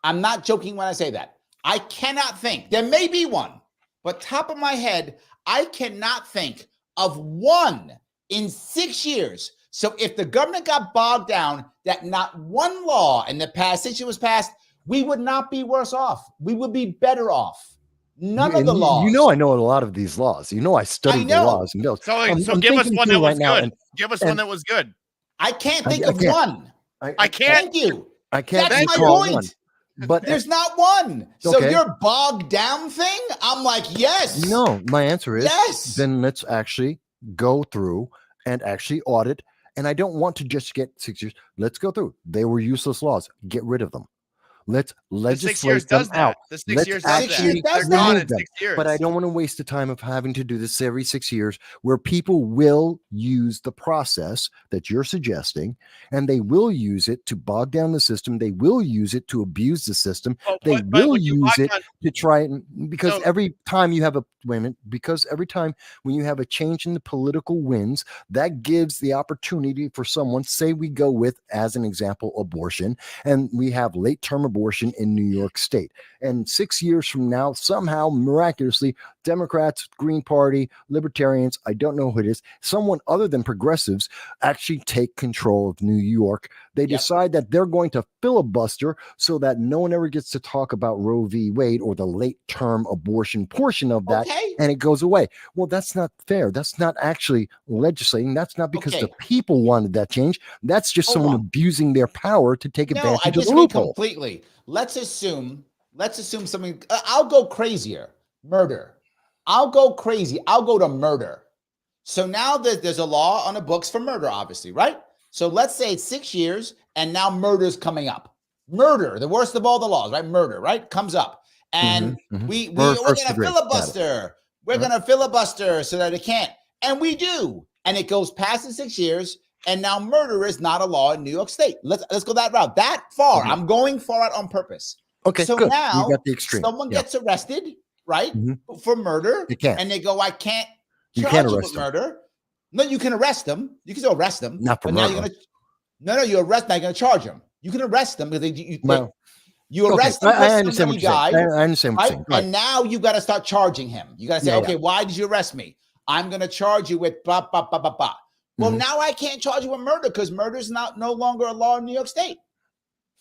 I'm not joking when I say that. I cannot think. There may be one, but top of my head, I cannot think of one in 6 years. So if the government got bogged down that not one law in the past 6 years was passed, we would not be worse off. We would be better off. None of the laws.
I know a lot of these laws. I studied the
know.
laws and bills.
So
I'm
give us
thinking
one
through
that was
right now,
good. Give us one that was good.
I can't
I
think of
can't.
one.
I can't.
Thank you.
I can't
That's my
recall
point.
one. But
There's not one. So
Okay.
your bogged down thing, I'm like, yes.
no, my answer is
Yes.
then let's actually go through and actually audit. And I don't want to just get 6 years. Let's go through. They were useless laws. Get rid of them. Let's
The 6 years
legislate them
does
out.
that. The 6
Let's
years does
actually
that. They're
does
gone
remove
in
them.
6 years.
But I don't want to waste the time of having to do this every 6 years where people will use the process that you're suggesting and they will use it to bog down the system. They will use it to abuse the system.
Well,
They
but
will
when you
use
bog
it
down-
to try and because
So-
every time you have every time when you have a change in the political winds, that gives the opportunity for someone, say we go with, as an example, abortion, and we have late term abortion in New York State. And 6 years from now, somehow miraculously, Democrats, Green Party, Libertarians, I don't know who it is, someone other than progressives actually take control of New York. They decide that they're going to filibuster so that no one ever gets to talk about Roe v. Wade or the late term abortion portion of that.
Okay.
And it goes away. Well, that's not fair. That's not actually legislating. That's not because the
Okay.
people wanted that change. That's just
Hold
someone
on.
abusing their power to take
No,
advantage
I
of the
disagree
loophole.
completely. Let's assume something. I'll go crazier. Murder. I'll go crazy. I'll go to murder. So now there's a law on the books for murder, obviously, right? So let's say it's 6 years, and now murder's coming up. Murder, the worst of all the laws, right? Murder, right? Comes up. And we're
Murder
going
first
to
degree. Got it.
filibuster. We're going to filibuster so that it can't. And we do. And it goes past the 6 years. And now murder is not a law in New York State. Let's go that route. That far. I'm going far out on purpose.
Okay,
So
good.
now
You got the extreme.
someone gets arrested, right, for murder.
You can't.
And they go, I can't
You
charge
can't
you
arrest
with
them.
murder. No, you can arrest them. You can still arrest them.
Not for
but now
murder.
you're gonna you arrest. Now you're gonna charge them. You can arrest them because you
Okay,
arrest them
I
because
understand
somebody
what you're saying.
died.
I understand what you're saying. Right.
And now you got to start charging him. You got to say,
Yeah,
okay, why did you arrest me? I'm going to charge you with blah, blah, blah, blah, blah. Well, now I can't charge you with murder because murder is no longer a law in New York State.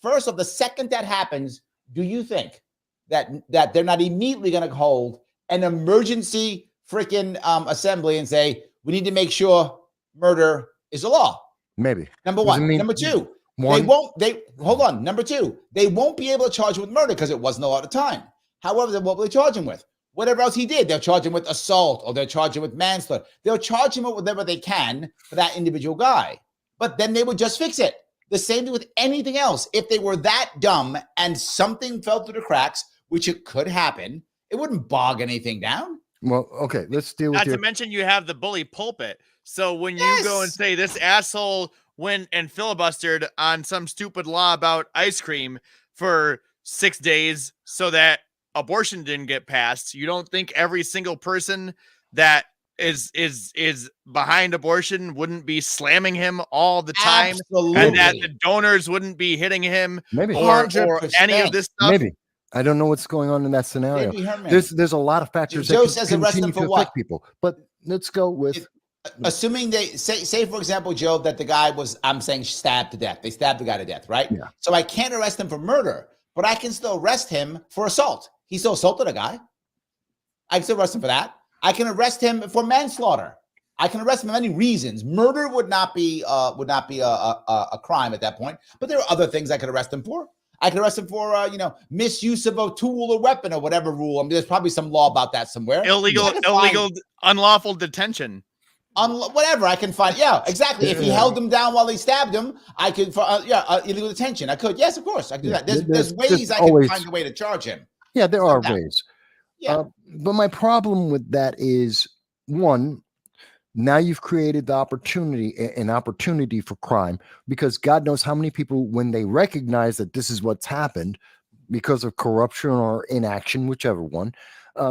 First of the second that happens, do you think that they're not immediately going to hold an emergency freaking assembly and say, we need to make sure murder is a law?
Maybe.
Number one. Number two, hold on. Number two, they won't be able to charge him with murder because it wasn't a law at the time. However, what will they charge him with? Whatever else he did, they'll charge him with assault or they'll charge him with manslaughter. They'll charge him with whatever they can for that individual guy. But then they would just fix it. The same thing with anything else. If they were that dumb and something fell through the cracks, which it could happen, it wouldn't bog anything down.
Well, okay, let's deal with
Not to mention you have the bully pulpit. So when you go and say this asshole went and filibustered on some stupid law about ice cream for 6 days so that abortion didn't get passed, you don't think every single person that is behind abortion wouldn't be slamming him all the time?
Absolutely.
And that the donors wouldn't be hitting him?
Maybe.
Or any of this stuff?
Maybe. I don't know what's going on in that scenario. There's a lot of factors
Joe
that
says
can
arrest
continue
them for
to
what?
affect people. But let's go with
assuming they say for example, Joe, that the guy was, I'm saying, stabbed to death. They stabbed the guy to death, right?
Yeah.
So I can't arrest him for murder, but I can still arrest him for assault. He still assaulted a guy. I can still arrest him for that. I can arrest him for manslaughter. I can arrest him for many reasons. Murder would not be a crime at that point, but there are other things I could arrest him for. I could arrest him for misuse of a tool or weapon or whatever rule. I mean, there's probably some law about that somewhere.
Illegal, unlawful detention.
Whatever I can find. Yeah, exactly. If he held him down while he stabbed him, I could, illegal detention. I could. Yes, of course. I could do that. There's ways I can find a way to charge him.
Yeah, there are ways.
Yeah.
But my problem with that is, one, now you've created an opportunity for crime, because God knows how many people, when they recognize that this is what's happened because of corruption or inaction, whichever one,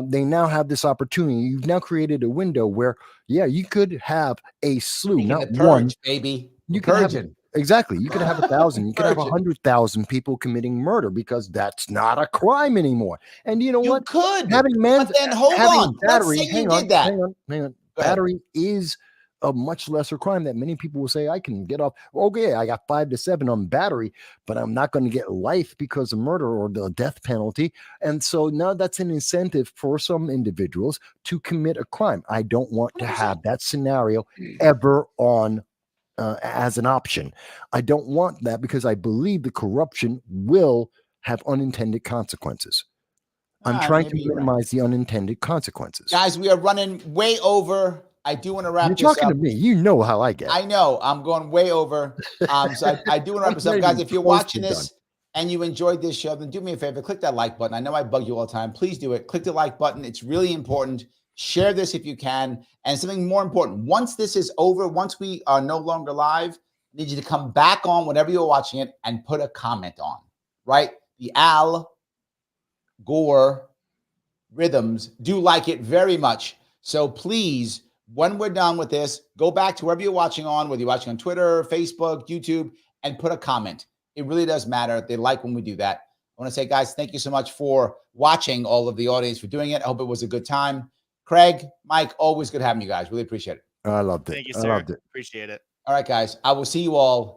they now have this opportunity. You've now created a window where, you could have a slew, not one,
baby.
You could have exactly. You could have 1,000. You could have 100,000 people committing murder because that's not a crime anymore. And you know what?
You could.
Having battery.
Hang on.
Battery is a much lesser crime that many people will say, I can get off. Okay, I got 5 to 7 on battery, but I'm not going to get life because of murder or the death penalty. And so now that's an incentive for some individuals to commit a crime. I don't want to have that scenario ever on as an option. I don't want that because I believe the corruption will have unintended consequences. I'm trying to minimize the unintended consequences.
Guys, we are running way over. I do want to wrap this up.
You're talking to me. You know how I get.
I know. I'm going way over. So I do want to wrap this up. Guys, if you're watching this and you enjoyed this show, then do me a favor. Click that like button. I know I bug you all the time. Please do it. Click the like button. It's really important. Share this if you can. And something more important, once this is over, once we are no longer live, I need you to come back on whenever you're watching it and put a comment on, right? The Al Gore rhythms do like it very much. So please, when we're done with this, go back to wherever you're watching on, whether you're watching on Twitter, Facebook, YouTube, and put a comment. It really does matter. They like when we do that. I want to say, guys, thank you so much for watching, all of the audience for doing it. I hope it was a good time. Craig, Mike, always good having you guys. Really appreciate it.
I loved it.
Thank you, sir.
I loved it.
Appreciate it.
All right, guys. I will see you all